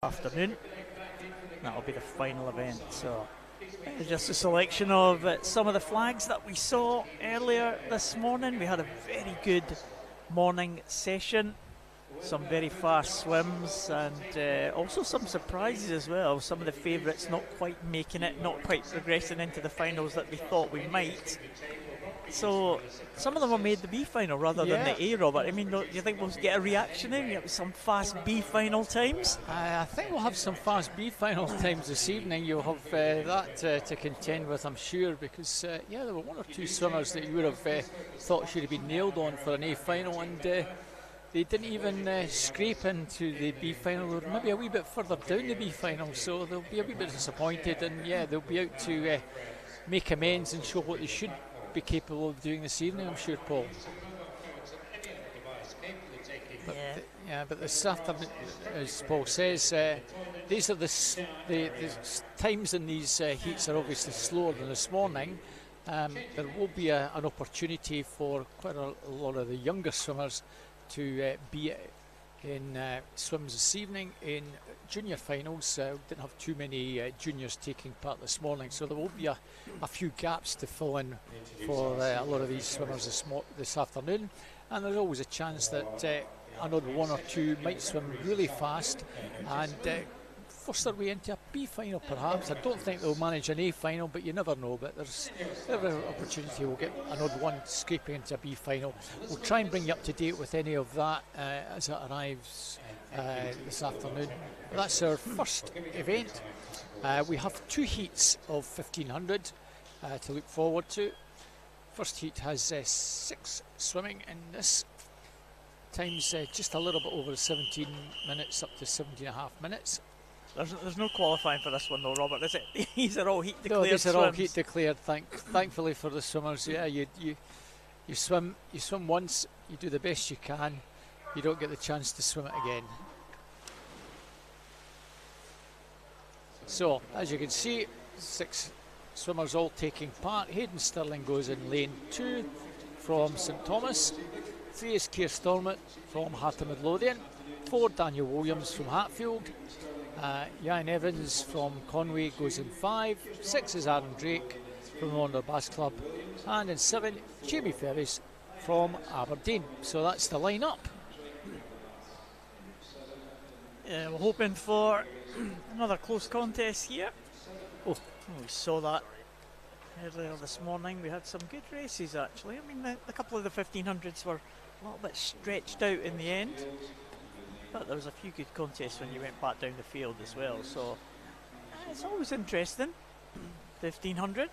Afternoon. That'll be the final event. So just a selection of some of the flags that we saw earlier this morning. We had a very good morning session, some very fast swims, and also some surprises as well. Some of the favourites not quite making it, not quite progressing into the finals that we thought we might. So some of them have made the B final rather than the A, Robert. I mean, do you think we'll get a reaction in? Some fast B final times? I think we'll have some fast B final times this evening. You'll have that to contend with, I'm sure, because there were one or two swimmers that you would have thought should have been nailed on for an A final, and they didn't even scrape into the B final. They were maybe a wee bit further down the B final, so they'll be a wee bit disappointed, and they'll be out to make amends and show what they should be capable of doing this evening, I'm sure, Paul. But this afternoon, as Paul says, these are the times in these heats are obviously slower than this morning. There will be an opportunity for quite a lot of the younger swimmers to be in swims this evening in junior finals. We didn't have too many juniors taking part this morning, so there will be a few gaps to fill in for a lot of these swimmers this afternoon, and there's always a chance that another one or two might swim really fast and force their way into a B final perhaps. I don't think they'll manage an A final, but you never know. But there's every opportunity we'll get another one scraping into a B final. We'll try and bring you up to date with any of that as it arrives this afternoon. But that's our first event. We have two heats of 1500 to look forward to. First heat has 6 swimming in this. Times just a little bit over 17 minutes, up to 17 and a half minutes. There's no qualifying for this one though, Robert, is it? These are all heat declared. No, these are swims. all heat declared. Thankfully for the swimmers, you swim once, you do the best you can, you don't get the chance to swim it again. So as you can see, 6 swimmers all taking part. Hayden Stirling goes in lane 2 from St Thomas. 3 is Keir Stormont from Heart of Midlothian. 4 Daniel Williams from Hatfield. Ian Evans from Conway goes in 5. 6 is Aaron Drake from the London Bass Club, and in 7 Jamie Ferris from Aberdeen. So that's the line-up. Yeah, we're hoping for another close contest here. We saw that earlier this morning. We had some good races actually. I mean, a couple of the 1500s were a little bit stretched out in the end, but there was a few good contests when you went back down the field as well. So it's always interesting. 1500.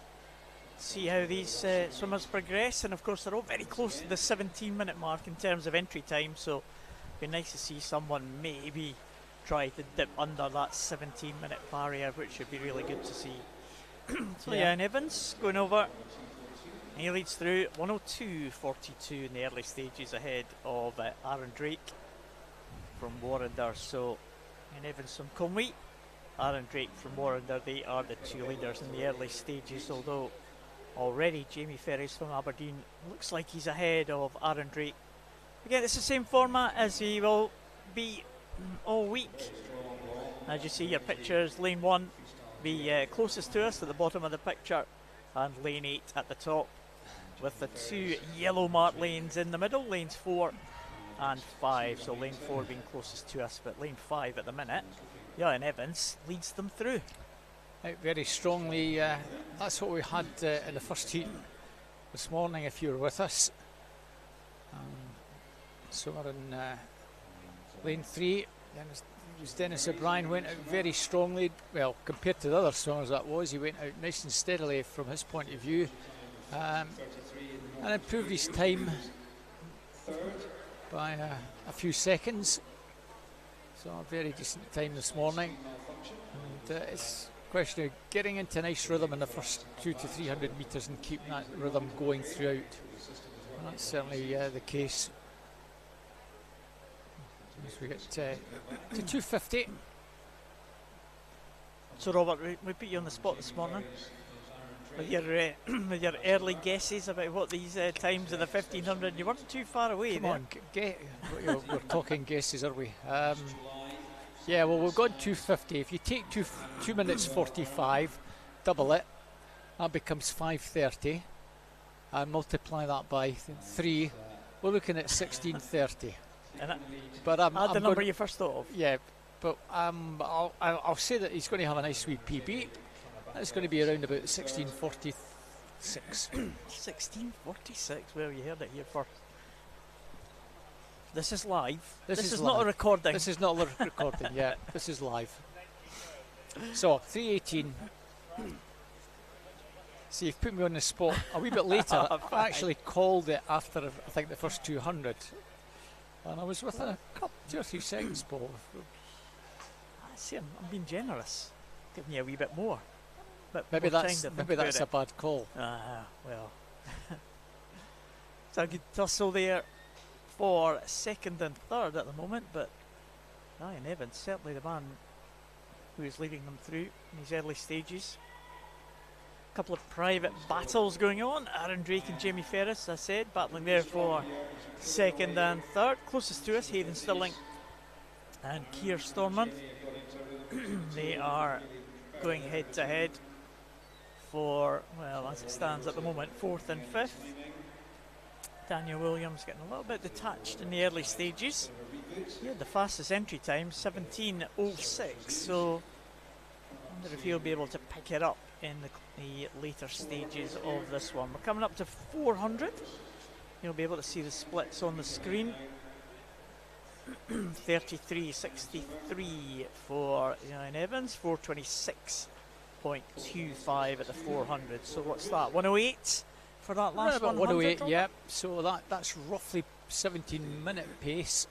See how these swimmers progress, and of course they're all very close to the 17-minute mark in terms of entry time. So it'd be nice to see someone maybe try to dip under that 17-minute barrier, which would be really good to see. So Ian Evans going over. He leads through 102.42 in the early stages, ahead of Aaron Drake from Warrender. So Ian Evans from Conway, Aaron Drake from Warrender, they are the two leaders in the early stages, although already Jamie Ferris from Aberdeen looks like he's ahead of Aaron Drake. Again, it's the same format as he will be all week. As you see your pictures, lane 1 be closest to us at the bottom of the picture, and lane 8 at the top, with the 2 yellow marked lanes in the middle, lanes 4 and 5. So lane 4 being closest to us, but lane 5 at the minute, and Evans leads them through. Out very strongly. That's what we had in the first heat this morning, if you were with us. So we're in lane 3. Dennis O'Brien went out very strongly. Well, compared to the other swimmers, that was. He went out nice and steadily from his point of view, and improved his time by a few seconds. So a very decent time this morning, and it's a question of getting into a nice rhythm in the first 200 to 300 metres and keeping that rhythm going throughout. And that's certainly the case. As we get to 250. So Robert, we put you on the spot this morning with your early guesses about what these times of the 1500. You weren't too far away. Come on, we're talking guesses, are we? Yeah, well, we've got 250. If you take 2 minutes 45, double it, that becomes 5:30, and multiply that by 3, we're looking at 16:30. But add the number you first thought of. Yeah, but I'll say that he's going to have a nice wee PB. That's going to be around about 16:46. 16:46. Well, you heard it here first. This is live. This is not live. a recording. This is not a recording. Yeah, this is live. So 3:18. See, you've put me on the spot a wee bit later. I actually called it after I think the first 200, and I was within a couple, 2 or 3 seconds, Paul. I see. I'm being generous, giving you a wee bit more. But Maybe that's a bad call. Well. So a good tussle there for second and third at the moment, but Ryan Evans, certainly the man who is leading them through in these early stages. A couple of private battles going on. Aaron Drake and Jamie Ferris, as I said, battling there for second and third. Closest to us, Hayden Stirling and Keir Stormont. They are going head to head for, well, as it stands at the moment, fourth and fifth. Daniel Williams getting a little bit detached in the early stages. He had the fastest entry time, 17:06, so I wonder if he'll be able to pick it up in the later stages of this one. We're coming up to 400. You'll be able to see the splits on the screen. 33.63 for Ryan Evans, 426.25 at the 400. So what's that? 108 for that last one. 108, yeah. So that's roughly 17-minute pace.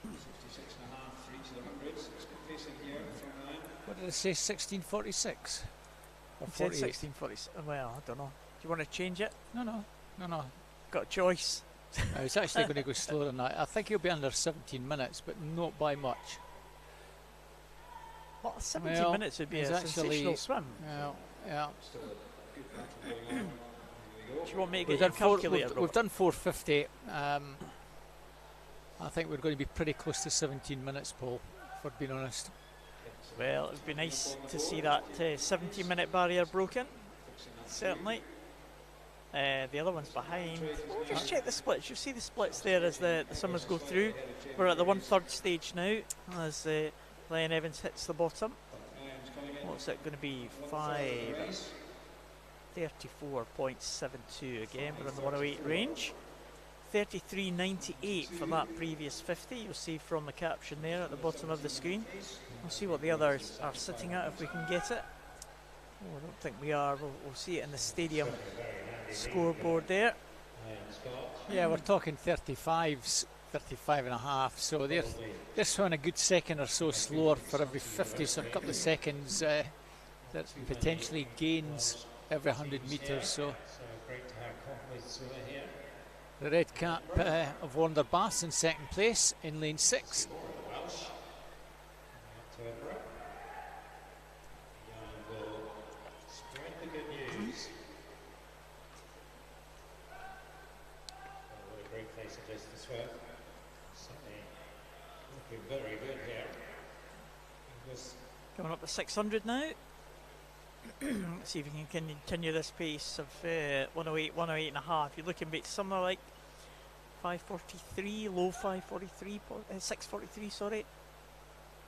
What did I say? 16:46 or 48? 16:46. Well, I don't know. Do you want to change it? No. Got a choice. I was actually going to go slower than that. I think he'll be under 17 minutes, but not by much. Well, 17 minutes would be a sensational swim. Yeah. Do you want me to get your calculator? We've done 450. I think we're going to be pretty close to 17 minutes, Paul, for being honest. Well, it would be nice to see that 17-minute barrier broken, certainly. The other one's behind. We'll just check the splits. You'll see the splits there as the swimmers go through. We're at the 1/3 stage now as Ryan Evans hits the bottom. What's it going to be? 5:34.72 again. We're in the 108 range. 33.98 for that previous 50. You'll see from the caption there at the bottom of the screen. We'll see what the others are sitting at if we can get it. Oh, I don't think we are. We'll see it in the stadium scoreboard there. Yeah, we're talking 35s, 35 and a half. So they're swimming a good second or so slower for every 50. So a couple of seconds that potentially gains every 100 metres. So the Red Cap have won their Baths in second place in lane 6. Very good here. Coming up to 600 now. Let's see if we can continue this pace of 108, 108 and a half. You're looking back somewhere like 5:43, low 5:43, 6:43, sorry.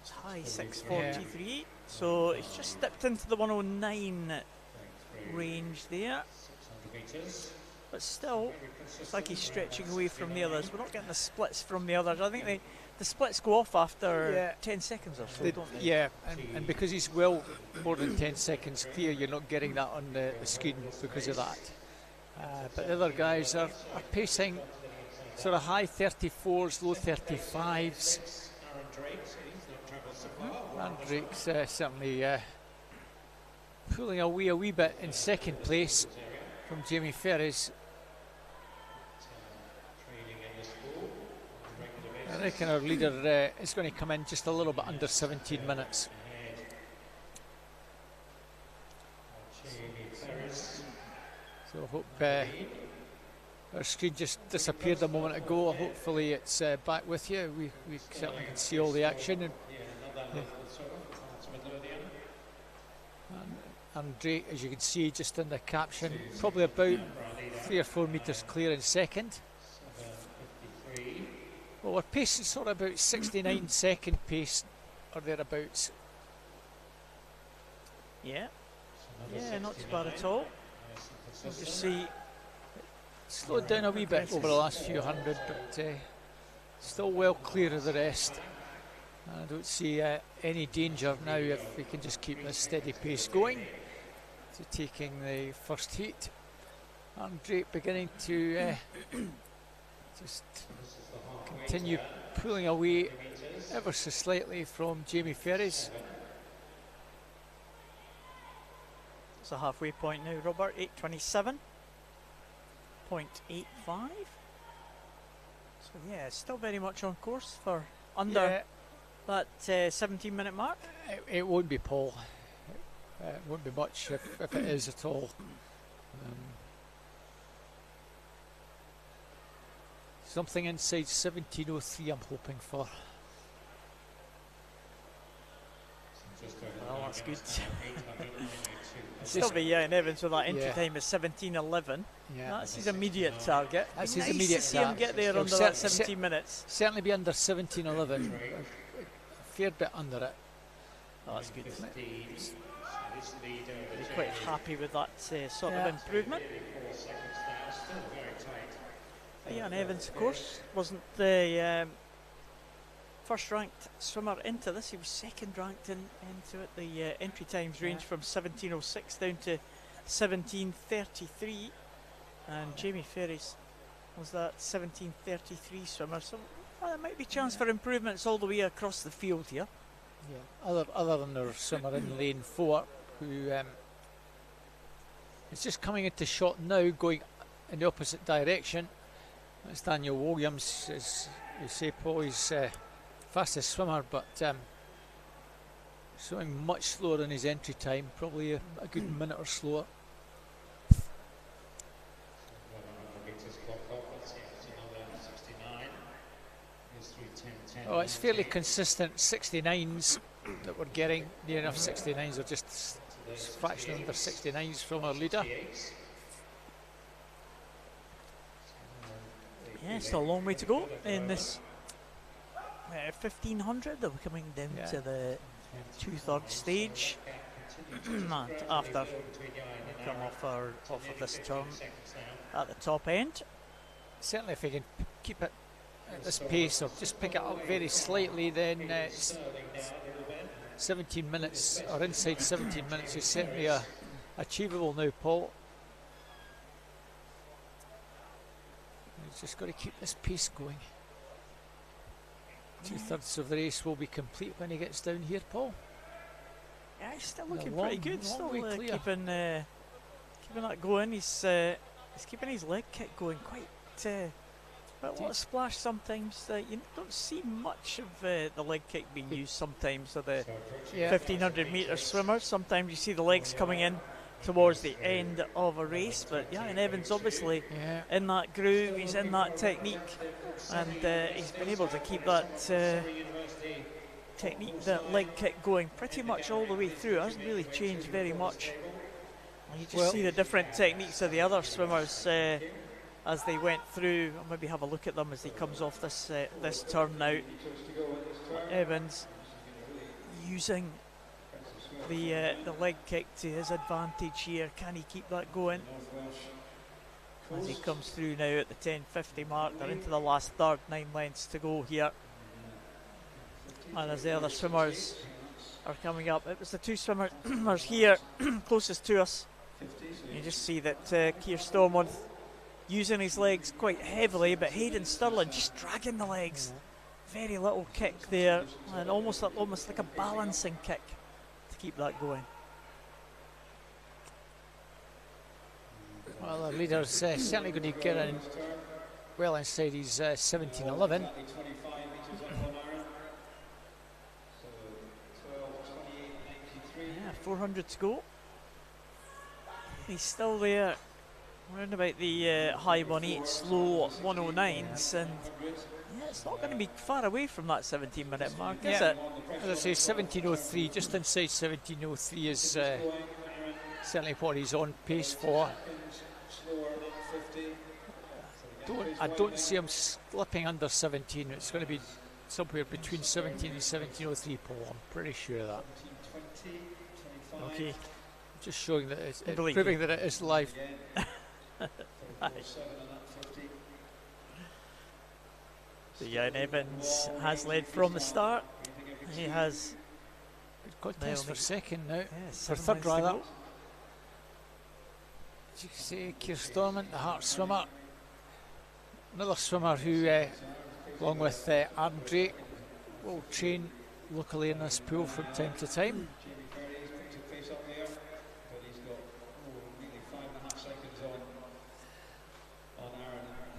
It's high 6:43. Yeah. So it's just dipped into the 109 range there. But still, it's like he's stretching away from the others. We're not getting the splits from the others. I think the splits go off after 10 seconds or so, don't they? Yeah, and because he's well more than 10 seconds clear, you're not getting that on the screen because of that. But the other guys are pacing sort of high 34s, low 35s. Aaron Drake's certainly pulling away a wee bit in second place from Jamie Ferris. I reckon our leader is going to come in just a little bit under 17 minutes. So I hope our screen just disappeared a moment ago. Hopefully it's back with you. We certainly can see all the action. And Andre, as you can see just in the caption, probably about 3 or 4 metres clear in second. Well, we're pacing sort of about 69 second pace or thereabouts. Yeah, not too bad at all. You just see slowed down a wee bit over the last few hundred, but still well clear of the rest. I don't see any danger now if we can just keep this steady pace going to taking the first heat. Andre beginning to just continue pulling away ever so slightly from Jamie Ferris. It's a halfway point now, Robert. 8:27.85. So yeah, still very much on course for under that 17-minute mark. It won't be, Paul. It won't be much if it is at all. Something inside 17:03 I'm hoping for. Well, that's good. Still be in Evans with that entry time of 17:11. Yeah. That's his immediate target. That's nice his immediate to see him get there under that 17 minutes. Certainly be under 17:11. A fair bit under it. Oh, that's good. Be quite happy with that sort of improvement. Ian Evans, of course, wasn't the first ranked swimmer into this. He was second ranked into it. The entry times range from 17:06 down to 17:33, and Jamie Ferris was that 17:33 swimmer. So there might be chance for improvements all the way across the field here. Yeah, other than their swimmer in lane 4, who is just coming into shot now, going in the opposite direction. That's Daniel Williams, as you say, Paul. He's fastest swimmer, but swimming much slower than his entry time, probably a good minute or slower. Oh, it's fairly consistent 69s that we're getting, near enough 69s, or just a fraction under 69s from our leader. Yeah, still a long way to go in this 1500. We're coming down to the 2/3 stage. And after we come off of this turn at the top end. Certainly if we can keep it at this pace, or just pick it up very slightly, then 17 minutes, or inside 17 minutes, is certainly achievable now, Paul. He's just got to keep this pace going. 2/3 of the race will be complete when he gets down here, Paul. Yeah, he's still looking pretty good. Still keeping that going. He's keeping his leg kick going quite. A lot of splash sometimes. You don't see much of the leg kick being used sometimes of the 1500 metre swimmers. Sometimes you see the legs coming in towards the end of a race, but and Evans obviously in that groove, he's in that technique, and he's been able to keep that technique, that leg kick going pretty much all the way through. It hasn't really changed very much. You just see the different techniques of the other swimmers as they went through. I'll maybe have a look at them as he comes off this this turn now. Evans using the leg kick to his advantage here. Can he keep that going? As he comes through now at the 10:50 mark, they're into the last third, 9 lengths to go here. And as the other swimmers are coming up, it was the two swimmers here closest to us. You just see that Keir Stormont using his legs quite heavily, but Hayden Stirling just dragging the legs. Very little kick there, and almost like a balancing kick to keep that going. Well, the leader's certainly going to get in well inside his 17:11. 400 to go. He's still there, around about the high 1.8, slow 109s, and it's not going to be far away from that 17-minute mark, is it? As I say, 17:03, just inside 17:03 is certainly what he's on pace for. I don't see him slipping under 17. It's going to be somewhere between 17 and 17:03, Paul. I'm pretty sure of that. Okay. Just showing that it's proving that it is live. So Ian Evans has led from the start. He has Good contest for second now. Yeah, for 7 third lengths to rather. go. As you can see, Keir Stormont, the Hart swimmer. Another swimmer who, along with Aaron Drake, will train locally in this pool from time to time.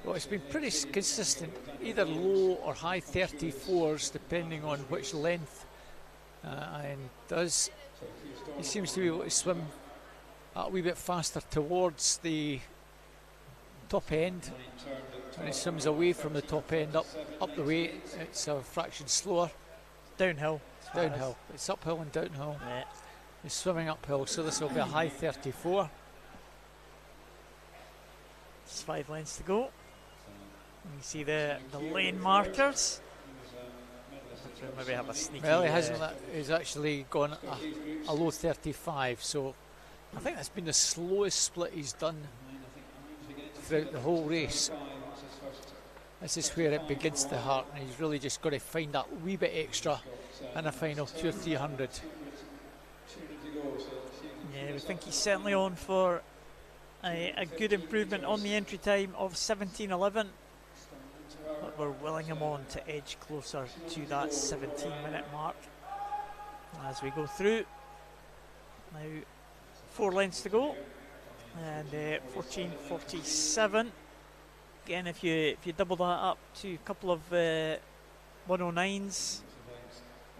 Well, it's been pretty consistent, either low or high 34s, depending on which length Ian does. He seems to be able to swim a wee bit faster towards the top end. When he swims away from the top end up the way, it's a fraction slower. Downhill. Downhill. It's uphill and downhill. Yeah. He's swimming uphill, so this will be a high 34. Just 5 lengths to go. You see the lane markers. Maybe have a sneaky. Well, he hasn't. He's actually gone a low 35. So I think that's been the slowest split he's done throughout the whole race. This is where it begins to hurt, and he's really just got to find that wee bit extra in the final 200 or 300. Yeah, we think he's certainly on for a good improvement on the entry time of 17:11. But we're willing him on to edge closer to that 17-minute mark as we go through. Now 4 lengths to go, and 14:47. Again, if you double that up to a couple of 109s,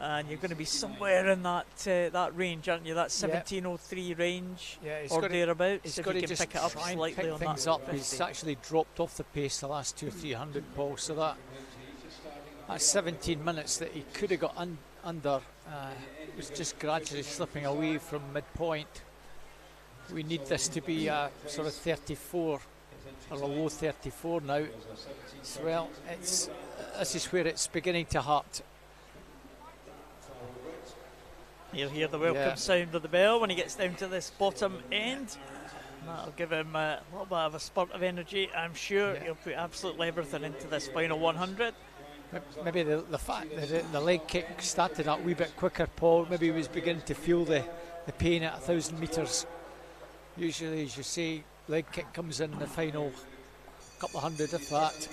and you're going to be somewhere in that range, aren't you? That 17:03 range, or thereabouts. He's if got you to can just pick it up try and slightly pick on things that up. He's actually dropped off the pace the last 200 or 300, Paul. So that's 17 minutes that he could have got under. Was just gradually slipping away from midpoint. We need this to be a sort of 34 or a low 34 now. So, well, this is where it's beginning to hurt. You'll hear the welcome sound of the bell when he gets down to this bottom end. That'll give him a little bit of a spurt of energy. I'm sure he'll put absolutely everything into this final 100. Maybe the fact that the leg kick started a wee bit quicker, Paul, maybe he was beginning to feel the pain at 1,000 metres. Usually, as you say, leg kick comes in the final couple of hundred, if that.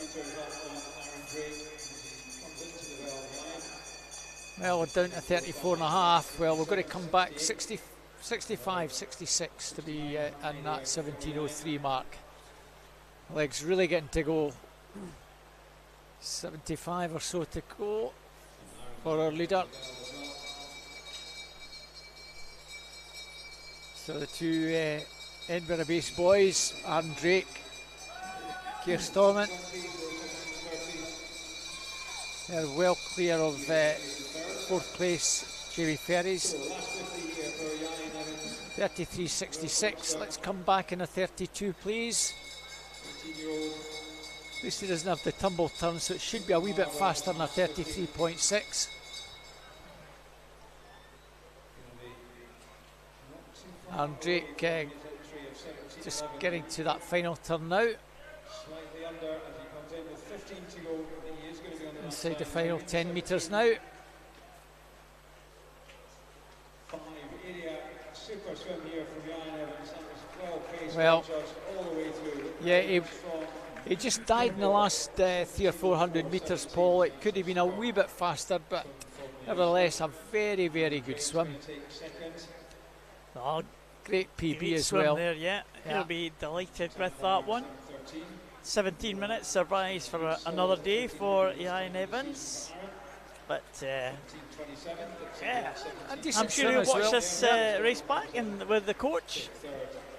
Well, we're down to 34 and a half. Well, we're going to come back 65, 66 to be in that 17:03 mark. Legs really getting to go. 75 or so to go for our leader. So the two Edinburgh-based boys, Aaron Drake, Keir Stormont, they're well clear of 4th place Jamie Ferries. 33.66. Let's come back in a 32, please. At least he doesn't have the tumble turn, so it should be a wee bit faster than a 33.6. And Drake just getting to that final turn now. Inside the final 10 metres now. Well, yeah, he just died in the last 300 or 400 metres, Paul. It could have been a wee bit faster, but nevertheless, a very, very good swim. Oh, great PB great as swim well. There, he'll be delighted with that one. 17 minutes surprise for another day for Ian Evans. But I'm sure he'll watch this race back with the coach,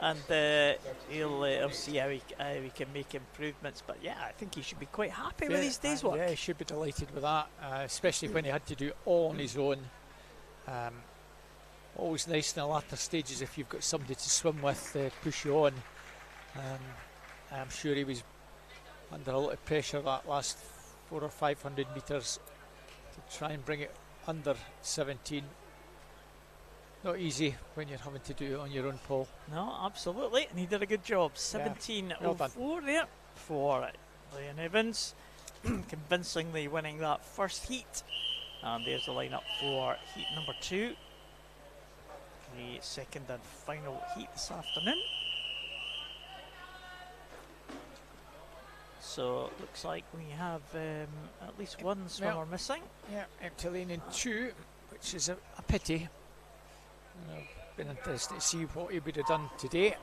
and he'll see how he can make improvements. But yeah, I think he should be quite happy with his day's work. Yeah, he should be delighted with that, especially when he had to do it all on his own. always nice in the latter stages if you've got somebody to swim with, push you on. I'm sure he was under a lot of pressure that last 400 or 500 metres to try and bring it under 17. Not easy when you're having to do it on your own, Paul. No, absolutely, and he did a good job. 17.04 there for Ryan Evans, convincingly winning that first heat. And there's the lineup for heat number 2, the second and final heat this afternoon. So it looks like we have at least one swimmer missing. Yeah, empty lane in 2, which is a pity. Been interested to see what he would have done today,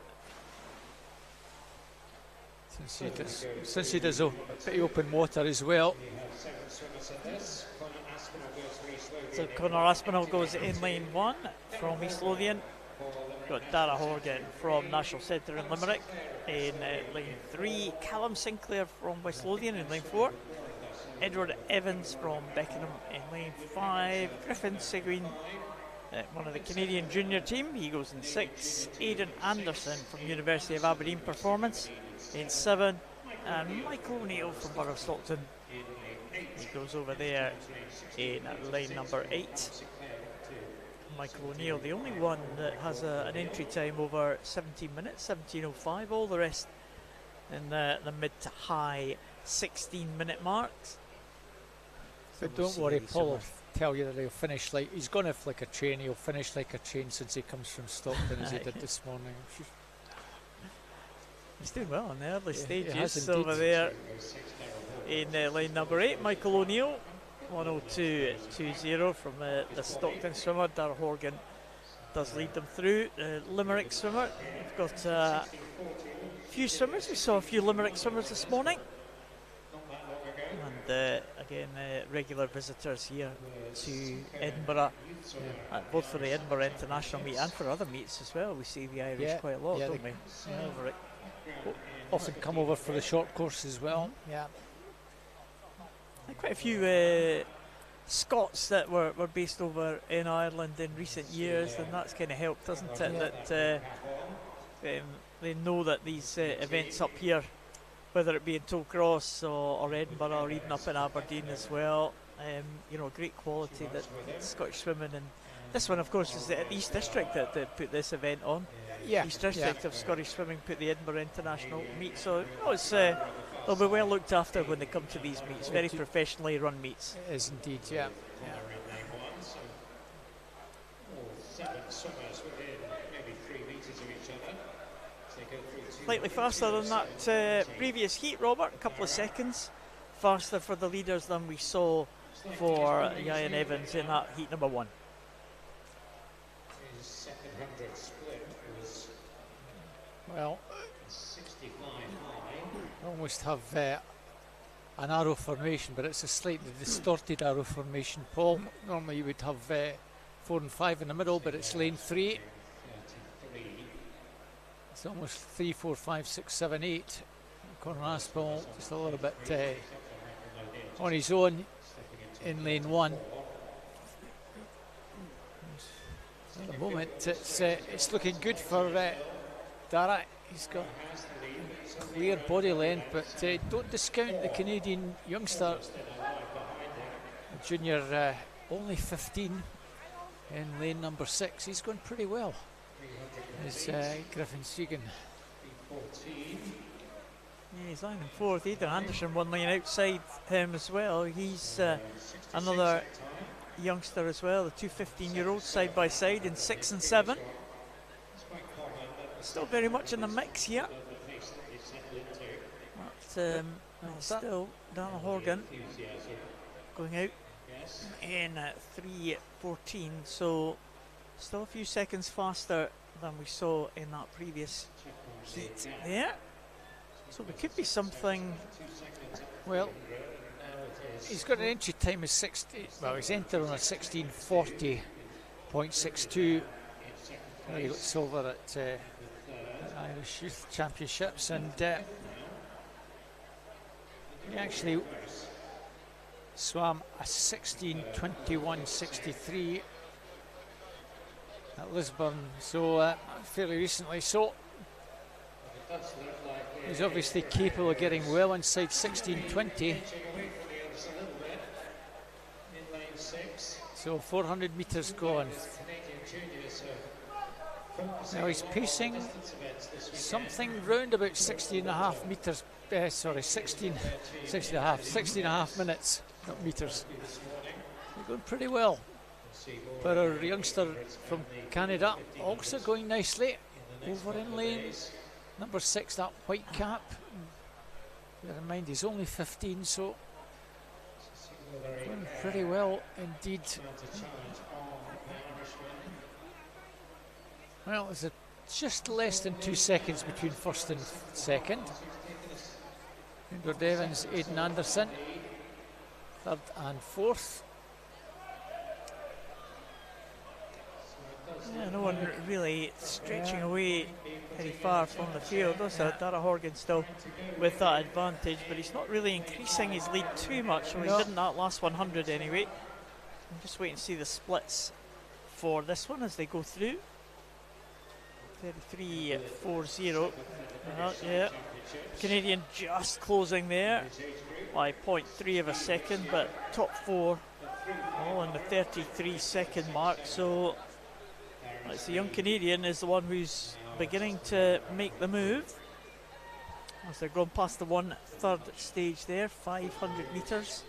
since he does a bit of open water as well. So Conor Aspinall goes in lane 1 from East Lothian. Got Dara Horgan from National Centre in Limerick in lane 3. Callum Sinclair from West Lothian in lane 4. Edward Evans from Beckenham in lane 5. Griffin Seguin, one of the Canadian junior team, he goes in 6. Aidan Anderson from University of Aberdeen Performance in 7. And Michael O'Neill from Borough of Stockton, he goes over there in lane number 8. Michael O'Neill, the only one that has an entry time over 17 minutes, 17:05. All the rest in the mid to high 16-minute marks. But don't worry, Paul will tell you that he'll finish like, he's going to flick a train, he'll finish like a train since he comes from Stockton as he did this morning. He's doing well in the early stages over there in lane number 8. Michael O'Neill, 102.20 from the Stockton swimmer. Dara Horgan does lead them through. Limerick swimmer, we've got a few swimmers. We saw a few Limerick swimmers this morning. And again, regular visitors here to Edinburgh, both for the Edinburgh International meet and for other meets as well. We see the Irish quite a lot, don't we? Over it. Often come over for the short course as well. Yeah. Quite a few Scots that were based over in Ireland in recent years, and that's kind of helped, doesn't it? That they know that these events up here, whether it be in Tollcross or Edinburgh or even up in Aberdeen as well, you know, great quality that Scottish swimming. And this one, of course, is the East District that put this event on. East District of Scottish Swimming put the Edinburgh International meet, so it's they'll be well looked after when they come to these meets. Very professionally run meets. It is indeed, yeah. Slightly faster than that previous heat, Robert. A couple of seconds faster for the leaders than we saw for Ryan Evans in that heat number 1. His second 100 split was well, 65 high. Almost have an arrow formation, but it's a slightly distorted arrow formation, Paul. Normally you would have 4 and 5 in the middle, but it's lane 3. It's almost 3, 4, 5, 6, 7, 8. Conor Aspinall just a little bit on his own in lane 1. At the moment it's looking good for Dara. He's got clear body length, but don't discount the Canadian youngster, junior, only 15 in lane number 6. He's going pretty well. Is Griffin Segan. Yeah, he's lying in 4th. Aidan Anderson 1 lane outside him as well. He's another youngster as well. The two 15-year-olds side by side in 6 and 7. Still very much in the mix here. But still, Dara Horgan going out in 3:14. So still a few seconds faster than we saw in that previous heat there. So there could be something. Well, he's got an entry time of 60. Well, he's entered on a 16:40.62. He got silver at Irish Youth Championships, and he actually swam a 16:21.63 at Lisburn, so fairly recently. So he's obviously capable of getting well inside 16:20. So 400 metres gone. Now he's pacing something round about 16 and a half metres. Sorry, 16 and a half minutes, not metres. They're going pretty well. But our youngster from Canada also going nicely. Over in lane number 6, that white cap. Bear in mind he's only 15, so going pretty well indeed. Well, there's just less than 2 seconds between first and second. Edward Evans, Aidan Anderson, third and fourth. Yeah, no one really stretching away very far from the field. Also, Dara Horgan still with that advantage, but he's not really increasing his lead too much, or he didn't that last 100 anyway. I'm just waiting to see the splits for this one as they go through. 33.40. Yeah, Canadian just closing there by 0.3 of a second, but top 4 all in the 33-second mark. So it's the young Canadian is the one who's beginning to make the move as they're going past the 1/3 stage there, 500 metres,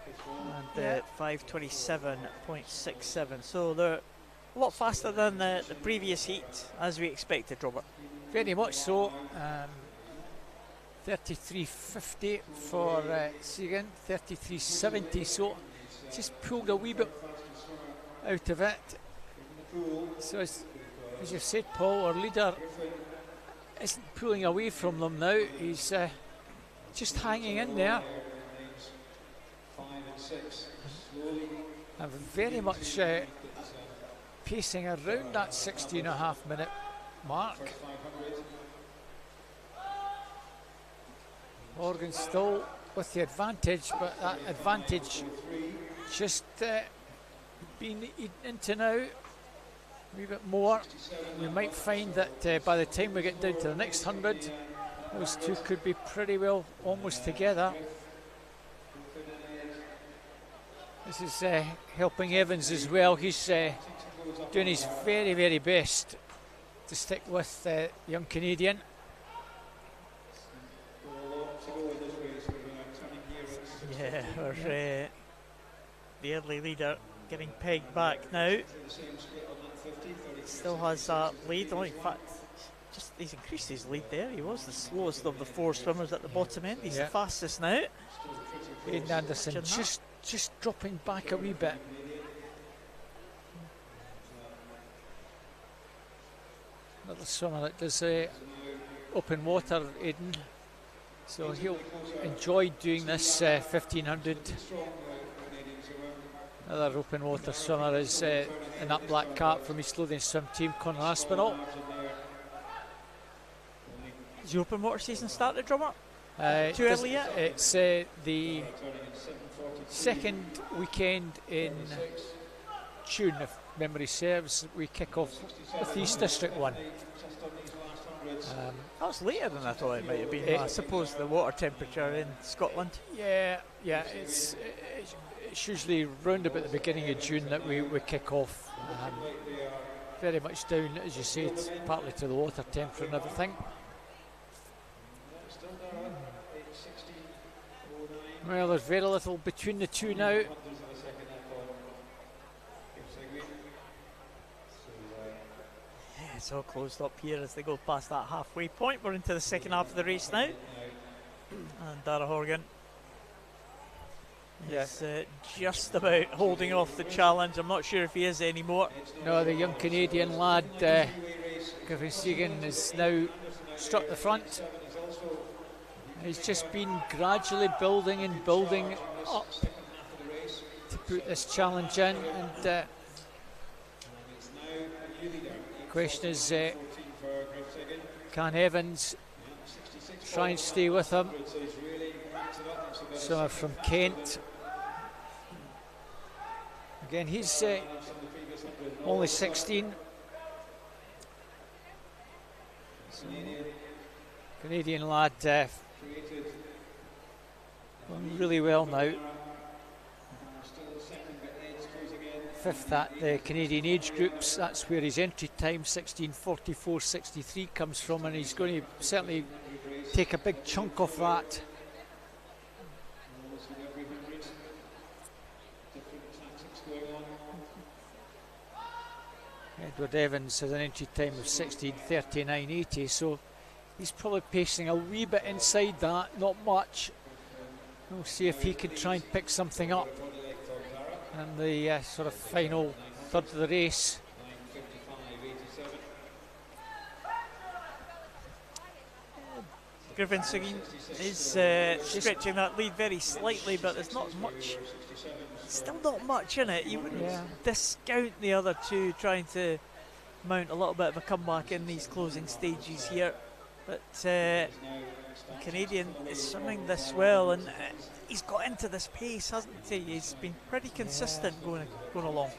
and 5:27.67. So they're a lot faster than the previous heat, as we expected, Robert. Very much so. 33.50 for Segan, 33.70. So just pulled a wee bit out of it. So as you've said, Paul, our leader isn't pulling away from them now. He's just hanging in there. And very much pacing around that 16.5 minute mark. Morgan still with the advantage, but that advantage just being eaten into now. A wee bit more. We might find that by the time we get down to the next 100, those two could be pretty well almost together. This is helping Evans as well. He's doing his very, very best to stick with the young Canadian. Yeah, the early leader getting pegged back now. Still has that lead. Oh, in fact, he's increased his lead there. He was the slowest of the 4 swimmers at the bottom end. He's the fastest now. Aidan Anderson just dropping back a wee bit. Another swimmer that does open water, Aidan. So he'll enjoy doing this 1500. Another open water swimmer is in that black cap from East Lothian swim team, Conor Aspinall. Has the open water season started, Drummer? Too early yet? It's the second weekend in June, if memory serves. We kick off with the East District one. That was later than I thought it might have been. I suppose the water temperature in Scotland. Yeah, it's usually round about the beginning of June that we kick off. Very much down, as you said, partly to the water temperature and everything. Well, there's very little between the two now. It's all closed up here as they go past that halfway point. We're into the second half of the race now. And Dara Horgan is just about holding off the challenge. I'm not sure if he is anymore. No, the young Canadian lad, Griffin Segan, is now struck the front. He's just been gradually building up to put this challenge in. And question is, can Evans try and stay with him? Swimmer from Kent. Again, he's only 16. So, Canadian lad going really well now. Fifth at the Canadian age groups. That's where his entry time 16:44.63 comes from, and he's going to certainly take a big chunk of that. Edward Evans has an entry time of 16:39.80, so he's probably pacing a wee bit inside that, not much. We'll see if he can try and pick something up in the sort of final third of the race. Griffin Seguin is stretching that lead very slightly, but there's not much, still not much in it. You wouldn't discount the other two trying to mount a little bit of a comeback in these closing stages here. But the Canadian is swimming this well, and he's got into this pace, hasn't he? He's been pretty consistent going along.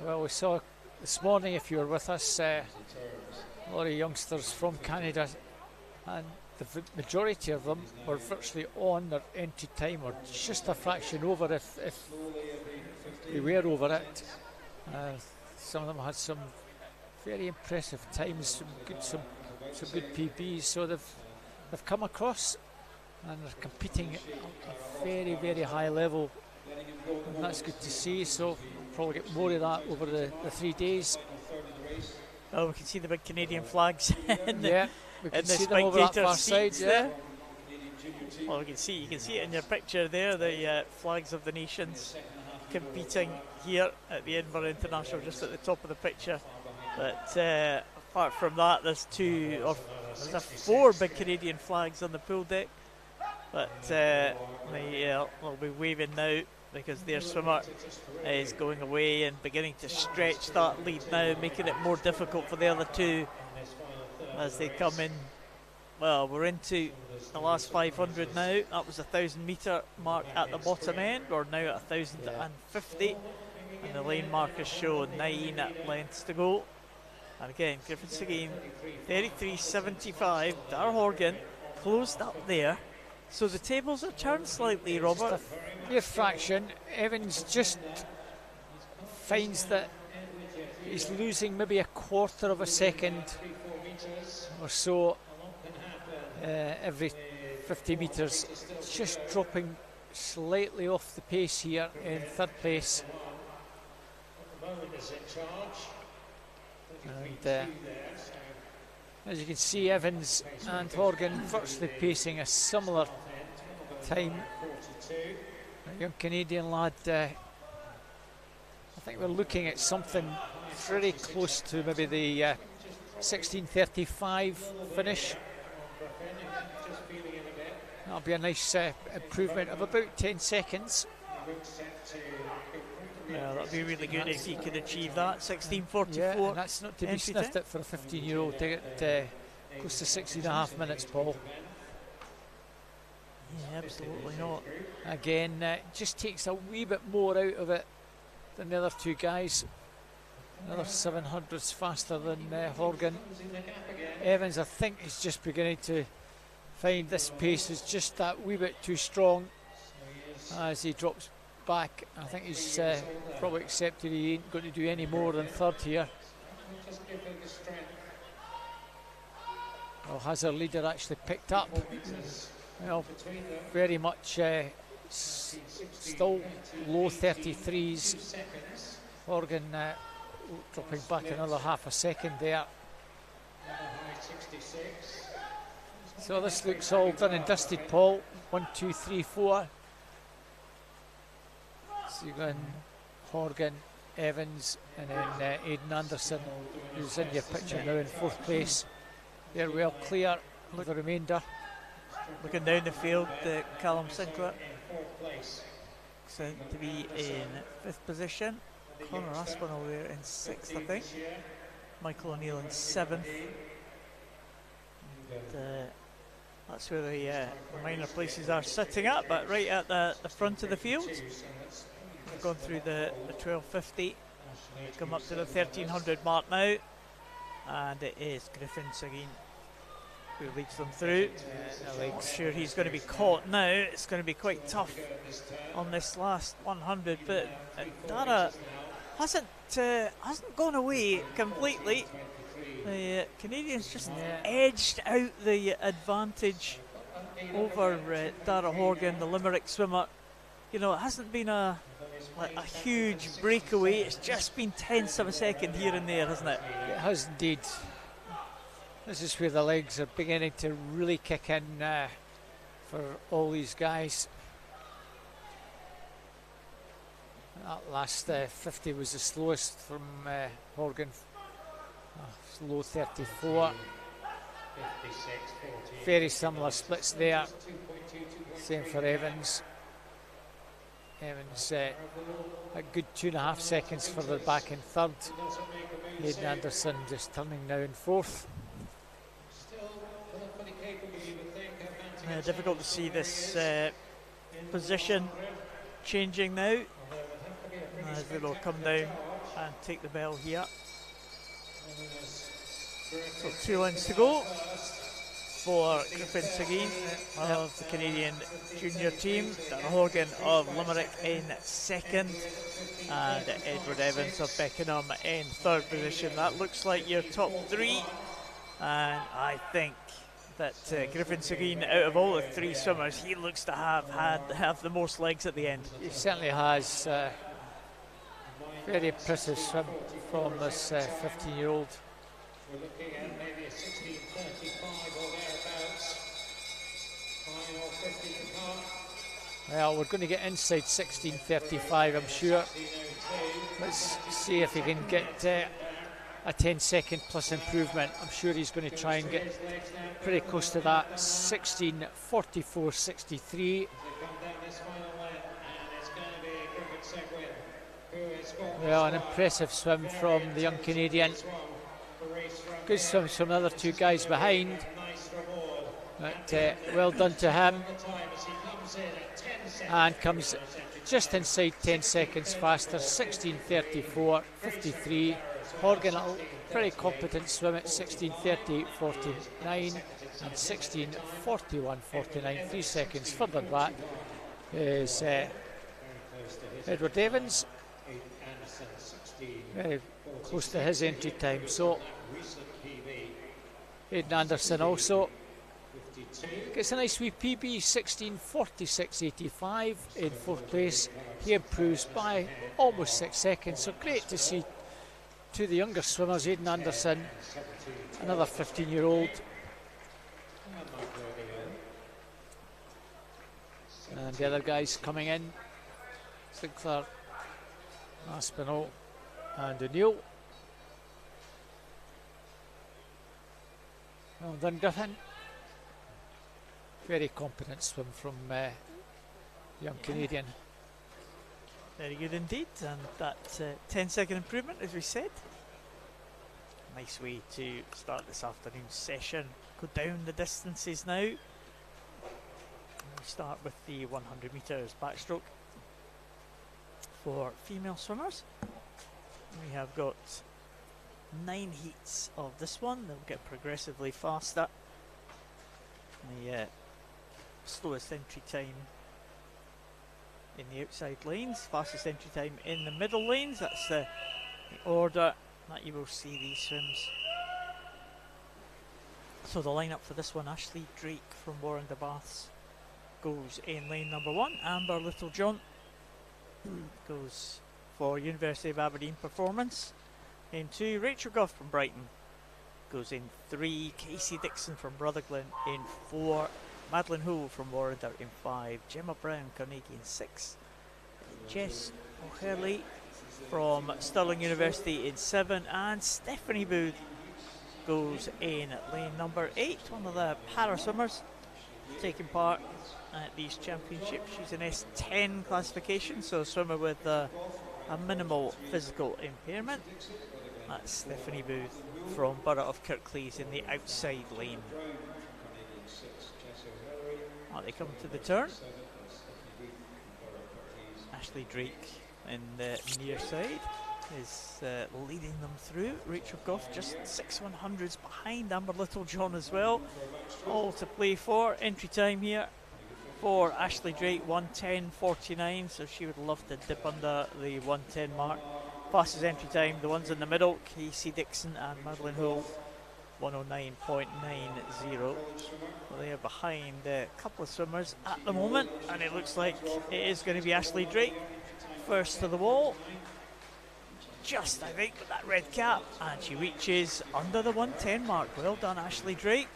Well, we saw this morning, if you were with us, a lot of youngsters from Canada, and the majority of them were virtually on their entry time, or just a fraction over if they were over it. Some of them had some very impressive times, some good PBs, so they've come across and they're competing at a very, very high level, and that's good to see. So we'll probably get more of that over the 3 days. Oh, we can see the big Canadian flags in the, we can in the see them over that spectator far side, seats there. Well, you can see it in your picture there, the flags of the nations competing here at the Edinburgh International, just at the top of the picture. But apart from that, there's four big Canadian flags on the pool deck. But they'll be waving now because their swimmer is going away and beginning to stretch that lead now, making it more difficult for the other two as they come in. Well, we're into the last 500 now. That was a 1,000 metre mark at the bottom end. We're now at 1,050, and the lane markers show 9 lengths to go. And again, Griffin Seguin, 33.75. Dar Horgan closed up there. So the tables are turned slightly, Robert. Just a mere fraction. Evans just finds that he's losing maybe a quarter of a second or so every 50 metres. Just dropping slightly off the pace here in third place. And as you can see, Evans and Horgan virtually pacing a similar time. A young Canadian lad, I think we're looking at something pretty close to maybe the 16:35 finish. That'll be a nice improvement of about 10 seconds. Yeah, that'd be really good if he could achieve that. 16:44. Yeah, and that's not to be sniffed at for a 15-year-old to get close to 6.5 minutes, Paul. Yeah, absolutely not. Again, just takes a wee bit more out of it than the other two guys. Another 700s faster than Horgan. Evans, I think, is just beginning to find this pace is just that wee bit too strong as he drops back. I think he's probably accepted he ain't going to do any more than third here. Well, has our leader actually picked up? Well, very much still low 33s. Horgan dropping back another half a second there. So this looks all done and dusted, Paul. 1, 2, 3, 4. Seguin, Horgan, Evans, and then Aidan Anderson, who's in your picture now in fourth place. They're well clear of the remainder. Looking down the field, Callum Sinclair to be in 5th position. Conor Aspinall there in 6th, I think. Michael O'Neill in 7th. And, that's where the minor places are sitting at, but right at the front of the field. We've gone through the 1250, come up to the 1300 mark now, and it is Griffin Seguin who leads them through. I'm sure he's going to be caught now. It's going to be quite tough on this last 100, but Dara hasn't gone away completely. The Canadians just edged out the advantage over Dara Horgan, the Limerick swimmer. You know, it hasn't been a huge breakaway. It's just been tenths of a second here and there, hasn't it? It has indeed. This is where the legs are beginning to really kick in for all these guys. That last 50 was the slowest from Horgan. Slow 34. Very similar splits there. Same for Evans. Evans a good 2.5 seconds further back in third. Hayden Anderson just turning now in fourth. Difficult to see this position changing now, as they will come down and take the bell here. So 2 lengths to go for Griffin Seguin of the Canadian junior team, Dara Horgan of Limerick in second, and Edward Evans of Beckenham in third position. That looks like your top three, and I think that Griffin Seguin, out of all the three swimmers, he looks to have the most legs at the end. He certainly has. Very impressive swim from this 15-year-old. We're looking at maybe a 16:35 or thereabouts. Final 50 to come. Well, we're going to get inside 16:35, I'm sure. Let's see if he can get a 10-second plus improvement. I'm sure he's going to try and get pretty close to that. 16:44.63. Well, an impressive swim from the young Canadian. Good swim from the other two guys behind, but well done to him, and comes just inside 10 seconds faster. 16:34.53. Horgan, a pretty competent swim at 16:30.49 and 16:41.49. 3 seconds further back is Edward Evans, very close to his entry time. So Hayden Anderson also gets a nice wee PB, 16:46.85 in fourth place. He improves by almost 6 seconds. So great to see two of the younger swimmers, Hayden Anderson, another 15-year-old, and the other guys coming in, Sinclair, Aspinall and O'Neill. Well done, Griffin. Very competent swim from young Canadian. Very good indeed, and that 10-second improvement, as we said. Nice way to start this afternoon's session. Go down the distances now. We start with the 100 metres backstroke for female swimmers. We have got 9 heats of this one. They'll get progressively faster. The slowest entry time in the outside lanes, fastest entry time in the middle lanes. That's the order that you will see these swims. So the lineup for this one: Ashley Drake from Warren de Baths goes in lane number 1. Amber Littlejohn goes for University of Aberdeen Performance in 2. Rachel Goff from Brighton goes in 3. Casey Dixon from Rutherglen in 4. Madeline Hull from Warrider in 5. Gemma Brown, Carnegie in 6. Jess O'Hurley from Stirling University in 7. And Stephanie Booth goes in lane number 8. One of the para swimmers taking part at these championships. She's an S10 classification, so a swimmer with a minimal physical impairment. That's Stephanie Booth from Borough of Kirklees in the outside lane. They come to the turn. Ashley Drake in the near side. is leading them through. Rachel Goff just 6/100s behind Amber Littlejohn as well. All to play for. Entry time here for Ashley Drake, 1:10.49, so she would love to dip under the 1:10 mark. Fastest entry time, the ones in the middle, Casey Dixon and Madeline Hull, 1:09.90. Well, they are behind a couple of swimmers at the moment, and it looks like it is going to be Ashley Drake first to the wall. Just, I think, with that red cap, and she reaches under the 1:10 mark. Well done, Ashley Drake.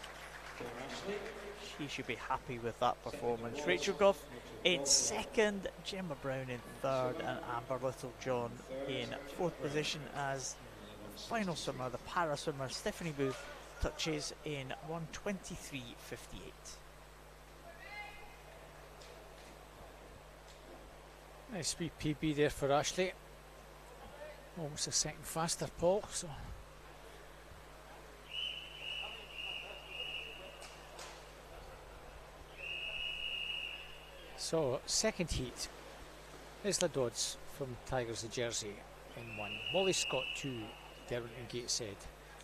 She should be happy with that performance. Rachel Goff in second, Gemma Brown in third, and Amber Littlejohn in fourth position as final swimmer, the para swimmer Stephanie Booth, touches in 1:23.58. Nice wee PB there for Ashley. Almost a second faster, Paul. So second heat, Isla Dodds from Tigers of Jersey in 1, Molly Scott 2, Derwentton Gateshead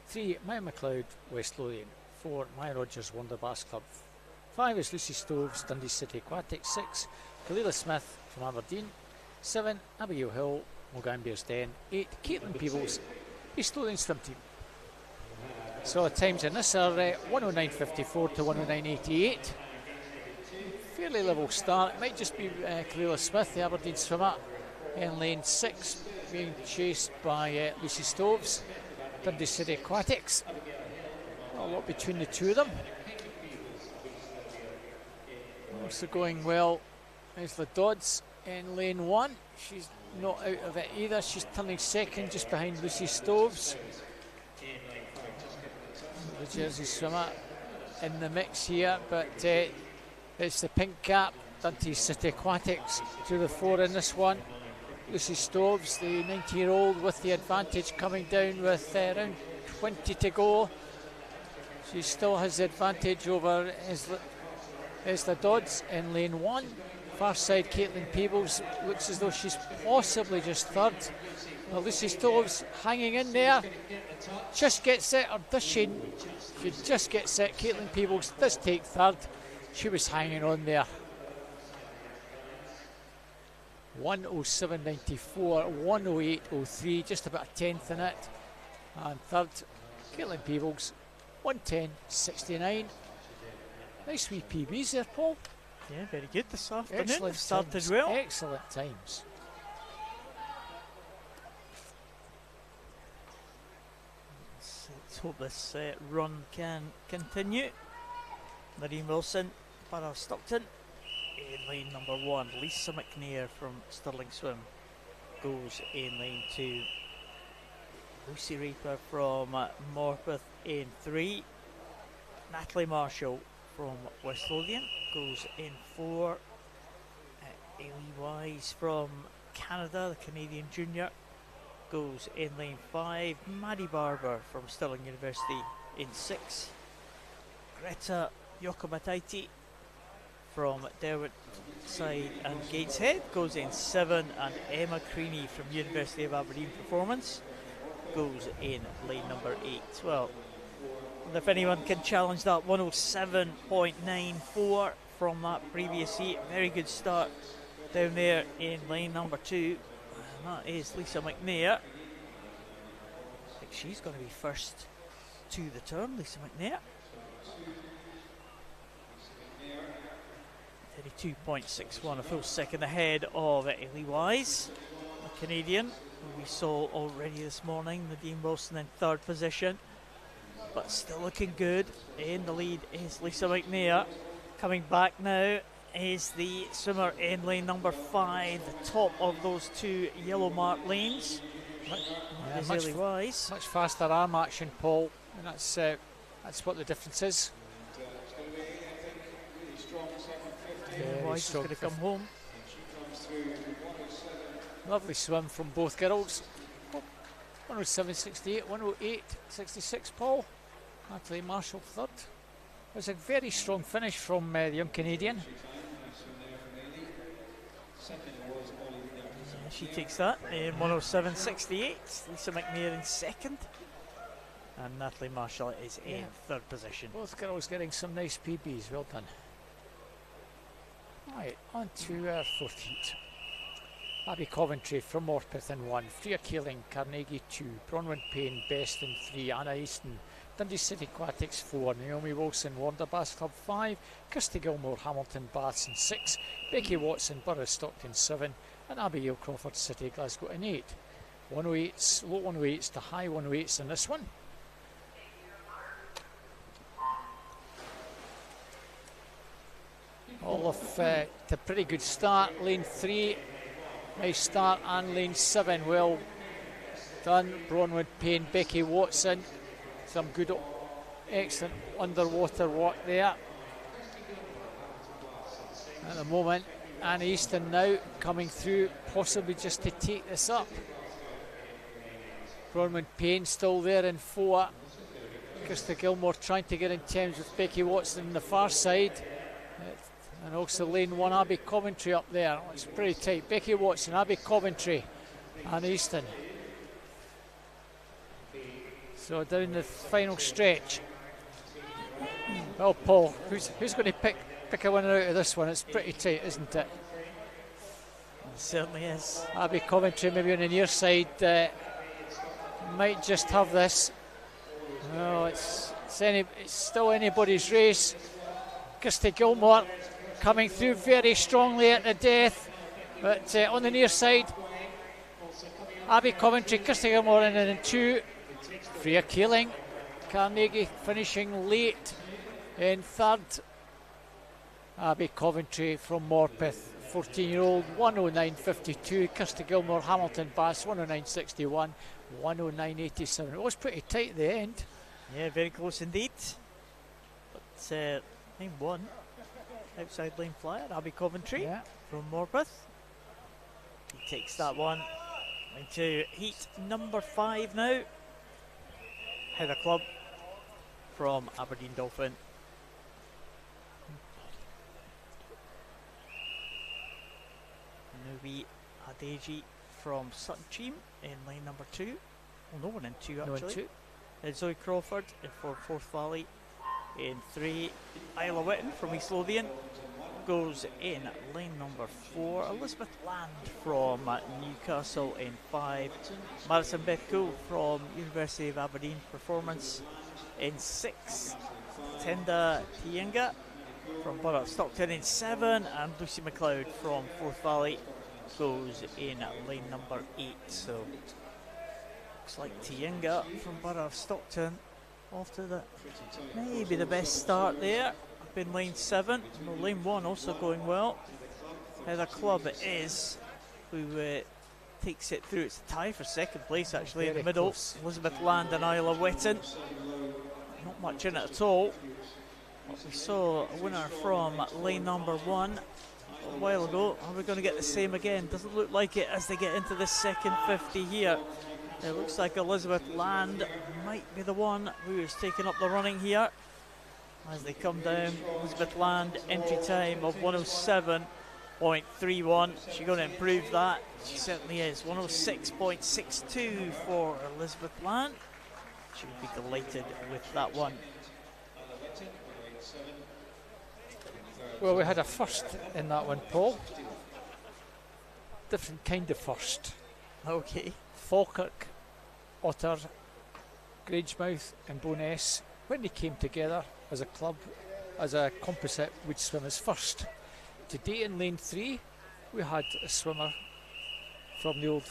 3, Maya McLeod, West Lothian 4, Maya Rogers, Wonder Bass Club 5 is Lucy Stoves, Dundee City Aquatics 6, Kalila Smith from Aberdeen 7, Abigail Hill, Mogambia's Den 8, Caitlin Peebles, East Lothian Swim Team. So the times in this are 1:09.54 to 1:09.88. Fairly level start. It might just be Kalila Smith, the Aberdeen swimmer, in lane 6, being chased by Lucy Stoves, Dundee City Aquatics. Not a lot between the two of them. Also going well is the Dodds in lane 1. She's not out of it either. She's turning second just behind Lucy Stoves. The Jersey swimmer in the mix here, but it's the pink cap, Dundee City Aquatics, to the fore in this one. Lucy Stoves, the 90-year-old, with the advantage, coming down with around 20 to go. She still has the advantage over Isla Dodds in lane 1. Far side, Caitlin Peebles looks as though she's possibly just third. Well, Lucy Stoves hanging in there, just gets it, or does she? She just gets it. Caitlin Peebles does take third. She was hanging on there. 1:07.94, 1:08.03, just about a tenth in it. And third, Caitlin Peebles, 1:10.69. Nice wee PBs there, Paul. Yeah, very good this afternoon. Excellent Started times. well. Excellent times. Let's hope this run can continue. Nadine Wilson, para Stockton. In lane number 1, Lisa McNair from Stirling Swim goes in lane 2. Lucy Reaper from Morpeth in 3. Natalie Marshall from West Lothian goes in 4. Ailey Wise from Canada, the Canadian junior, goes in lane 5. Maddie Barber from Stirling University in 6. Greta Yokomataiti from Derwent Side and Gateshead goes in 7, and Emma Creaney from University of Aberdeen Performance goes in lane number 8. Well, and if anyone can challenge that 1:07.94 from that previous heat, very good start down there in lane number 2, and that is Lisa McNair. I think she's going to be first to the turn, Lisa McNair. 32.61, a full second ahead of Ailey Wise, the Canadian, who we saw already this morning. Nadine Wilson in third position, but still looking good. In the lead is Lisa McNair. Coming back now is the swimmer in lane number 5, the top of those two yellow marked lanes. Ailey Wise. Much faster arm action, Paul, and that's what the difference is. Wise is going to come home. Lovely swim from both girls. 1:07.68, 1:08.66, Paul. Natalie Marshall third. It was a very strong finish from the young Canadian. She takes that in 107.68. Lisa McNair in second. And Natalie Marshall is in third position. Both girls getting some nice PBs. Well done. Right, on to our fourth heat. Abby Coventry from Morpeth in 1, Freya Keeling, Carnegie 2, Bronwyn Payne, Best in 3, Anna Easton, Dundee City Aquatics 4, Naomi Wilson, Warner Bass Club 5, Kirsty Gilmore, Hamilton Baths in 6, Becky Watson, Borough Stockton 7, and Abigail Crawford, City Glasgow in 8. 108s, low 108s to high 108s in this one. All of to pretty good start. Lane 3, nice start, and lane 7, well done. Bronwyn Payne, Becky Watson, some good, excellent underwater work there. At the moment, Anna Easton now coming through, possibly just to take this up. Bronwyn Payne still there in 4. Kirsty Gilmore trying to get in terms with Becky Watson on the far side. And also lane 1, Abby Coventry up there. It's pretty tight. Becky Watson, Abby Coventry, and Easton. So down the final stretch. Well, Paul, who's going to pick a winner out of this one? It's pretty tight, isn't it? It certainly is. Abby Coventry maybe on the near side might just have this. No, it's still anybody's race. Kirsty Gilmore coming through very strongly at the death, but on the near side, Abby Coventry, Kirsty Gilmore in 2, Freya Keeling, Carnegie finishing late in 3rd. Abby Coventry from Morpeth, 14-year-old, 109.52. Kirsty Gilmore, Hamilton Bass, 109.61, 109.87. It was pretty tight at the end. Yeah, very close indeed. But lane 1, outside lane flyer, Abby Coventry from Morpeth. He takes that one into heat number 5 now. Heather Club from Aberdeen Dolphin. Nubi Adeji from Sutton Cheam in lane number 2. Well, no one in 2 actually. No, Zoe Crawford for Forth Valley in 3. Isla Witten from East Lothian goes in lane number 4. Elizabeth Land from Newcastle in 5. Madison Bethco from University of Aberdeen Performance in 6. Tenda Tienga from Borough of Stockton in 7. And Lucy McLeod from Forth Valley goes in lane number 8. So looks like Tienga from Borough of Stockton off to the maybe the best start there, up in lane 7. Well, lane 1 also going well. Heather Club it is who takes it through. It's a tie for second place actually. Very in the middle close. Elizabeth Land and Isla Witten, not much in it at all. But we saw a winner from lane number 1 a while ago. Are we going to get the same again? Doesn't look like it as they get into the second 50 here. It looks like Elizabeth Land might be the one who is taking up the running here. As they come down, Elizabeth Land, entry time of 107.31. She's going to improve that. She certainly is. 106.62 for Elizabeth Land. She would be delighted with that one. Well, we had a first in that one, Paul. Different kind of first. Okay. Falkirk, Otter, Grangemouth and Bo'ness, when they came together as a club, as a composite, would swim as first. Today in lane 3 we had a swimmer from the old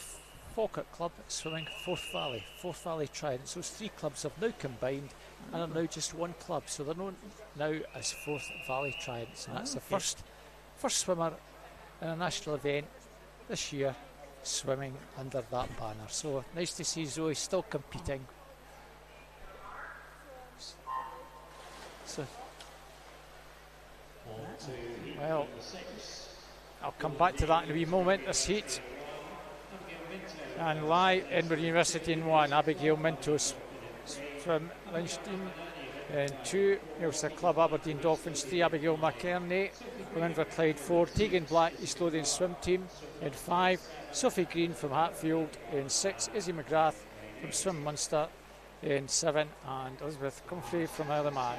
Falkirk club swimming Forth Valley Tridents. Those 3 clubs have now combined and are now just one club, so they're known now as Forth Valley Tridents, and that's the first swimmer in a national event this year swimming under that banner. So nice to see Zoe still competing. So, well, I'll come back to that in a wee moment. This heat and live Edinburgh University in 1. Abigail Mintos from Lynstein In 2, Ailsa Club Aberdeen Dolphins 3, Abigail McKerney. Inverclyde 4, Tegan Black, East Lothian Swim Team. In 5, Sophie Green from Hatfield. In 6, Izzy McGrath from Swim Munster. In 7, and Elizabeth Comfrey from Isle of Man.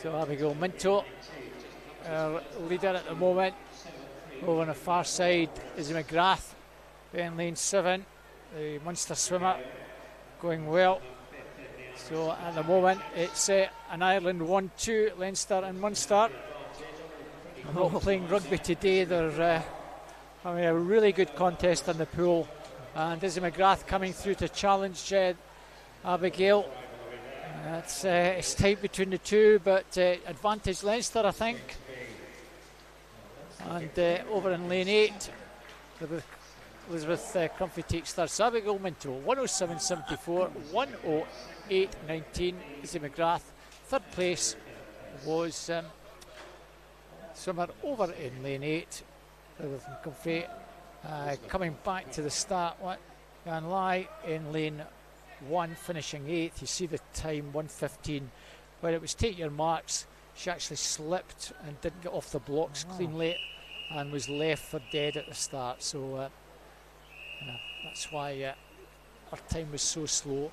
So Abigail Minto, our leader at the moment. Over on the far side, Izzy McGrath in lane 7, the Munster swimmer, going well. So at the moment it's an Ireland 1-2, Leinster and Munster. I'm not playing rugby today, they're having a really good contest in the pool. And Izzy McGrath coming through to challenge Abigail. It's tight between the two, but advantage Leinster, I think. And over in lane 8, Elizabeth Comfrey takes third. So Abigail Minto, 107.74, 108.19. Izzy McGrath, third place was swimmer over in lane 8. Elizabeth Comfrey coming back to the start. Gan Lai in lane 1, finishing 8th. You see the time, 1:15. Where it was take your marks, she actually slipped and didn't get off the blocks cleanly and was left for dead at the start. So that's why her time was so slow.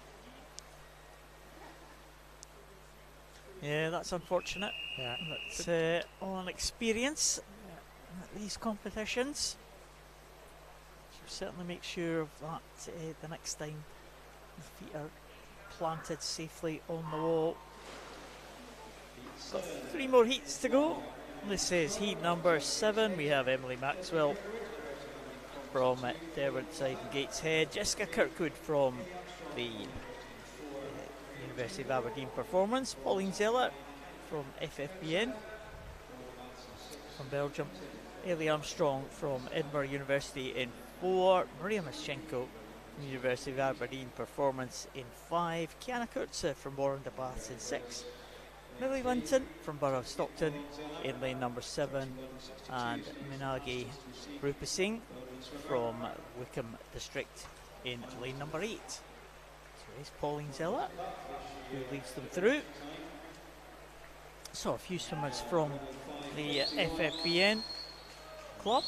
Yeah, that's unfortunate. Yeah. That's on experience at these competitions. Should certainly make sure of that the next time the feet are planted safely on the wall. Got 3 more heats to go. This is heat number 7. We have Emily Maxwell from Derwentide and Gateshead, Jessica Kirkwood from the University of Aberdeen Performance, Pauline Zeller from FFBN from Belgium, Ailey Armstrong from Edinburgh University in 4, Maria Maschenko from the University of Aberdeen Performance in 5, Kiana Kurtze from Warren de Bath in 6, Millie Linton from Borough of Stockton in lane number 7, and Minagi Rupasinghe from Wickham District in lane number 8. So here's Pauline Zeller, who leads them through. So a few swimmers from the FFBN club,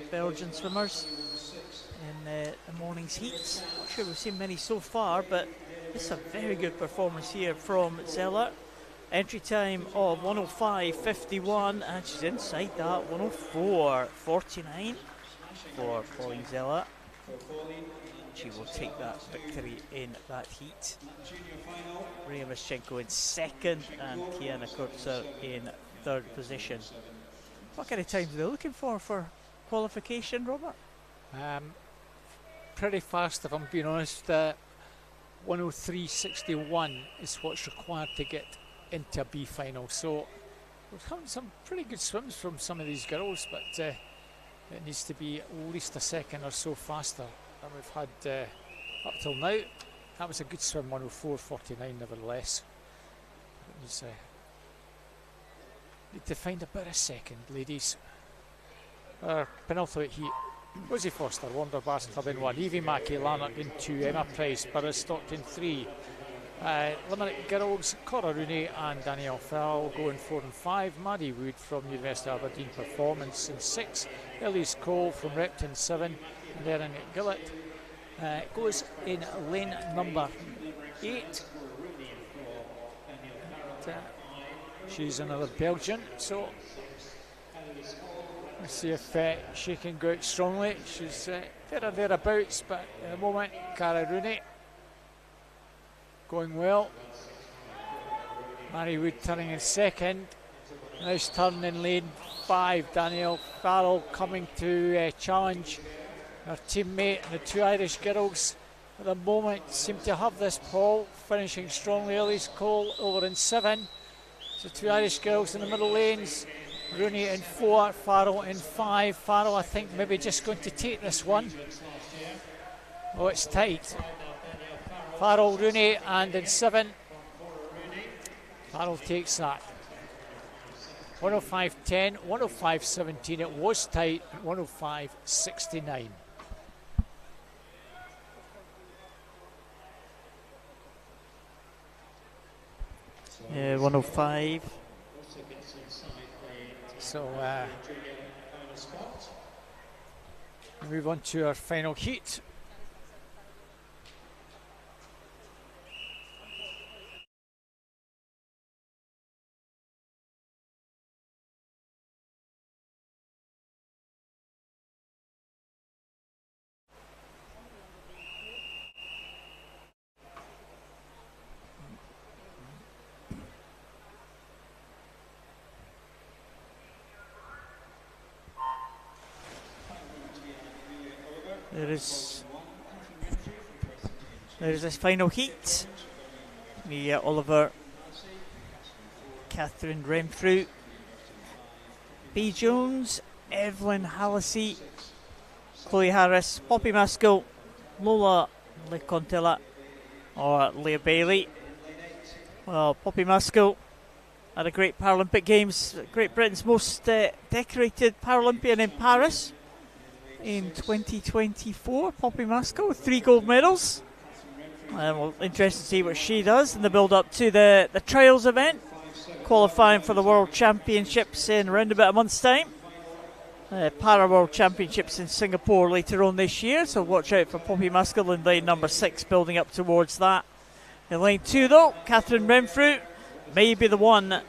Belgian swimmers in the morning's heats. Not sure we've seen many so far, but it's a very good performance here from Zeller. Entry time of 105.51, and she's inside that, 104.49 for Pauline Zeller. She will take that victory in that heat. Maria Maschenko in 2nd, and Kiana Kurtzer in 3rd position. What kind of times are they looking for qualification, Robert? Pretty fast, if I'm being honest. 103.61 is what's required to get into a B final. So we're having some pretty good swims from some of these girls, but it needs to be at least a second or so faster than we've had up till now. That was a good swim, 104.49 nevertheless. Need to find about a second, ladies. Penultimate heat. Rosie Foster, Wonder Bass Club in 1, Evie Mackey, Lanark in 2, Emma Price, Borough Stockton 3. Limerick girls, Cora Rooney and Danielle Fell go in 4 and 5. Maddie Wood from University of Aberdeen Performance in 6. Elise Cole from Repton 7. And Erin Gillett goes in lane number 8. She's another Belgian, so let's see if she can go out strongly. She's there or thereabouts, but at the moment, Cara Rooney going well. Mary Wood turning in 2nd. Nice turn in lane 5. Danielle Farrell coming to challenge her teammate, and the 2 Irish girls at the moment seem to have this pole, finishing strongly. Elise Cole over in 7. So 2 Irish girls in the middle lanes. Rooney in 4, Farrell in 5. Farrell, I think, maybe just going to take this one. Oh, it's tight. Farrell, Rooney, and in 7. Farrell takes that. 105.10, 105.17. It was tight at 105.69. 105. So move on to our final heat. There's this final heat. Oliver, Catherine Renfrew, B. Jones, Evelyn Hallisey, Chloe Harris, Poppy Maskell, Lola Lecontilla, or Leah Bailey. Well, Poppy Maskell had a great Paralympic Games, Great Britain's most decorated Paralympian in Paris in 2024. Poppy Maskell with 3 gold medals. We're interested to see what she does in the build-up to the trials event, qualifying for the World Championships in around about a month's time. Para World Championships in Singapore later on this year, so watch out for Poppy Maskell in lane number 6, building up towards that. In lane 2 though, Catherine Renfrew may be the one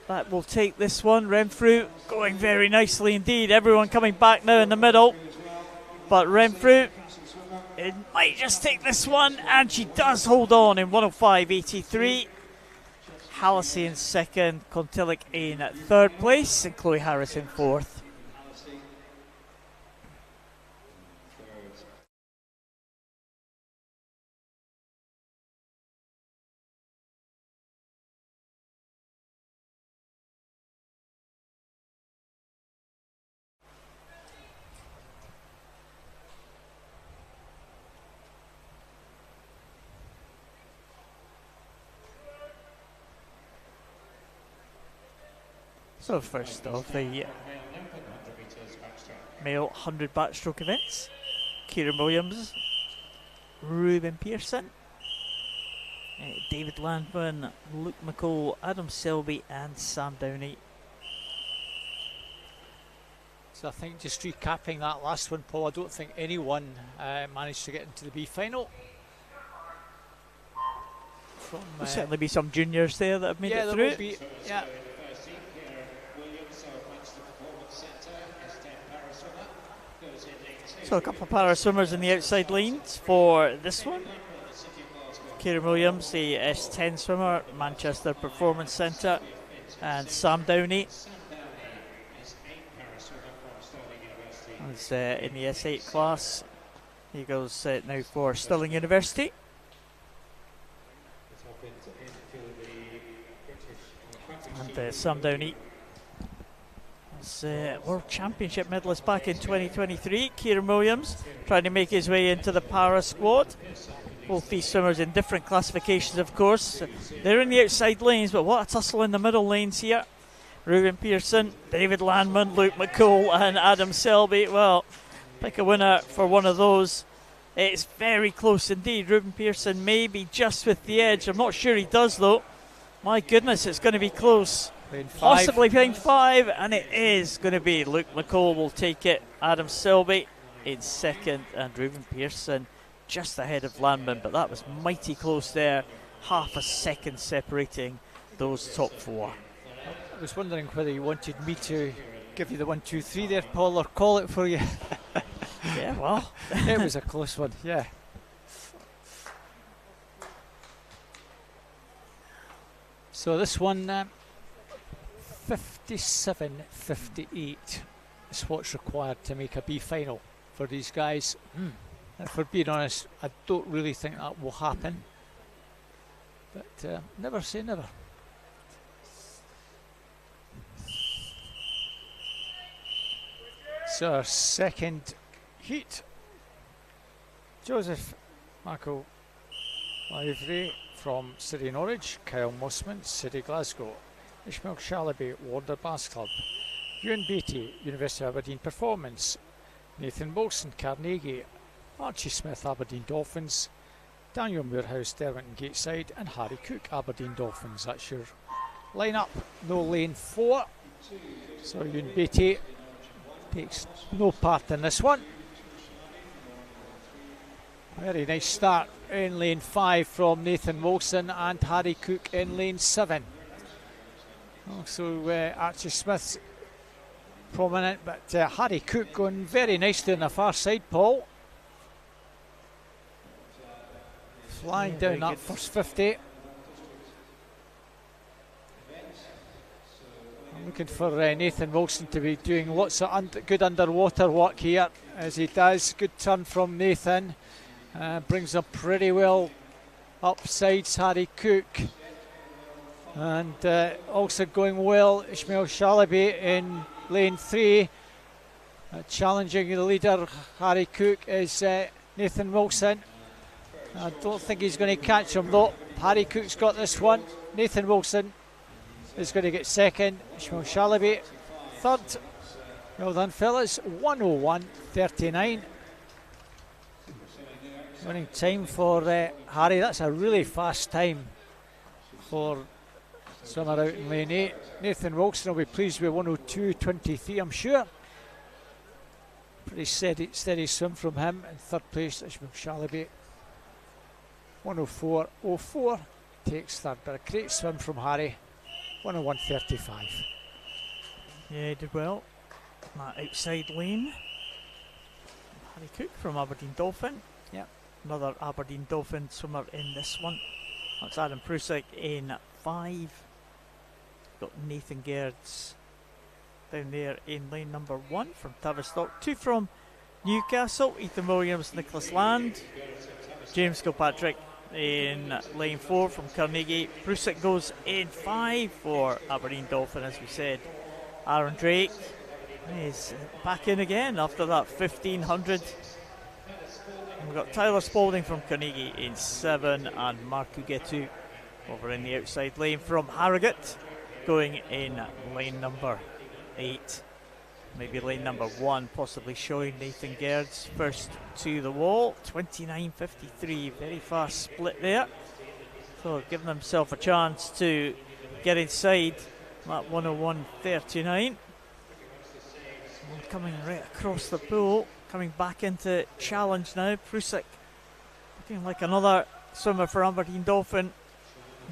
that will take this one. Renfrew going very nicely indeed. Everyone coming back now in the middle, but Renfrew, it might just take this one, and she does hold on in 105.83. Hallisey in second, Kontilik in third place, and Chloe Harris in fourth. So first off, the male 100 backstroke events. Kieran Williams, Ruben Pearson, David Landman, Luke McCall, Adam Selby and Sam Downey. So I think just recapping that last one, Paul, I don't think anyone managed to get into the B final. There'll certainly be some juniors there that have made it through. Yeah. So a couple of para swimmers in the outside lanes for this one. Kieran Williams, the S10 swimmer, Manchester Performance Centre, and Sam Downey is in the S8 class. He goes now for Stirling University. And Sam Downey is World Championship medalist back in 2023. Kieran Williams trying to make his way into the para squad. Both these swimmers in different classifications, of course. They're in the outside lanes, but what a tussle in the middle lanes here. Ruben Pearson, David Landman, Luke McCall and Adam Selby. Well, pick a winner for one of those. It's very close indeed. Ruben Pearson may be just with the edge. I'm not sure he does though. My goodness, it's going to be close. Possibly playing 5, and it is going to be Luke McCall will take it. Adam Selby in second, and Ruben Pearson just ahead of Landman, but that was mighty close there. Half a second separating those top 4. I was wondering whether you wanted me to give you the 1, 2, 3 there, Paul, or call it for you. Yeah, well. It was a close one, yeah. So this one, 57.58 is what's required to make a B final for these guys. If we're being honest, I don't really think that will happen, but never say never. So our second heat, Joseph Michael Lively from City Norwich, Kyle Mossman, City Glasgow, Ishmael Shalaby, Warder Bass Club, Ewan Beattie, University of Aberdeen Performance, Nathan Wilson, Carnegie, Archie Smith, Aberdeen Dolphins, Daniel Moorhouse, Derwent Gateside, and Harry Cook, Aberdeen Dolphins. That's your lineup. No lane 4. So Ewan Beattie takes no part in this one. Very nice start in lane 5 from Nathan Wilson and Harry Cook in lane 7. Also Archie Smith's prominent, but Harry Cook going very nicely on the far side, Paul. Flying down that first 50. I'm looking for Nathan Wilson to be doing lots of good underwater work here, as he does. Good turn from Nathan. Brings up pretty well upsides Harry Cook. And also going well, Ishmael Shalaby in lane 3. Challenging the leader, Harry Cook, is Nathan Wilson. I don't think he's going to catch him though. Harry Cook's got this one. Nathan Wilson is going to get second. Ishmael Shalaby third. Well done, fellas. 1:01.39. Winning time for Harry. That's a really fast time for swimmer out in lane 8. Nathan Wilson will be pleased with 1:02.23, I'm sure. Pretty steady swim from him. In third place, Ishmael Shalaby. 1:04.04 takes third, but a great swim from Harry. 1:01.35. Yeah, he did well. That outside lane. Harry Cook from Aberdeen Dolphin. Yep. Another Aberdeen Dolphin swimmer in this one. That's Adam Prusik in 5. Got Nathan Gerds down there in lane number 1 from Tavistock. 2 from Newcastle, Ethan Williams, Nicholas Land. James Kilpatrick in lane 4 from Carnegie. Prusik goes in 5 for Aberdeen Dolphin, as we said. Aaron Drake is back in again after that 1500. And we've got Tyler Spalding from Carnegie in 7 and Mark Ugetu over in the outside lane from Harrogate, going in lane number 8. Maybe lane number 1, possibly showing Nathan Gerds first to the wall. 29.53, very fast split there. So giving himself a chance to get inside that 1:01.39. Coming right across the pool, coming back into challenge now. Prusik looking like another swimmer for Aberdeen Dolphin.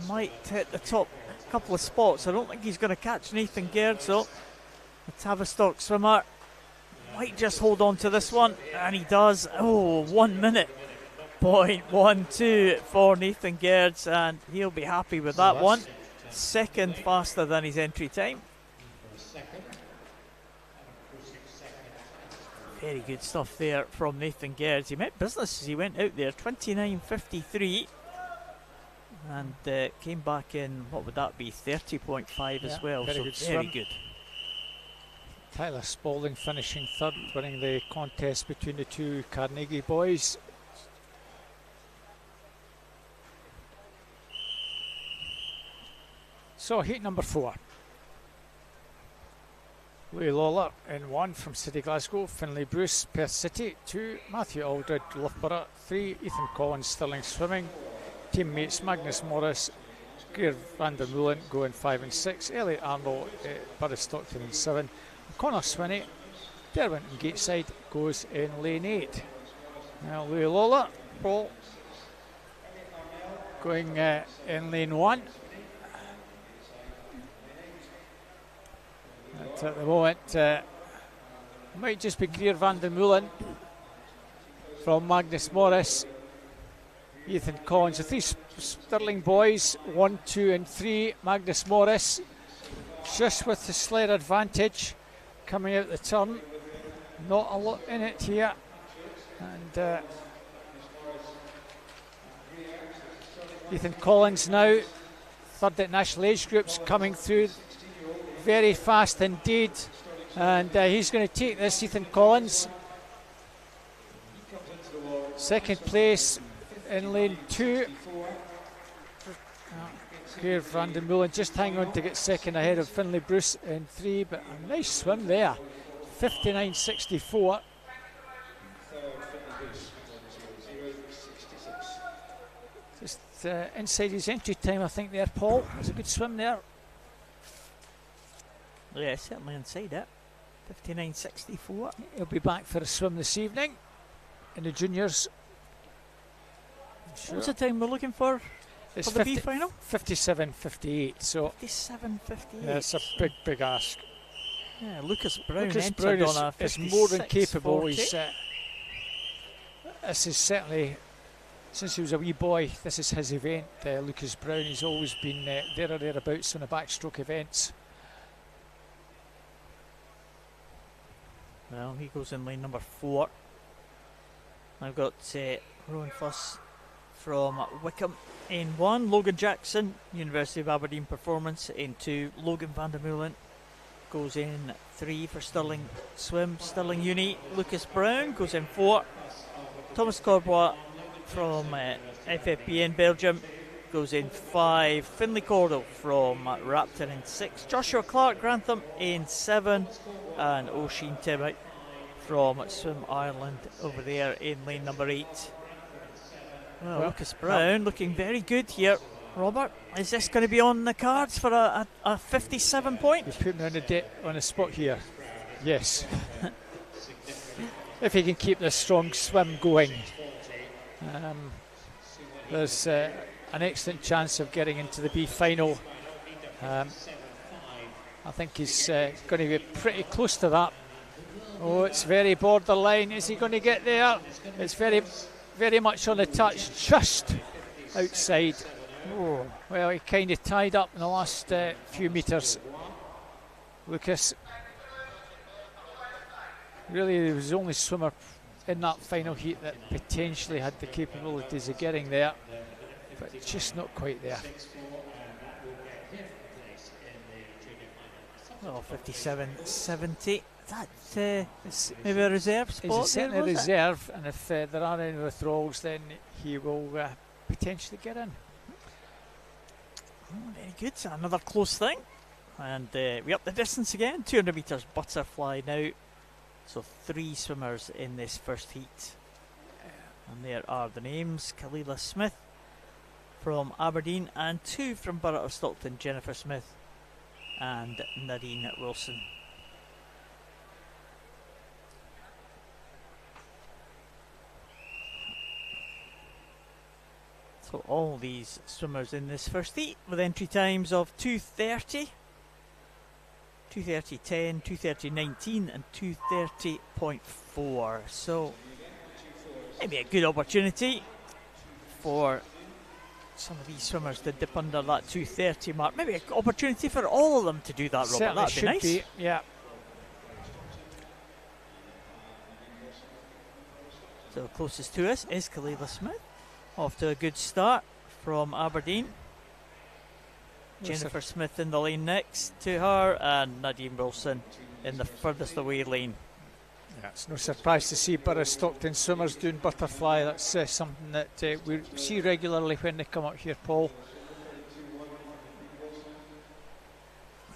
Might hit the top couple of spots. I don't think he's going to catch Nathan Gerds though. The Tavistock swimmer might just hold on to this one, and he does. 1 minute. 0.12 for Nathan Gerds, and he'll be happy with that one. Second faster than his entry time. Very good stuff there from Nathan Gerds. He meant business as he went out there. 29.53. And came back in, what would that be, 30.5 as well. Very so good very swim. good. Tyler Spalding finishing third, winning the contest between the two Carnegie boys. So heat number 4. Louis Lawler in 1 from City Glasgow. Finlay Bruce, Perth City. 2, Matthew Aldred, Loughborough. 3, Ethan Collins, Stirling Swimming. Teammates Magnus Morris, Greer van der Meulen go in 5 and 6. Elliot Arnold, Bury Stockton in 7. Connor Swinney, Derwent and Gateside goes in lane 8. Now Louis Lawler, Paul, going in lane 1. At the moment, might just be Greer van der Meulen from Magnus Morris. Ethan Collins, the 3 Stirling boys, 1, 2 and 3. Magnus Morris just with the slight advantage coming out the turn. Not a lot in it here. And Ethan Collins now, third at national age groups, coming through very fast indeed. And he's going to take this, Ethan Collins. Second place in lane 2. Here van der Meulen just hang on to get second ahead of Finlay Bruce in 3, but a nice swim there. 59.64. inside his entry time, I think, there, Paul. It's a good swim there. Yeah, certainly inside it. 59.64. He'll be back for a swim this evening in the juniors. What's the time we're looking for It's the B final? 57.58. So 57.58. yeah, it's a big ask. Yeah, Lucas Brown Lucas entered Brown on a is more than 56.40. capable. This is certainly, since he was a wee boy, this is his event. Lucas Brown, he's always been there or thereabouts on the backstroke events. Well, he goes in lane number 4. I've got Rowan Fuss from Wickham in 1, Logan Jackson, University of Aberdeen Performance in 2, Logan van der Meulen goes in 3 for Stirling Swim, Stirling Uni. Lucas Brown goes in 4. Thomas Corbois from FFP in Belgium goes in 5. Finlay Cordell from Raptor in 6. Joshua Clark Grantham in 7. And Oisin Timmock from Swim Ireland over there in lane number 8. Well, Lucas Brown looking very good here. Robert, is this going to be on the cards for a 57 point? He's putting me on the spot here. Yes. If he can keep this strong swim going, there's an excellent chance of getting into the B final. I think he's going to be pretty close to that. Oh, it's very borderline. Is he going to get there? It's very much on the touch, just outside. Oh, well, he kind of tied up in the last few metres. Lucas, really, there was the only swimmer in that final heat that potentially had the capabilities of getting there, but just not quite there. Oh, 57.70. That maybe a reserve spot. He's certainly a reserve, and if there are any withdrawals, then he will potentially get in. Oh, very good. So another close thing. And we up the distance again. 200 metres butterfly now. So 3 swimmers in this first heat. And there are the names. Kalila Smith from Aberdeen and 2 from Borough of Stockton, Jennifer Smith and Nadine Wilson. So all these swimmers in this first heat with entry times of 2:30, 2:30.10, 2:30.19 and 2:30.4. So maybe a good opportunity for some of these swimmers to dip under that 2:30 mark. Maybe an opportunity for all of them to do that, Robert. Certainly That'd be nice. Be, yeah. So closest to us is Kalila Smith. Off to a good start from Aberdeen. Jennifer Smith in the lane next to her, and Nadine Wilson in the furthest away lane. Yeah, it's no surprise to see Borough Stockton swimmers doing butterfly. That's something that we see regularly when they come up here, Paul.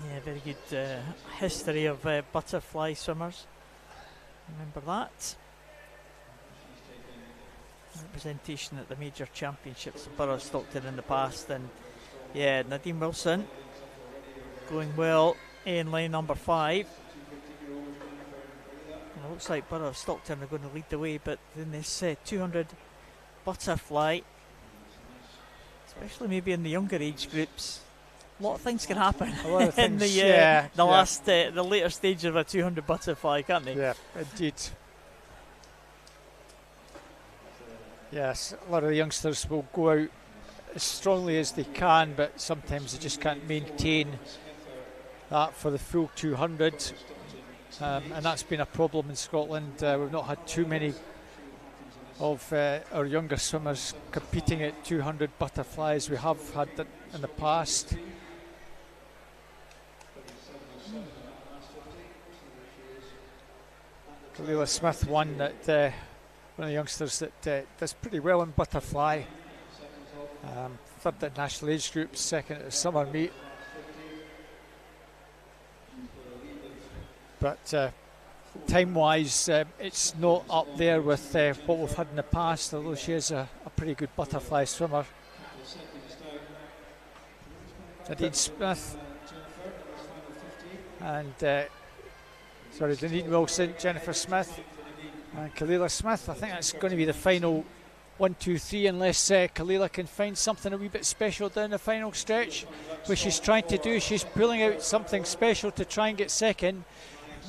Yeah, very good history of butterfly swimmers. Remember that. Representation at the major championships of Borough Stockton in the past, and yeah, Nadine Wilson going well in lane number 5. And it looks like Borough Stockton are going to lead the way, but in this 200 butterfly, especially maybe in the younger age groups, a lot of things can happen A lot of in things, the later stage of a 200 butterfly, can't they? Yeah, indeed. Yes, a lot of the youngsters will go out as strongly as they can, but sometimes they just can't maintain that for the full 200. And that's been a problem in Scotland. We've not had too many of our younger swimmers competing at 200 butterflies. We have had that in the past. Kalila Smith won that. One of the youngsters that does pretty well in butterfly. Third at national age group, second at the summer meet. But time-wise, it's not up there with what we've had in the past, although she is a pretty good butterfly swimmer. Nadine Smith and Nadine Wilson, Jennifer Smith and Kalila Smith. I think that's going to be the final 1, 2, 3, unless Kalila can find something a wee bit special down the final stretch, which she's trying to do. She's pulling out something special to try and get second.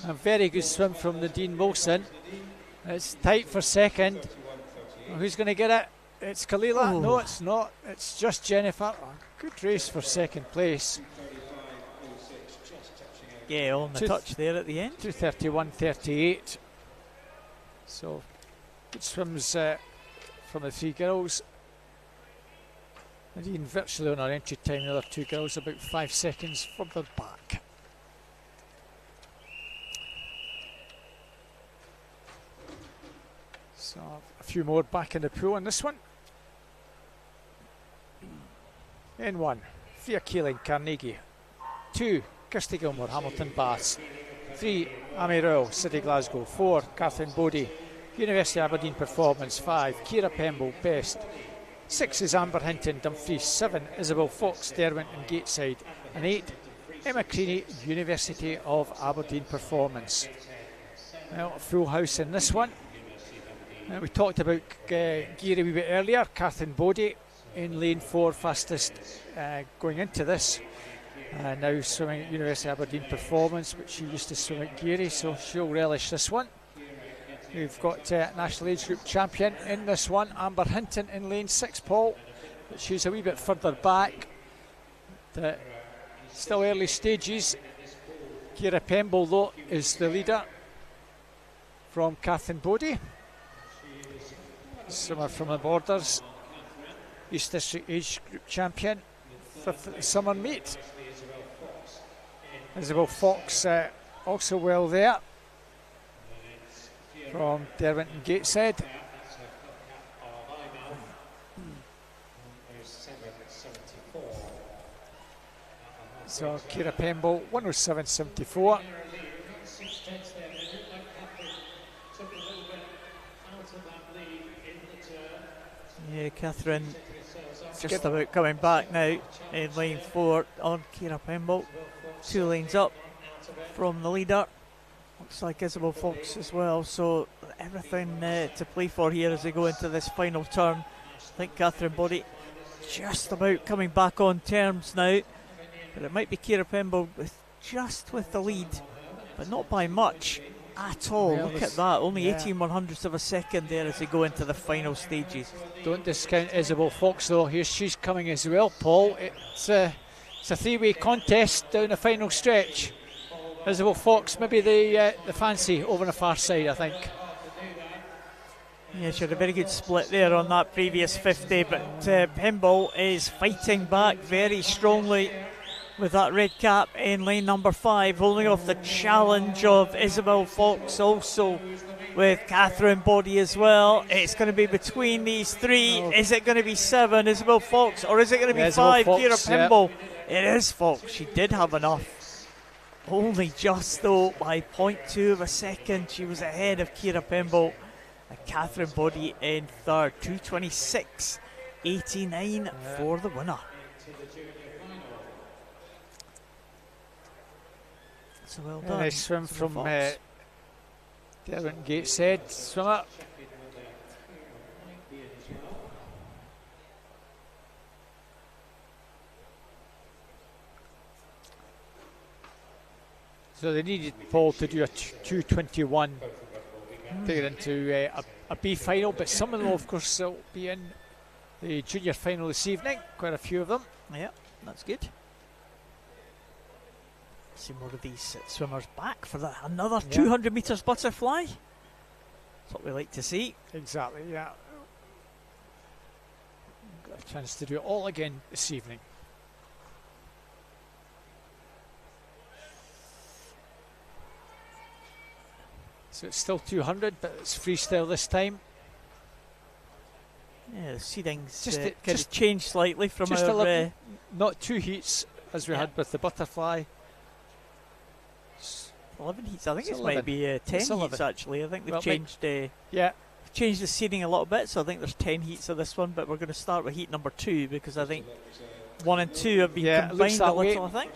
A very good swim from Nadine Wilson. It's tight for second. Who's going to get it? It's Kalila. No, it's not. It's just Jennifer. Good race for second place. Yeah, on the touch there at the end. 2:31.38. So good swims from the three girls. Nadine virtually on her entry time. The other two girls about 5 seconds further back. So a few more back in the pool on this one. N1, Fia Keeling, Carnegie. 2, Kirsty Gilmore, Hamilton Baths. 3, Amy Rowell, City Glasgow. 4, Catherine Bodie, University of Aberdeen Performance. 5, Ciara Pemble, Best. 6 is Amber Hinton, Dumfries. 7, Isabel Fox, Derwent and Gateside. And 8, Emma Creaney, University of Aberdeen Performance. Well, a full house in this one. We talked about Geary a wee bit earlier. Catherine Bodie in lane 4, fastest going into this. Now swimming at University of Aberdeen Performance, which she used to swim at Geary, so she'll relish this one. We've got National Age Group Champion in this one, Amber Hinton in lane 6, Paul. But she's a wee bit further back. Still early stages. Ciara Pemble, though, is the leader from Catherine Bodie. Swimmer from the Borders, East District Age Group Champion, 5th at the summer meet. Isabel Fox also well there from Derwent and Gateshead. So Ciara Pemble 107.74. Yeah, Catherine just about coming back now in lane 4 on Ciara Pemble. 2 lanes up from the leader. Looks like Isabel Fox as well, so everything to play for here as they go into this final turn. I think Catherine Bodie just about coming back on terms now, but it might be Ciara Pemble just with the lead, but not by much at all. Well, look at that, only 18/100ths of a second there as they go into the final stages. Don't discount Isabel Fox though. Here she's coming as well, Paul. It's a 3-way contest down the final stretch. Isabel Fox maybe the fancy over the far side, I think. Yeah, she had a very good split there on that previous 50, but Pemble is fighting back very strongly with that red cap in lane number 5, holding off the challenge of Isabel Fox, also with Catherine Bodie as well. It's going to be between these 3. Is it going to be 7, Isabel Fox, or is it going to be 5, Ciara Pemble? Yeah. It is Fox. She did have enough. Only just though by 0.2 of a second she was ahead of Ciara Pemble. And Catherine Bodie in 3rd, 2:26.89 for the winner. So well done. Nice swim from Derwent Gateshead swimmer. So they needed Paul to do a 2:21 to get into a B final, but some of them, of course, will be in the junior final this evening. Quite a few of them. Yeah, that's good. See more of these swimmers back for that another 200 metres butterfly. That's what we like to see. Exactly, yeah. Got a chance to do it all again this evening. So it's still 200, but it's freestyle this time. Yeah, the seedings kind of changed slightly from just our... 11, not 2 heats as we had with the butterfly. 11 heats, I think it might be 10 heats actually. I think they've changed changed the seeding a little bit, so I think there's 10 heats of this one, but we're going to start with heat number 2 because I think 1 and 2 have been combined a little, I think.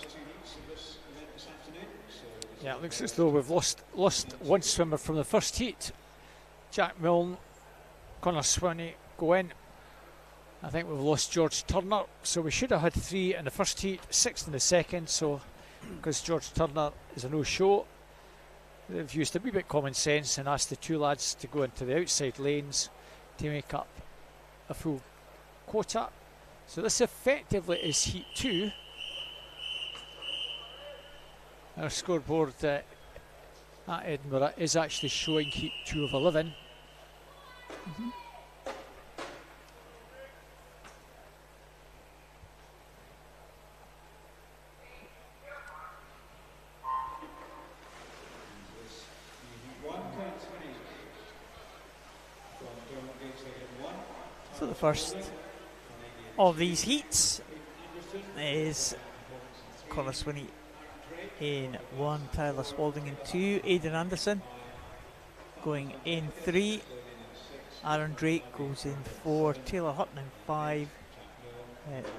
Yeah, it looks as though we've lost one swimmer from the first heat. Jack Milne, Connor Swinney go in. I think we've lost George Turner, so we should have had 3 in the first heat, 6 in the second, so because George Turner is a no-show, they've used a wee bit common sense and asked the 2 lads to go into the outside lanes to make up a full quota. So this effectively is heat 2. Our scoreboard at Edinburgh is actually showing heat 2 of 11. So the first of these heats is Connor Swinney in 1, Tyler Spalding in 2, Aidan Anderson going in 3, Aaron Drake goes in 4, Taylor Hutton in 5,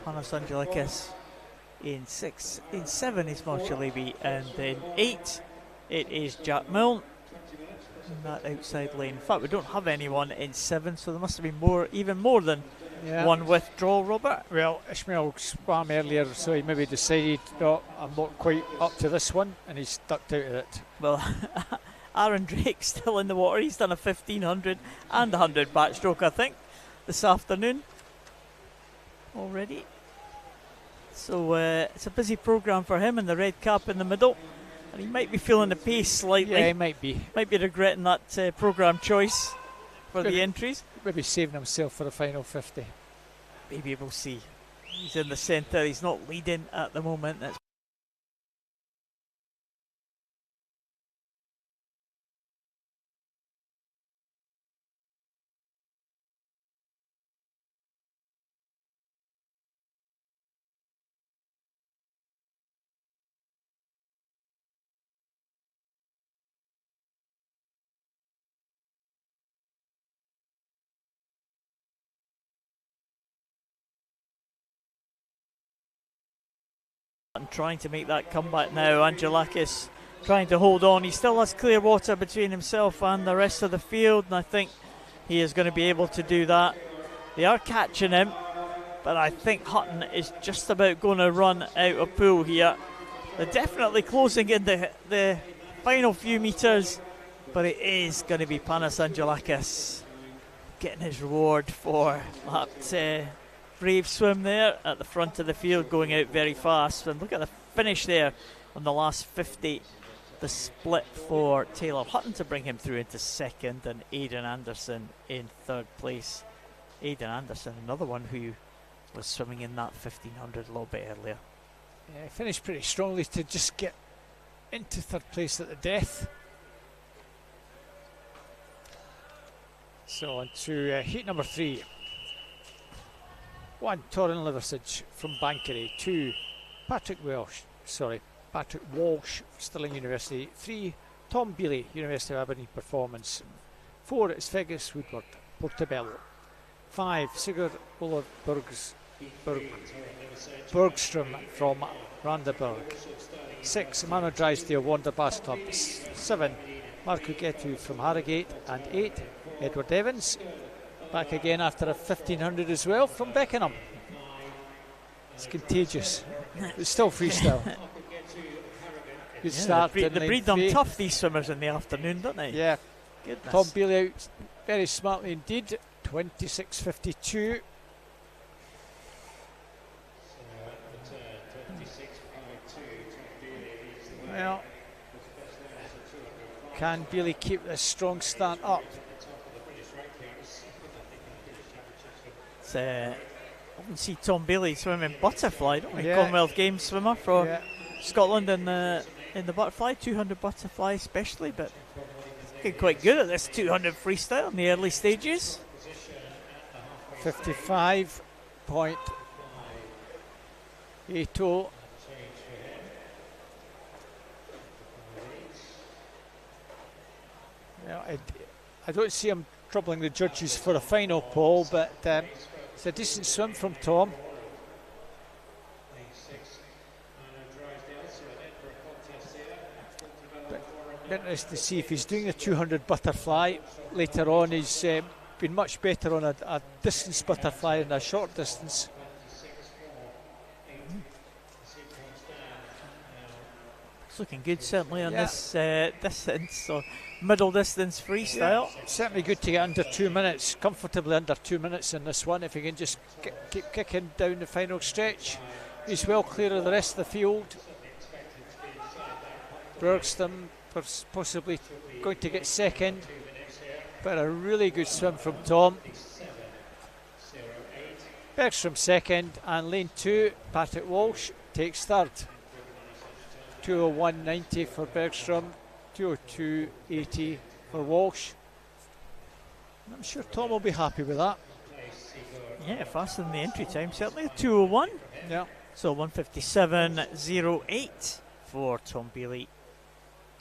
Panos Angelikis in 6, in 7 is Marshall Levy, and then 8 it is Jack Milne in that outside lane. In fact, we don't have anyone in 7, so there must have been more, even more than one withdrawal, Robert. Well, Ishmael swam earlier, so he maybe decided, no, I'm not quite up to this one, and he's ducked out of it. Well, Aaron Drake's still in the water. He's done a 1500 and 100 backstroke, I think, this afternoon already. So it's a busy programme for him, and the red cap in the middle. And he might be feeling the pace slightly. Yeah, he might be. Might be regretting that programme choice for the entries. Maybe saving himself for the final 50. Maybe we'll see. He's in the centre. He's not leading at the moment. That's and trying to make that comeback now. Angelakis trying to hold on. He still has clear water between himself and the rest of the field, and I think he is going to be able to do that. They are catching him, but I think Hutton is just about going to run out of pool here. They're definitely closing in the final few metres, but it is going to be Panos Angelakis getting his reward for that brave swim there at the front of the field, going out very fast. And look at the finish there on the last 50. The split for Taylor Hutton to bring him through into second, and Aidan Anderson in third place. Aidan Anderson, another one who was swimming in that 1500 a little bit earlier. Yeah, he finished pretty strongly to just get into third place at the death. So on to heat number 3. 1, Torrin Liversidge from Bankery. 2, Patrick Walsh, Stirling University. 3, Tom Bealey, University of Aberdeen Performance. 4 is Fergus Woodward, Portobello. 5, Sigurd Olav Bergström from Randaberg. 6, Mano Drysdale, Wander Bass Club. 7, Marco Getu from Harrogate. And 8, Edward Evans, back again after a 1500 as well from Beckenham. It's contagious. It's still freestyle. Good start. They breed them tough, these swimmers, in the afternoon, don't they? Yeah. Goodness. Tom Bailey out very smartly indeed. 26.52. Well, can Bailey keep this strong start up? Often see Tom Bailey swimming butterfly, don't we? Yeah. Commonwealth Games swimmer for Scotland in the butterfly, 200 butterfly especially, but looking quite good at this 200 freestyle in the early stages. 55.80. Well, I don't see him troubling the judges for a final, Paul, but it's a decent swim from Tom. But interesting to see if he's doing the 200 butterfly later on. He's been much better on a distance butterfly than a short distance. It's looking good, certainly, on this distance, so middle distance freestyle. Yeah, certainly good to get under 2 minutes, comfortably under 2 minutes in this one, if he can just keep kicking down the final stretch. He's well clear of the rest of the field. Bergstrom possibly going to get second, but a really good swim from Tom. Bergstrom second, and lane 2, Patrick Walsh takes third. 2:01.90 for Bergstrom, 2:02.80 for Walsh. I'm sure Tom will be happy with that. Yeah, faster than the entry time, certainly. 2:01. Yeah. So 1:57.08 for Tom Bailey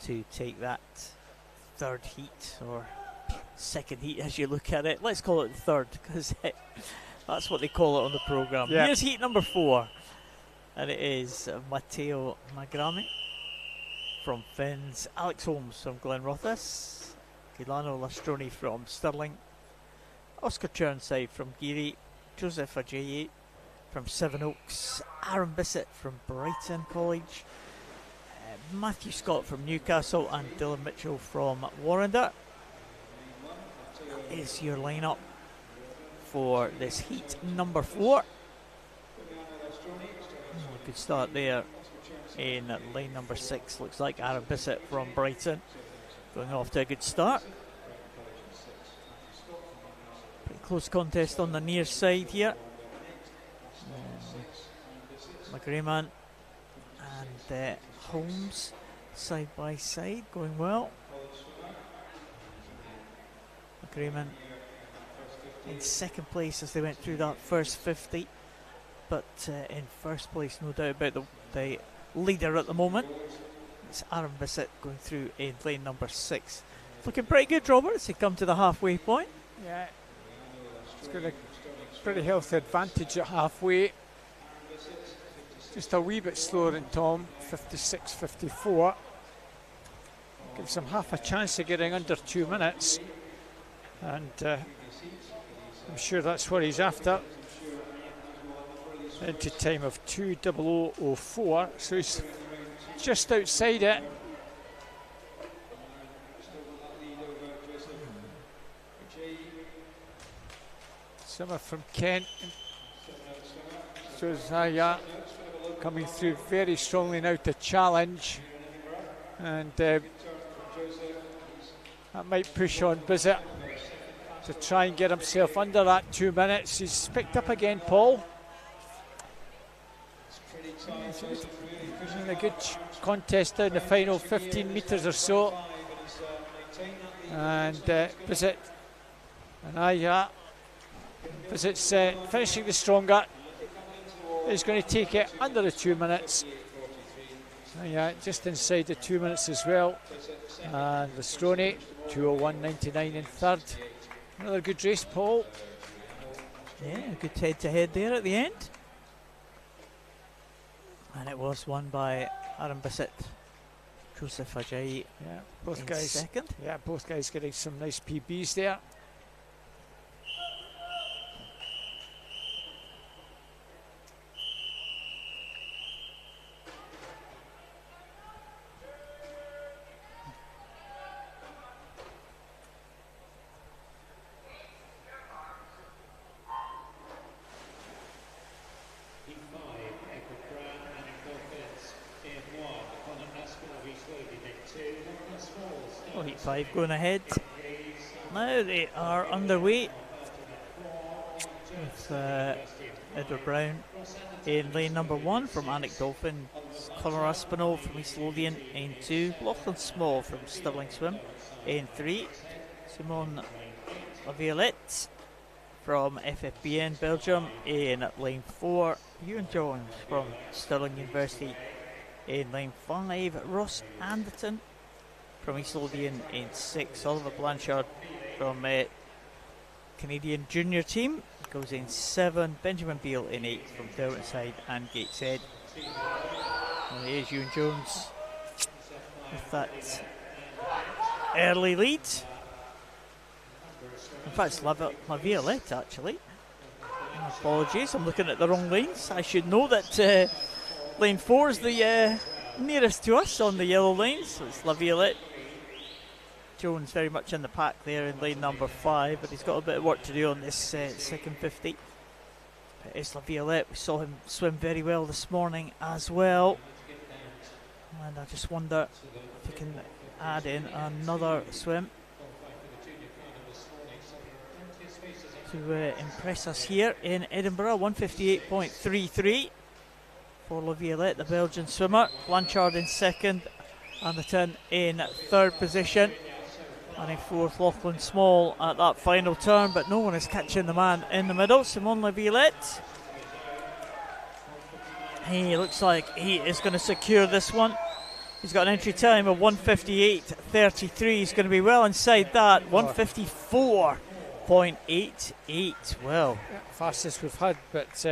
to take that third heat, or second heat as you look at it. Let's call it third, because that's what they call it on the programme. Yeah. Here's heat number 4, and it is Matteo Magrami from Finns, Alex Holmes from Glenrothes, Gilano Lastroni from Stirling, Oscar Churnside from Geary, Joseph Ajayi from Sevenoaks, Aaron Bissett from Brighton College, Matthew Scott from Newcastle, and Dylan Mitchell from Warrender. That is your lineup for this heat number 4. Good start there in lane number 6. Looks like Aaron Bissett from Brighton going off to a good start. Pretty close contest on the near side here. McGrayman and Holmes side by side, going well. McGrayman in second place as they went through that first 50, but in first place, no doubt about the leader at the moment. It's Aaron Bissett going through in lane number 6. Looking pretty good, Robert, as they come to the halfway point. Yeah, it's got a pretty healthy advantage at halfway. Just a wee bit slower than Tom, 56.54. Gives him half a chance of getting under 2 minutes, and I'm sure that's what he's after. Into time of 2:00.04, so he's just outside it. Summer from Kent. So Zaya coming through very strongly now to challenge, and that might push on Bissett to try and get himself under that 2 minutes. He's picked up again, Paul. A good contest down the final 15 metres or so, and Bissett and Bissett's finishing the stronger. He's going to take it under the 2 minutes. Just inside the 2 minutes as well. And Lastroni, 2:01.99 in third. Another good race, Paul. Yeah, good head-to-head there at the end. And it was won by Aaron Bissett, Joseph Ajayi. Yeah, both guys second. Yeah, both guys getting some nice PBs there. Heat 5 going ahead. Now they are underway with Edward Brown in lane number 1 from Alnwick Dolphin, Conor Aspinall from East Lothian in 2, Lachlan Small from Stirling Swim in 3, Simon Laviolette from FFBN Belgium in lane 4, Ewan Jones from Stirling University in lane 5, Ross Anderton from East Lothian in 6, Oliver Blanchard from Canadian junior team. Goes in 7. Benjamin Beale in 8 from Derwentsside and Gateshead. Well, here's Ewan Jones with that early lead. In fact, it's La Violette actually. Apologies, I'm looking at the wrong lanes. I should know that lane 4 is the nearest to us on the yellow lane, so it's La Violette. Jones very much in the pack there in lane number 5, but he's got a bit of work to do on this second 50. But it's La Violette. We saw him swim very well this morning as well. And I just wonder if he can add in another swim to impress us here in Edinburgh. 158.33 for La Violette, the Belgian swimmer. Blanchard in 2nd, Anderton in 3rd position. And in 4th, Lachlan Small at that final turn, but no one is catching the man in the middle. Simon La Violette. He looks like he is going to secure this one. He's got an entry time of 158.33. He's going to be well inside that. 154.88. Well, fastest we've had, but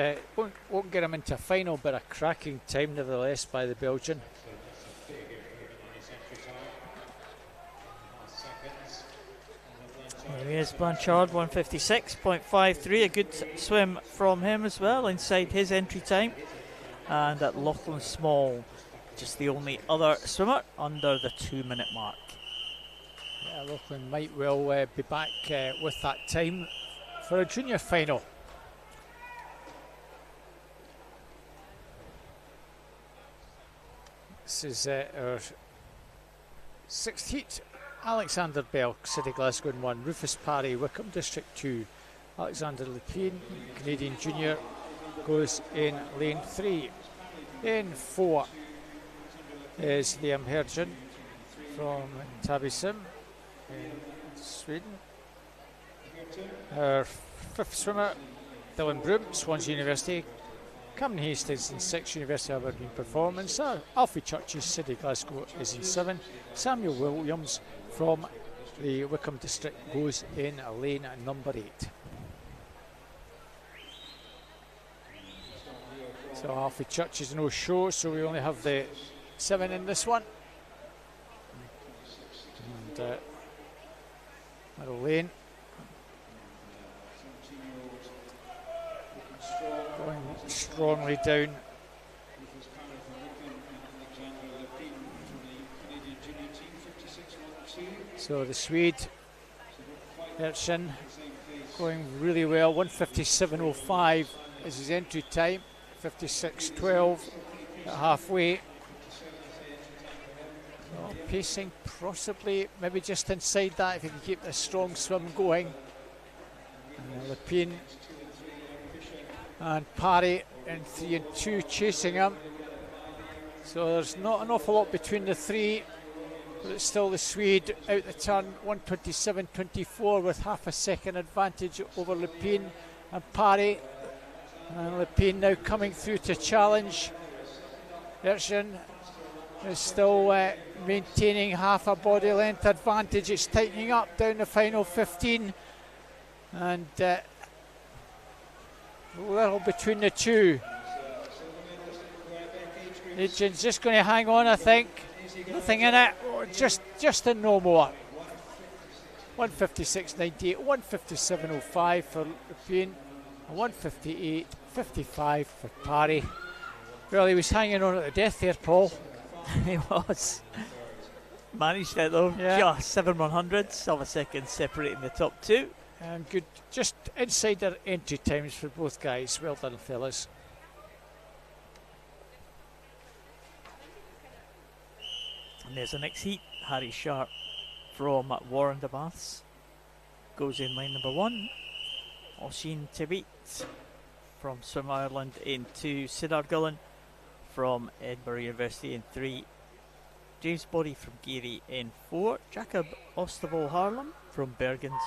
won't get him into final, but a cracking time nevertheless by the Belgian. There he is, Blanchard, 156.53. A good swim from him as well inside his entry time. And at Lachlan Small, just the only other swimmer under the 2-minute mark. Yeah, Lachlan might well be back with that time for a junior final. This is our 6th heat. Alexander Bell, City Glasgow in 1, Rufus Parry, Wickham District 2, Alexander Lepine, Canadian junior, goes in lane 3. Lane 4 is Liam Hergen from Tabisim in Sweden. Our 5th swimmer, Dylan Broom, Swansea University, Cameron Hastings in 6, University of Aberdeen Performance. Alfie Churches, City Glasgow is in 7. Samuel Williams from the Wickham District goes in lane number 8. So Alfie Churches no show, so we only have the 7 in this one. And middle lane. Going strongly down. So the Swede, Erchin, going really well. 157.05 is his entry time. 56.12 at halfway. So pacing possibly, maybe just inside that if he can keep this strong swim going. Lepine and Parry in 3 and 2 chasing him. So there's not an awful lot between the 3. But it's still the Swede out the turn, 127.24 with half a second advantage over Lepine and Parry. And Lepine now coming through to challenge. Erchin is still maintaining half a body length advantage. It's tightening up down the final 15. And little between the two. Erchin's just going to hang on, I think. Nothing in it, just a no more. 156.98, 157.05 for Lepine, 158.55 for Parry. Well, he was hanging on at the death there, Paul. He was. Managed it though, just 7 100ths of a second separating the top 2. And good, just inside their entry times for both guys. Well done, fellas. And there's the next heat. Harry Sharp from Warren de Baths goes in lane number 1. Oisin Tibet from Swim Ireland in 2. Sidar Gullen from Edinburgh University in 3. James Body from Geary in 4. Jacob Ostervall Harlem from Bergens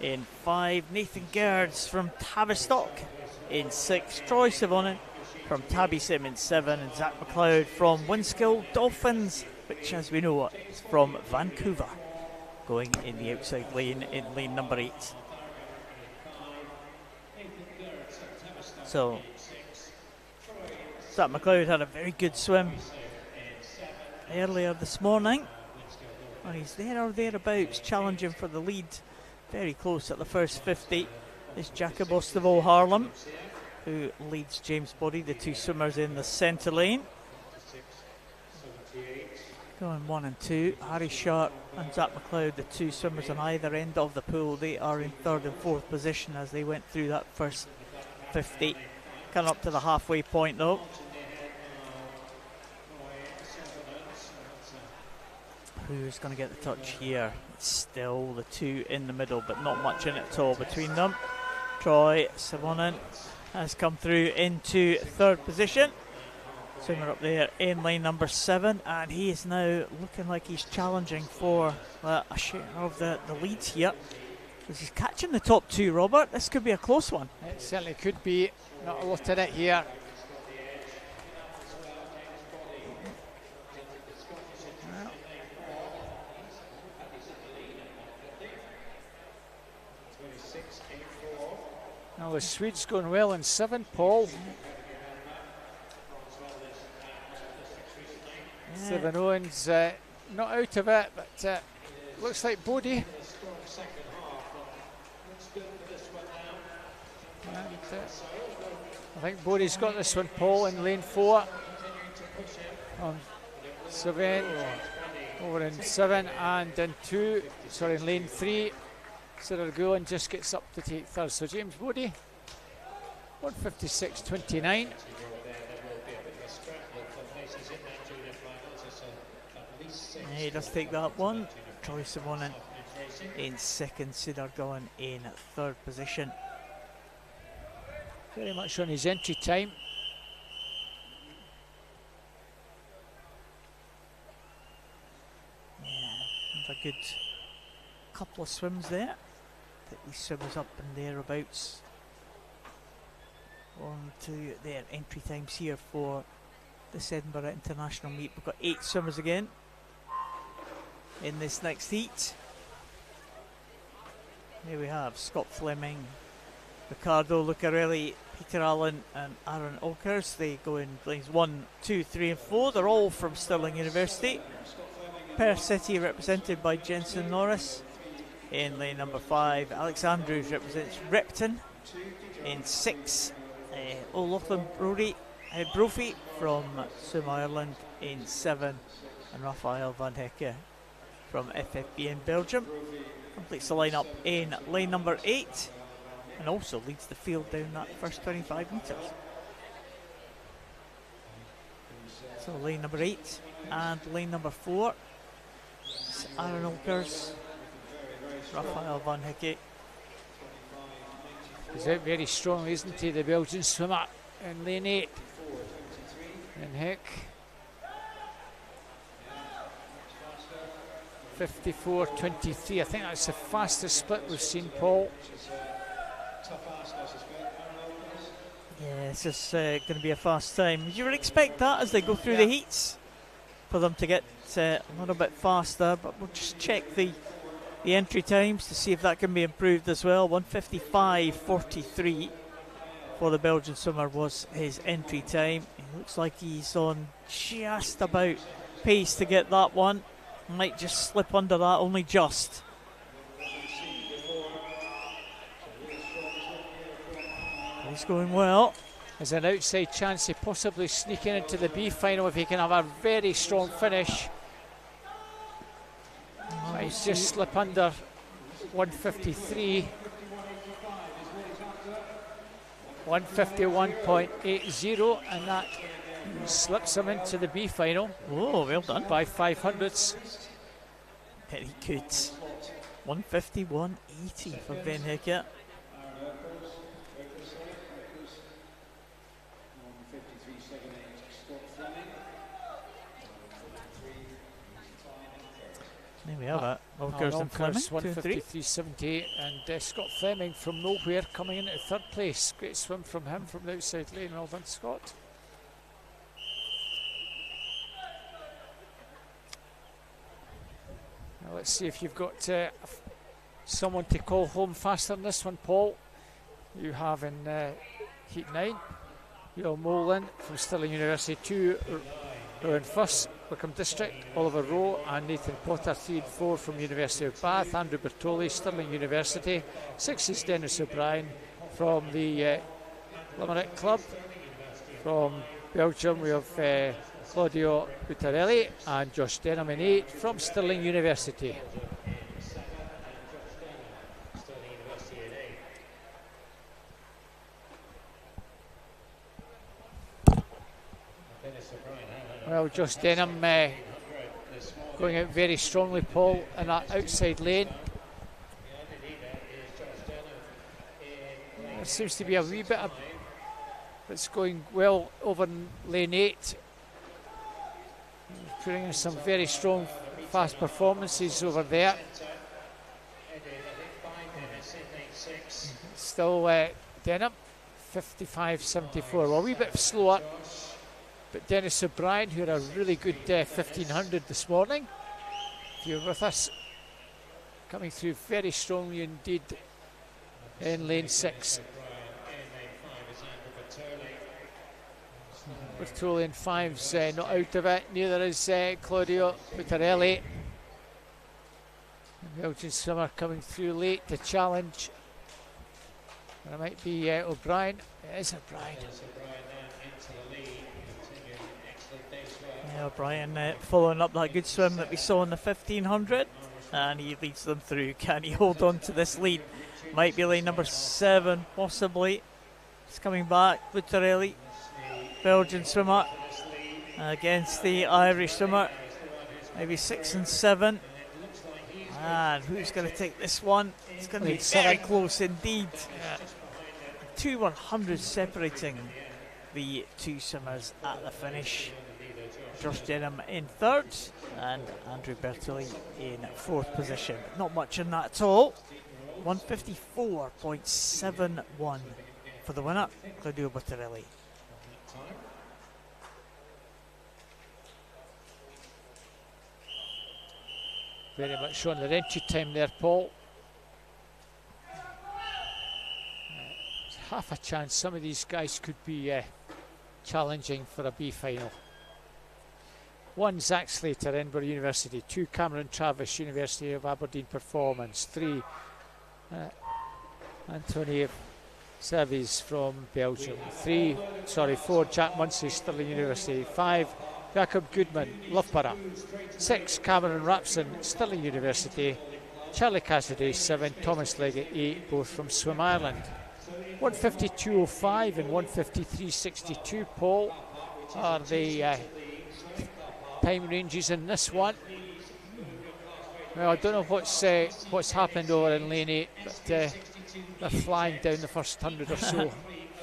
in 5. Nathan Gerds from Tavistock in 6. Troy Savonin from Tabisim in 7. And Zach McLeod from Winskill Dolphins, which as we know is from Vancouver, going in the outside lane in lane number 8. So Zach McLeod had a very good swim earlier this morning, and he's there or thereabouts challenging for the lead, very close at the first 50. Is Jacob Ostavo Harlem, who leads James Boddy, the two swimmers in the centre lane. Going 1 and 2, Harry Sharp and Zach McLeod, the two swimmers on either end of the pool, they are in 3rd and 4th position as they went through that first 50. Coming up to the halfway point though. Who's going to get the touch here? It's still the two in the middle, but not much in it at all between them. Troy Savonin has come through into 3rd position. Swimmer up there in lane number 7, and he is now looking like he's challenging for a share of the leads here. This is catching the top two, Robert. This could be a close one. It certainly could be. Not a lot in it here. Now the Swedes going well in 7, Paul. 7 Owens not out of it, but looks like Bodie. And, I think Bodie's got this one, Paul, in lane 4. Seven, over in 7 and in 2, sorry, in lane 3. Cyril Gulen just gets up to take 3rd. So James Bodie, 156.29. He does take that one. Troy Savonin in 2nd, Cedar Gulen in 3rd position. Very much on his entry time. Yeah, a good couple of swims there. Take these swimmers up and thereabouts. On to their entry times here for this Edinburgh International meet. We've got 8 swimmers again in this next heat. Here we have Scott Fleming, Ricardo Lucarelli, Peter Allen and Aaron Oakers. They go in lanes 1, 2, 3 and 4. They're all from Stirling University. Perth City represented by Jensen Norris. In lane number 5, Alex Andrews represents Repton. In 6, O'Loughlin Brophy from Swim Ireland. In 7, and Raphael van Hecke from FFB in Belgium. Completes the lineup in lane number 8 and also leads the field down that first 25 metres. So lane number 8 and lane number 4. It's Aaron Olkers, Raphael van Hecke. He's out very strongly, isn't he, the Belgian swimmer in lane 8. And Heck, 54.23. I think that's the fastest split we've seen, Paul. Yeah, this is going to be a fast time. You would expect that as they go through the heats for them to get a little bit faster, but we'll just check the entry times to see if that can be improved as well. 155.43 for the Belgian swimmer was his entry time. It looks like he's on just about pace to get that one. Might just slip under that, only just. He's going well. There's an outside chance of possibly sneaking into the B final if he can have a very strong finish. He's just slip under 153. 151.80, and that slips him into the B final. Oh, well done. By 500ths. Very good. 151.80 for Van Hecke. There we have it. Wilkers and Fleming, 153.78, and Scott Fleming from nowhere coming in at 3rd place. Great swim from him from the outside lane. Well done, Scott. Now let's see if you've got someone to call home faster than this one, Paul. You have in heat 9, Will Molan from Stirling University, 2 Rowan Fuss, Wickham District, Oliver Rowe and Nathan Potter, 3 and 4 from University of Bath, Andrew Bertoli, Stirling University, 6 is Dennis O'Brien from the Limerick Club. From Belgium we have Claudio Butarelli and Josh Denham in 8 from Stirling University. Well, Josh Denham going out very strongly, Paul, in that outside lane. There seems to be a wee bit of it's going well over in lane 8. Putting in some very strong, fast performances over there. Still Denham, 55.74. Well, a wee bit slower. But Dennis O'Brien, who had a really good 1500 this morning, if you're with us, coming through very strongly indeed in lane 6. Bertoli in 5's not out of it, neither is Claudio Butarelli. The Belgian swimmer coming through late to challenge. It might be O'Brien. It is O'Brien. Yeah, O'Brien following up that good swim that we saw in the 1500, and he leads them through. Can he hold on to this lead? Might be lane number 7, possibly. He's coming back, Butarelli, Belgian swimmer, against the Irish swimmer. Maybe 6 and 7. And who's going to take this one? It's going to be very close indeed. 2 100s separating the two swimmers at the finish. Josh Denham in 3rd and Andrew Bertoli in 4th position. Not much in that at all. 154.71 for the winner, Claudio Butarelli. Very much showing their entry time there, Paul. There's half a chance some of these guys could be challenging for a B final. 1 Zach Slater, Edinburgh University. 2 Cameron Travis, University of Aberdeen Performance. 3 Anthony Servis from Belgium. 4 Jack Munsey, Stirling University. 5 Jacob Goodman, Loughborough. 6 Cameron Rapson, Stirling University. Charlie Cassidy, 7 Thomas Leggett, 8, both from Swim Ireland. 152.05 and 153.62, Paul, are the time ranges in this one. Well, I don't know what's happened over in lane 8, but they're flying down the first 100 or so.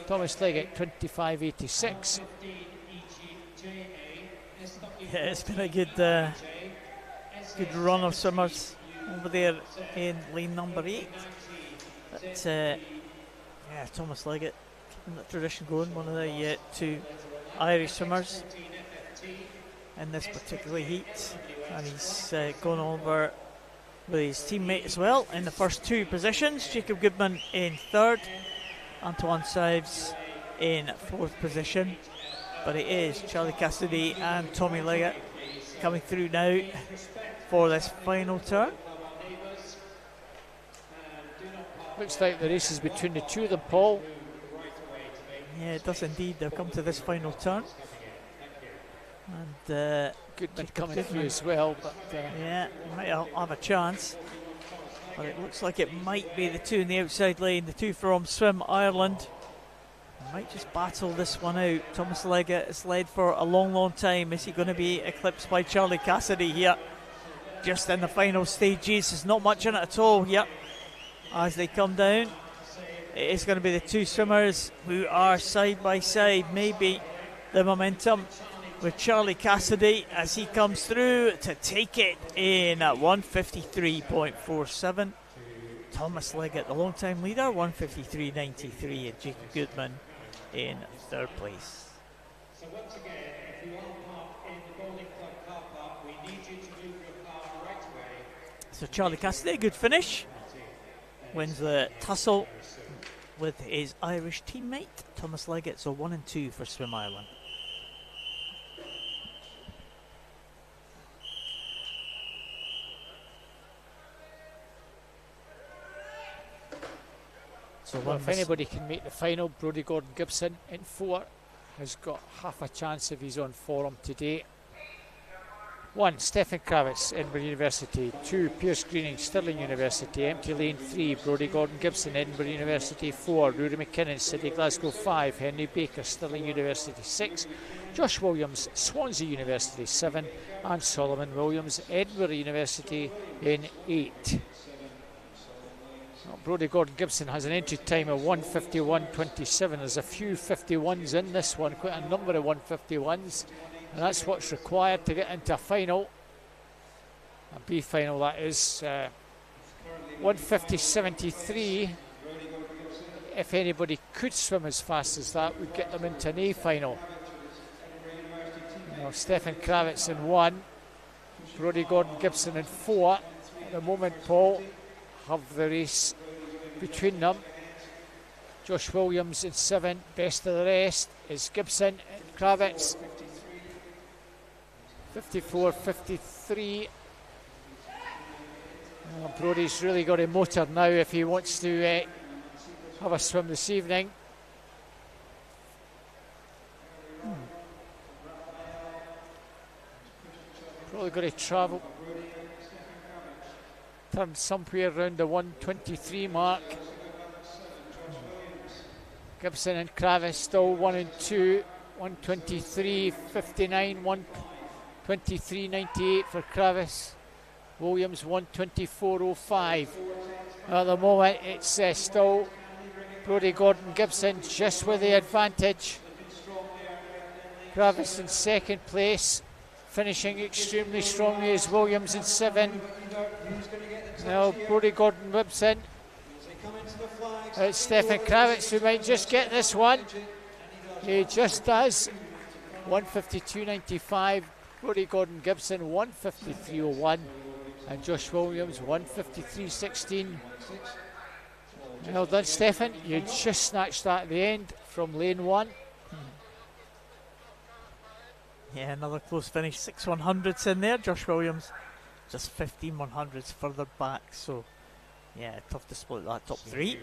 Thomas Leggett 25.86. Yeah, it's been a good run of swimmers over there in lane number 8. But yeah, Thomas Leggett keeping that tradition going, one of the 2 Irish swimmers in this particular heat, and he's gone over with his teammate as well in the first 2 positions. Jacob Goodman in 3rd, Antoine Sives in 4th position, but it is Charlie Cassidy and Tommy Leggett coming through now for this final turn. Looks like the race is between the 2 of them, Paul. Yeah, it does indeed. They'll come to this final turn. And Goodman coming through as well, but yeah, might have a chance. But it looks like it might be the 2 in the outside lane, the 2 from Swim Ireland. Might just battle this one out. Thomas Leggett has led for a long time. Is he going to be eclipsed by Charlie Cassidy here? Just in the final stages. There's not much in it at all here. As they come down, it is going to be the 2 swimmers who are side by side. Maybe the momentum with Charlie Cassidy as he comes through to take it in at 153.47. Thomas Leggett, the long-time leader, 153.93, and Jacob Goodman in 3rd place. So once again, if you want to park in the Bowling Club car park, we need you to move your car right away. So Charlie Cassidy, good finish. Wins the tussle with his Irish teammate Thomas Leggett. So 1 and 2 for Swim Ireland. So well, if anybody can make the final, Brodie Gordon-Gibson in 4 has got half a chance if he's on form today. 1, Stefan Kravitz, Edinburgh University. 2, Pierce Greening, Stirling University. Empty Lane 3, Brodie Gordon-Gibson, Edinburgh University. 4, Rory McKinnon, City Glasgow. 5, Henry Baker, Stirling University. 6, Josh Williams, Swansea University. 7, and Solomon Williams, Edinburgh University in 8. Brodie Gordon-Gibson has an entry time of 1:51.27. There's a few 51s in this one, quite a number of 1:51s, and that's what's required to get into a final, a B final that is. 1:50.73. If anybody could swim as fast as that, would get them into an A final. Now, Stefan Kravitz in 1, Brodie Gordon-Gibson in 4. At the moment, Paul, have the race between them. Josh Williams in 7. Best of the rest is Gibson and Kravitz. 54.53. Brodie's really got a motor now if he wants to have a swim this evening. Probably got to travel. Turn somewhere around the 1:23 mark. Gibson and Kravitz still 1 and 2. 1:23.59. 1:23.98 for Kravitz. Williams 1:24.05. At the moment, it's still Brodie Gordon-Gibson just with the advantage. Kravitz in 2nd place, finishing extremely strongly is Williams in 7. Now Brodie Gordon-Gibson. It's Stefan Kravitz who might just get this one. He just does. 1:52.95. Brodie Gordon-Gibson 1:53.01. And Josh Williams 1:53.16. Well done, Stefan. You just snatched that at the end from lane 1. Yeah, another close finish. 6 100s in there. Josh Williams just 15 100s further back. So, yeah, tough to split that top 3.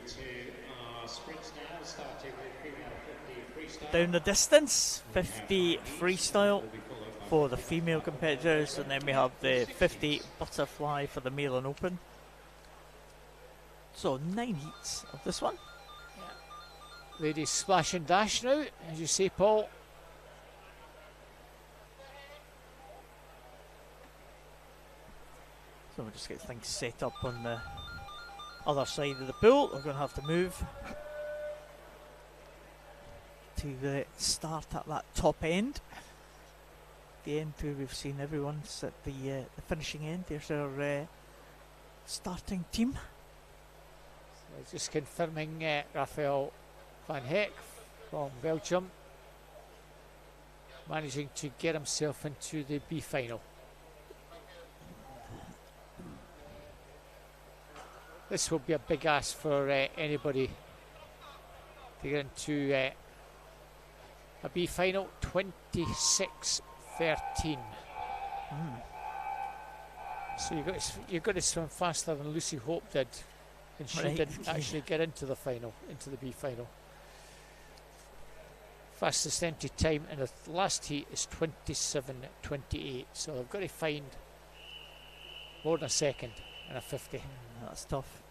Down the distance, 50 freestyle for the female competitors, and then we have the 50 butterfly for the male and open. So 9 heats of this one. Yeah. Ladies splash and dash now, as you say, Paul. So we'll just get things set up on the other side of the pool. We're going to have to move to the start at that top end. The end where we've seen everyone's at the finishing end. There's our starting team. So just confirming Raphael van Heck from Belgium managing to get himself into the B final. This will be a big ask for anybody to get into a B final. 26.13. So you've got to swim faster than Lucy Hope did, and she didn't actually get into the final, into the B final. Fastest entry time in the last heat is 27.28. So they've got to find more than a second in a 50. That's tough.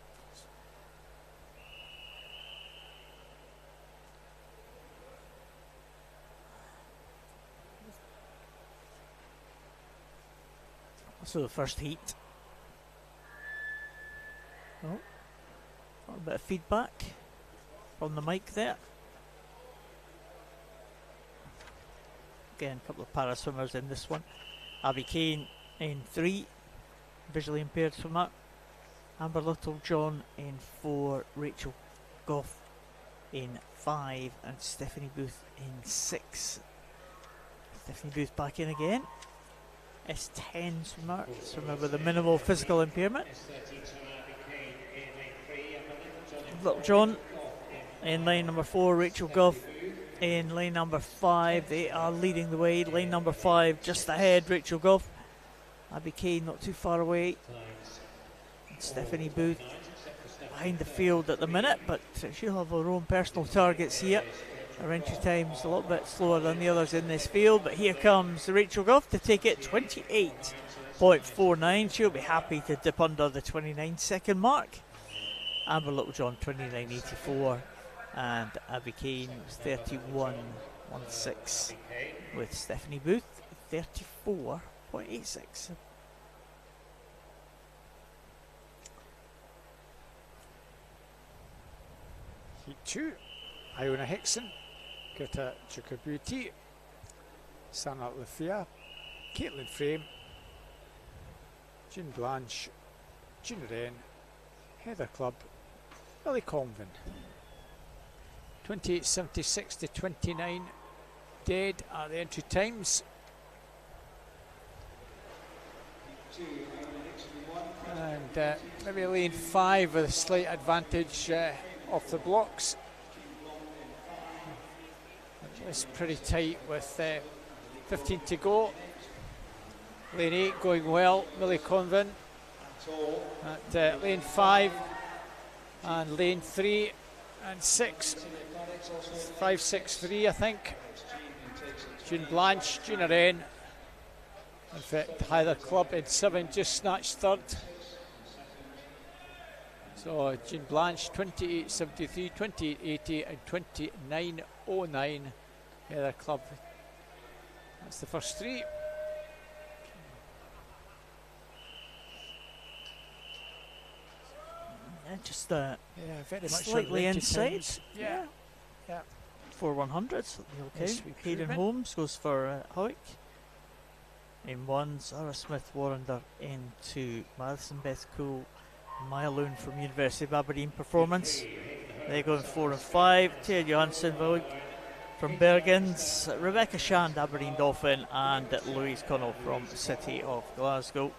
So the first heat. Oh, a little bit of feedback from the mic there. Again, a couple of para swimmers in this one. Abby Kane in 3, visually impaired swimmer. Amber Littlejohn in 4, Rachel Goff in 5, and Stephanie Booth in 6. Stephanie Booth back in again. S10 swimmer, swimmer with a minimal physical impairment. Little John in lane number 4, Rachel Goff in lane number 5. They are leading the way. Lane number 5 just ahead, Rachel Goff. Abby Kane not too far away. And Stephanie Booth behind the field at the minute, but she'll have her own personal targets here. Her entry time's a little bit slower than the others in this field, but here comes Rachel Goff to take it 28.49. She'll be happy to dip under the 29-second mark. Amber Littlejohn 29.84, and Abby Kane was 31.16, with Stephanie Booth 34.86. Heat 2, Iona Hickson, Greta Chukabuti, Sana Lafia, Caitlin Frame, Jean Blanche, Jean Wren, Heather Clubb, Lily Convin. 28.76 to 29 dead are the entry times. And maybe lane 5 with a slight advantage off the blocks. It's pretty tight with 15 to go. Lane 8 going well, Millie Convin at lane 5 and lane 3 and 6. 5, 6, 3 I think. Jean Blanche, Gina Wren, in fact Heather Clubb in 7 just snatched third. So Jean Blanche 28.73, 28.80 and 29.09. Heather Clubb. That's the first 3. Yeah, just very much slightly inside. Yeah. 4/100s. Okay. Hayden Holmes goes for Howick. In 1, Sarah Smith Warrender in 2, Madison Beth Cool, Maya Loon from University of Aberdeen Performance. They go in 4 and 5. Tia Johansson from Bergens, Rebecca Shand, Aberdeen Dolphin, and Louise Connell from City of Glasgow.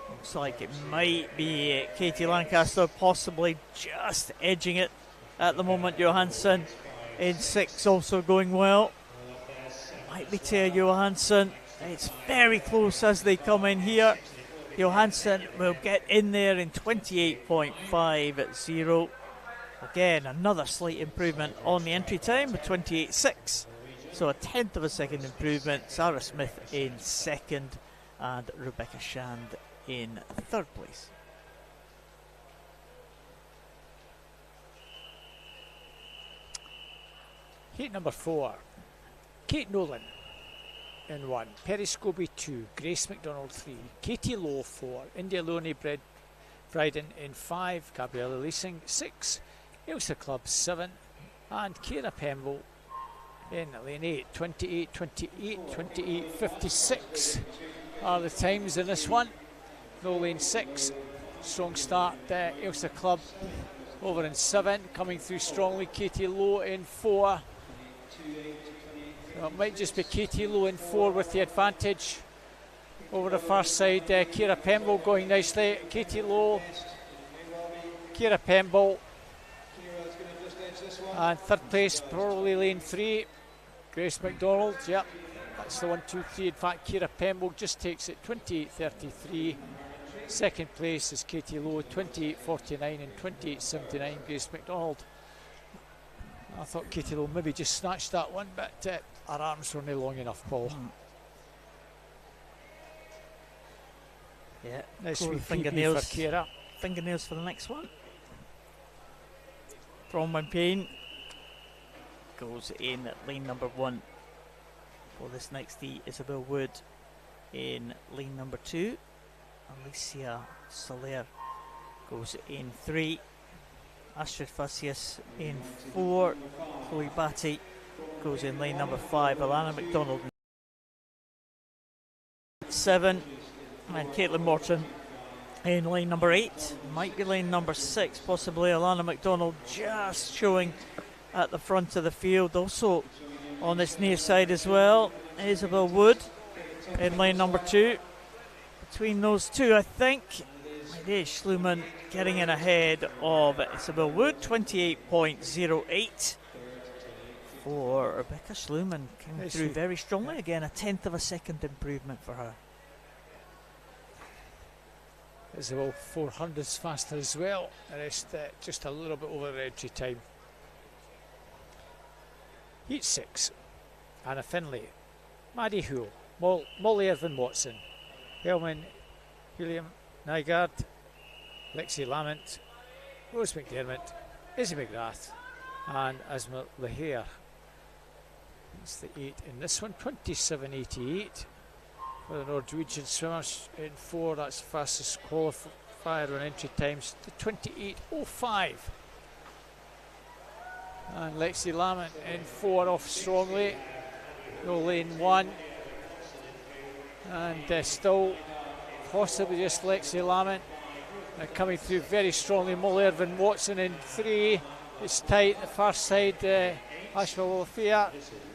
Looks like it might be Katie Lancaster, possibly just edging it at the moment. Johansson in 6, also going well. Might be Tia Johansson. It's very close as they come in here. Johansson will get in there in 28.50. Again, another slight improvement on the entry time with 28.6. So a tenth of a second improvement. Sarah Smith in 2nd and Rebecca Shand in 3rd place. Heat number 4, Kate Nolan in 1, Perry Scobie 2, Grace McDonald 3, Katie Lowe 4, India Loney Bryden in 5, Gabriella Leasing 6, Ailsa Clubb 7, and Kira Pemble in lane 8. 28, 28, 28, 56 are the times in this one. No lane 6, strong start. Ailsa Clubb over in 7, coming through strongly. Katie Lowe in 4. So it might just be Katie Lowe in 4 with the advantage over the far side. Kira Pemble going nicely. Katie Lowe, Kira Pemble, and 3rd place probably lane 3. Grace McDonald, yep, that's the 1, 2, 3. In fact, Kira Pemble just takes it 28.33. 2nd place is Katie Lowe, 28.49 and 28.79. Grace McDonald. I thought Katie Lowe maybe just snatched that one, but her arms were not long enough, Paul. Yeah, nice cool sweet fingernails for Kira. Fingernails for the next one. Bronwyn Payne goes in at lane number 1 for this next heat. Isabel Wood in lane number 2. Alicia Soler goes in 3. Astrid Facius in 4. Chloe Batty goes in lane number 5. Alana McDonald 7. And Caitlin Morton in lane number 8. Might be lane number 6, possibly. Alana McDonald just showing at the front of the field. Also on this near side as well, Isabel Wood in lane number 2. Between those two, I think Marie Schlumann getting in ahead of Isabel Wood, 28.08 for Rebecca Schlumann, coming through very strongly again, a 1/10 of a second improvement for her. Isabel 400s faster as well, the rest just a little bit over the entry time. Heat 6, Anna Finlay, Maddie Hull, Molly Irvin Watson, Helman William Nygaard, Lexi Lamont, Rose McDermott, Izzy McGrath, and Asma Lahare. That's the 8 in this one, 27.88 for the Norwegian swimmers in 4. That's the fastest qualifier on entry times to 28.05. And Lexi Lamont in 4 off strongly. No lane 1. And still possibly just Lexi Lamont coming through very strongly. Molly Irvin Watson in 3. It's tight, the far side. Ashwell Olafia.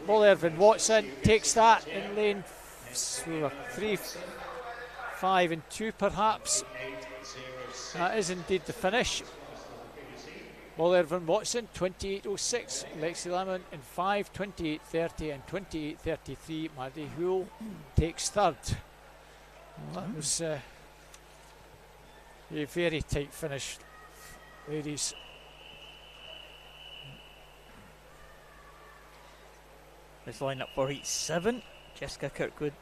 Molly Irvin Watson takes that in lane 3, 5 and 2 perhaps. That is indeed the finish. Molly Irvin Watson 28.06, Lexi Lamont in 5, 28.30 and 28.33. Maddie Hull takes 3rd. Well, that was a very tight finish, ladies. Let's line up for Heat 7. Jessica Kirkwood,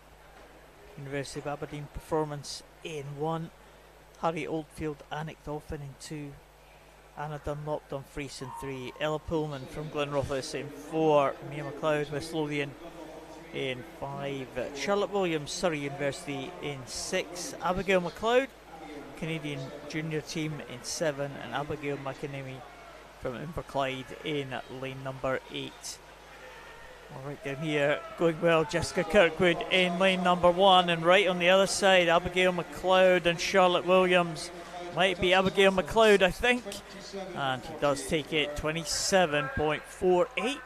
University of Aberdeen performance in 1. Harry Oldfield, Annick Dolphin in 2. Anna Dunlop, Dumfries in 3. Ella Pullman from Glenrothes in 4. Mia McLeod, West Lothian in 5. Charlotte Williams, Surrey University in 6. Abigail McLeod, Canadian junior team in 7. And Abigail McEnemy from Inverclyde in lane number 8. All right down here, going well, Jessica Kirkwood in lane number 1, and right on the other side, Abigail McLeod and Charlotte Williams. Might be Abigail McLeod, I think, and he does take it, 27.48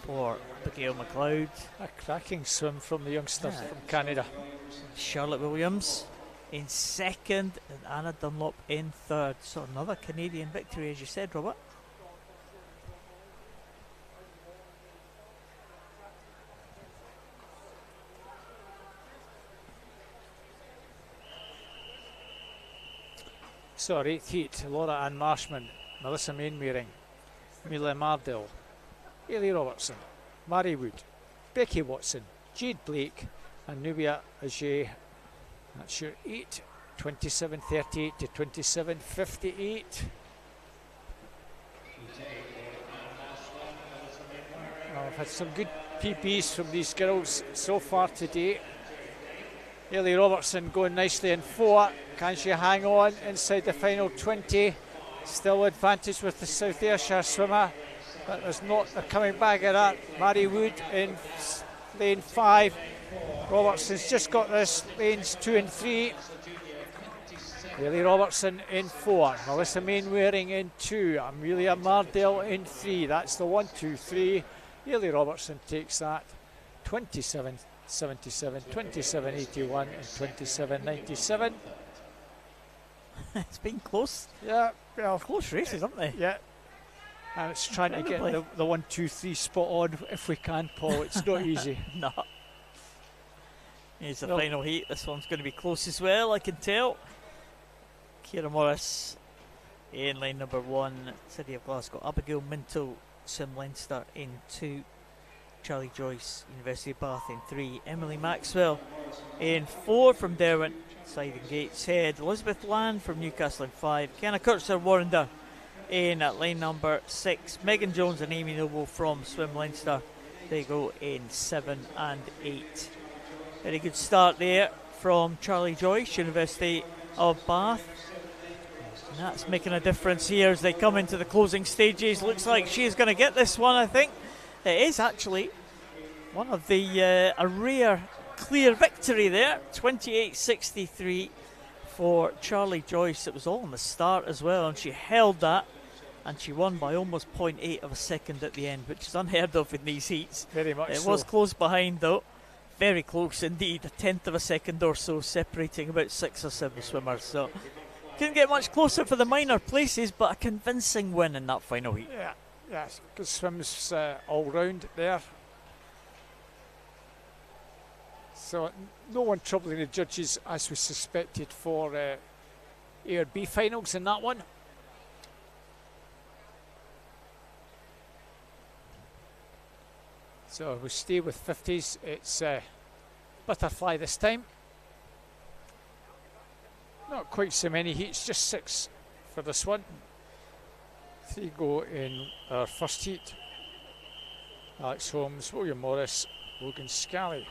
for Abigail McLeod. A cracking swim from the youngster from Canada. Charlotte Williams in 2nd, and Anna Dunlop in 3rd. So another Canadian victory, as you said, Robert. So, 8th heat, Laura Ann Marshman, Melissa Mainwaring, Mila Mardell, Ailey Robertson, Mary Wood, Becky Watson, Jade Blake, and Nubia Ajay. That's your 8, 27.38 to 27.58. Well, I've had some good PBs from these girls so far today. Ailey Robertson going nicely in 4. Can she hang on inside the final 20? Still advantage with the South Ayrshire swimmer, but there's not. They're coming back at that. Mary Wood in lane 5. Robertson's just got this, lanes 2 and 3. Ailey Robertson in 4. Melissa Mainwaring in 2. Amelia Mardell in 3. That's the 1, 2, 3. Ailey Robertson takes that. 27.77, 27.81 and 27.97. It's been close. Yeah, well, close races, haven't they? Yeah. And it's trying to get the 1, 2, 3 spot on if we can, Paul. It's not easy. No. Here's the final heat. This one's going to be close as well, I can tell. Ciara Morris in lane number 1, City of Glasgow. Abigail Minto, Sim Leinster in 2. Charlie Joyce, University of Bath in 3. Emily Maxwell in 4 from Derwent, Side and Gateshead. Elizabeth Land from Newcastle in 5. Kenna Kurtzer Warrender in lane number 6. Megan Jones and Amy Noble from Swim Leinster. They go in 7 and 8. Very good start there from Charlie Joyce, University of Bath. And that's making a difference here as they come into the closing stages. Looks like she's going to get this one, I think. It is actually one of the a rare clear victory there, 28.63 for Charlie Joyce. It was all on the start as well, and she held that, and she won by almost 0.8 of a second at the end, which is unheard of in these heats. Very much it so. was close behind though. Very close indeed, a tenth of a second or so separating about 6 or 7 swimmers. So couldn't get much closer for the minor places, but a convincing win in that final heat. Yeah, yes, good swims all round there. So no one troubling the judges as we suspected for A or B finals in that one. So we stay with 50s. It's butterfly this time. Not quite so many heats, just 6 for this one. 3 go in our first heat. Alex Holmes, William Morris, Logan Scally.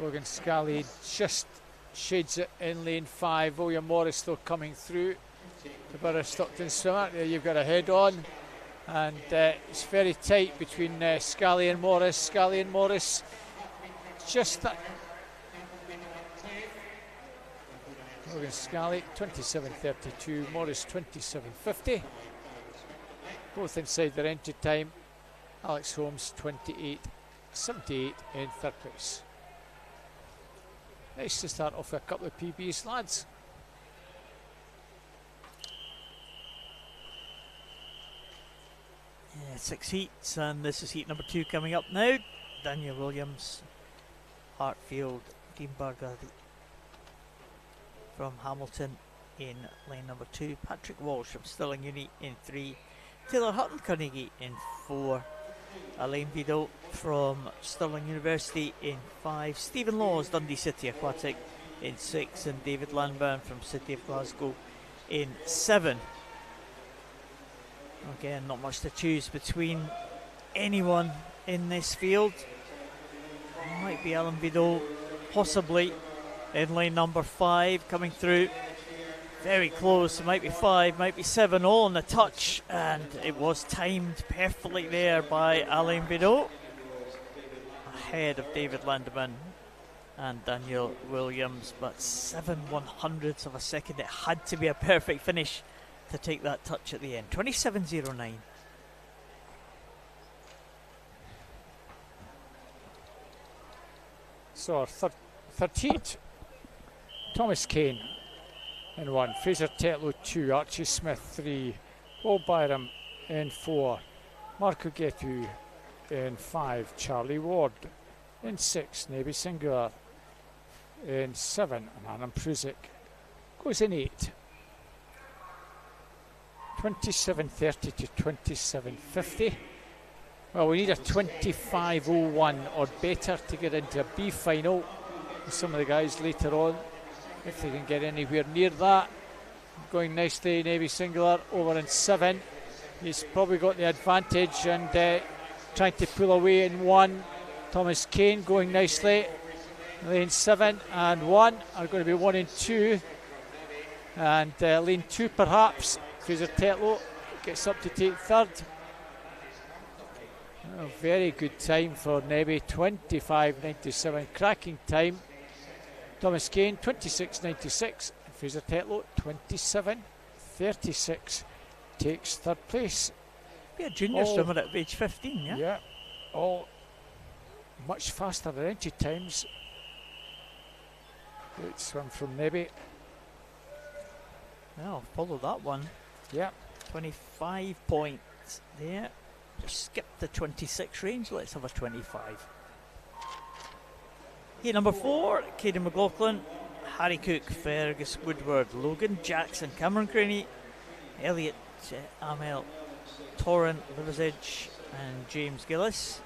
Logan Scally just shades it in lane 5. William Morris though coming through. The Borough Stockton swimmer. There you've got a head on. And it's very tight between Scally and Morris. Scally and Morris just that. Logan Scally 27.32. Morris 27.50. Both inside their entry time. Alex Holmes 28.78 in third place. Nice to start off with a couple of PBs, lads. Yeah, 6 heats, and this is heat number 2 coming up now. Daniel Williams, Hartfield, Edinburgh from Hamilton in lane number 2. Patrick Walsh from Stirling Uni in 3. Taylor Hutton Carnegie in 4. Alain Vidal from Stirling University in 5. Stephen Laws, Dundee City Aquatic in 6. And David Landburn from City of Glasgow in 7. Again, not much to choose between anyone in this field. Might be Alain Vidal, possibly, in lane number 5 coming through. Very close, it might be 5, might be 7, all on the touch, and it was timed perfectly there by Alain Vidal, ahead of David Landeman and Daniel Williams, but 7/100ths of a second. It had to be a perfect finish to take that touch at the end. 27.09. So our third heat, Thomas Kane in 1, Fraser Tetlow 2, Archie Smith 3, Paul Byram in 4, Marco Getu in 5, Charlie Ward in 6, Navy Singular in 7, and Adam Prusic goes in 8. 27.30 to 27.50. Well, we need a 25.01 or better to get into a B final with some of the guys later on, if they can get anywhere near that. Going nicely, Navy Singular over in 7. He's probably got the advantage and trying to pull away in 1. Thomas Kane going nicely. Lane 7 and 1 are going to be 1 and 2. And lane 2 perhaps. Fraser Tetlow gets up to take 3rd. Oh, very good time for Neby, 25.97, cracking time. Thomas Kane 26.96, and Fraser Tetlow 27.36 takes 3rd place. Be a junior swimmer at age 15, yeah? Yeah, all much faster than entry times. Great swim from Neby. Well, follow that one. Yeah. 25 points there. Just skip the 26 range. Let's have a 25. Heat number 4, Caden McLaughlin, Harry Cook, Fergus Woodward, Logan Jackson, Cameron Craney, Elliot Amel, Torrent Liversidge, and James Gillis.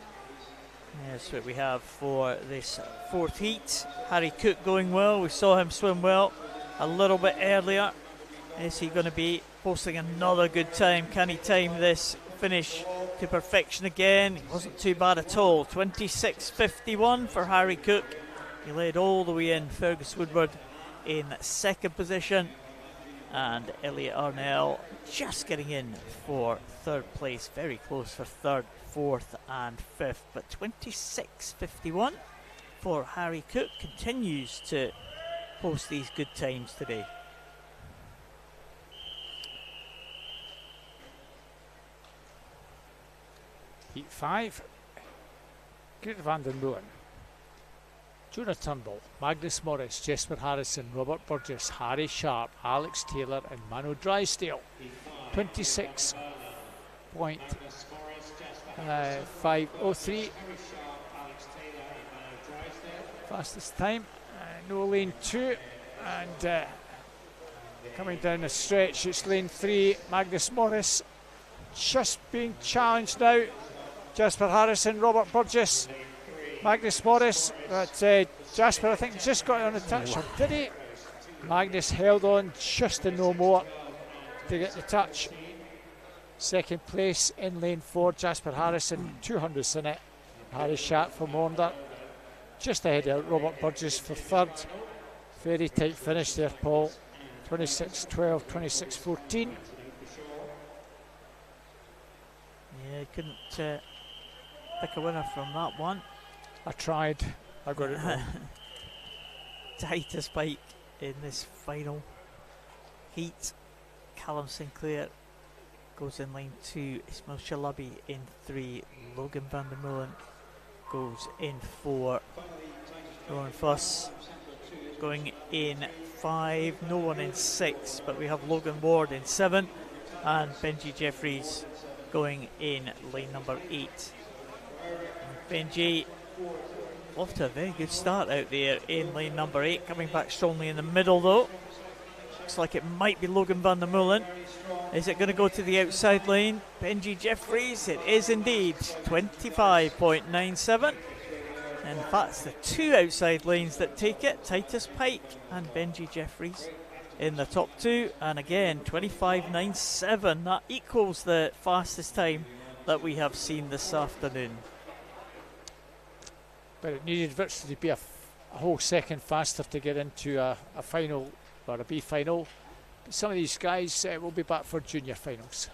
That's what we have for this 4th heat. Harry Cook going well. We saw him swim well a little bit earlier. Is he going to be posting another good time? Can he time this finish to perfection again? It wasn't too bad at all. 26.51 for Harry Cook. He led all the way in. Fergus Woodward in 2nd position, and Elliot Arnell just getting in for third place, very close for third, fourth and fifth, but 26.51 for Harry Cook, continues to post these good times today. Heat 5, Great van der Molen, Jonah Turnbull, Magnus Morris, Jesper Harrison, Robert Burgess, Harry Sharp, Alex Taylor and Mano Drysdale. 26.503 fastest time. No lane 2, and coming down the stretch it's lane 3. Magnus Morris just being challenged now. Jasper Harrison, Robert Burgess, Magnus Morris, but Jasper I think just got on the touch, or did he? Magnus held on just to no more to get the touch. Second place in lane 4, Jasper Harrison, 200s in it. Harry Sharp from Wonder, just ahead of Robert Burgess for third. Very tight finish there, Paul. 26.12, 26.14. Yeah, couldn't pick a winner from that one. I tried, I got it wrong. Tightest bike in this final heat. Callum Sinclair goes in lane 2, Ismail Shalabi in 3, Logan van der Molen goes in 4, Rowan Fuss going in 5, no one in 6, but we have Logan Ward in 7, and Benji Jeffries going in lane number 8. Benji off to a very good start out there in lane number 8, coming back strongly in the middle though. Looks like it might be Logan van der Molen. Is it going to go to the outside lane? Benji Jeffries, it is indeed. 25.97. In fact, it's the 2 outside lanes that take it. Titus Pike and Benji Jeffries in the top 2. And again, 25.97. That equals the fastest time that we have seen this afternoon. But it needed virtually to be a whole second faster to get into a final or a B final. But some of these guys will be back for junior finals.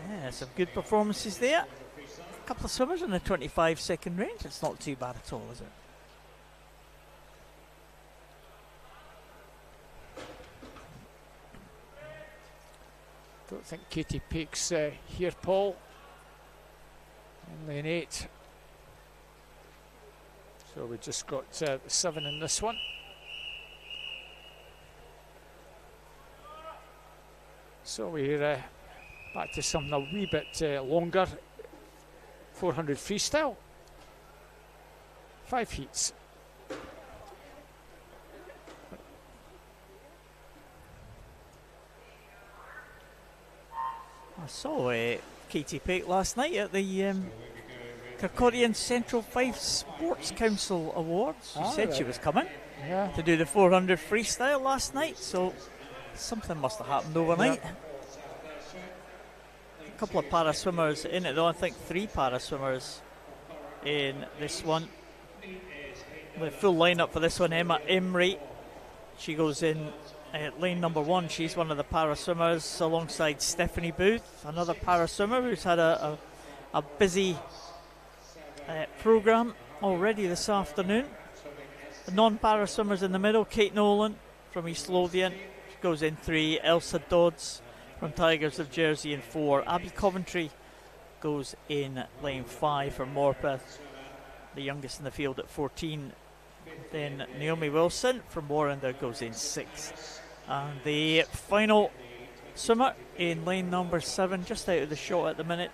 Yeah, some good performances there. A couple of swimmers in the 25-second range. It's not too bad at all, is it? Don't think Katie Pake's here, Paul. In lane 8. So we just got the 7 in this one. So we're back to something a wee bit longer. 400 freestyle. 5 heats. I saw Katie Pake last night at the Kirkcaldy Central 5 Sports Council Awards. She said she was coming to do the 400 freestyle last night, so something must have happened overnight. A couple of para swimmers in it though. I think 3 para swimmers in this one. The full lineup for this one: Emma Emery, she goes in lane number 1. She's one of the para swimmers, alongside Stephanie Booth, another para swimmer who's had a busy programme already this afternoon. The non-para swimmers in the middle: Kate Nolan from East Lothian, she goes in 3. Elsa Dodds from Tigers of Jersey in 4. Abby Coventry goes in lane 5 for Morpeth, the youngest in the field at 14. Then Naomi Wilson from Warrender goes in 6. And the final swimmer in lane number 7, just out of the shot at the minute,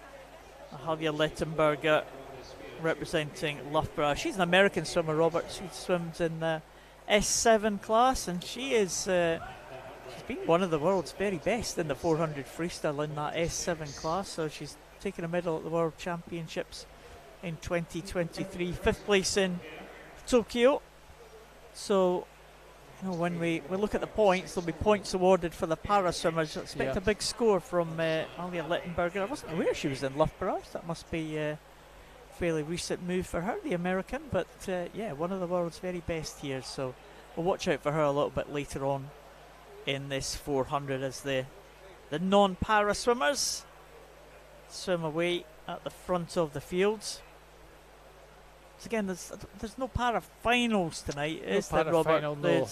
Javier Lettenberger, representing Loughborough. She's an American swimmer, Robert. She swims in the S7 class, and she is she's been one of the world's very best in the 400 freestyle in that S7 class. So she's taken a medal at the World Championships in 2023, 5th place in Tokyo. So, you know, when we look at the points, there'll be points awarded for the para swimmers. I expect a big score from Alia Littenberger. I wasn't aware she was in Loughborough. That must be a fairly recent move for her, the American. But yeah, one of the world's very best here. So we'll watch out for her a little bit later on in this 400 as the non-para swimmers swim away at the front of the fields. So again, there's no para finals tonight, is there, Robert? No.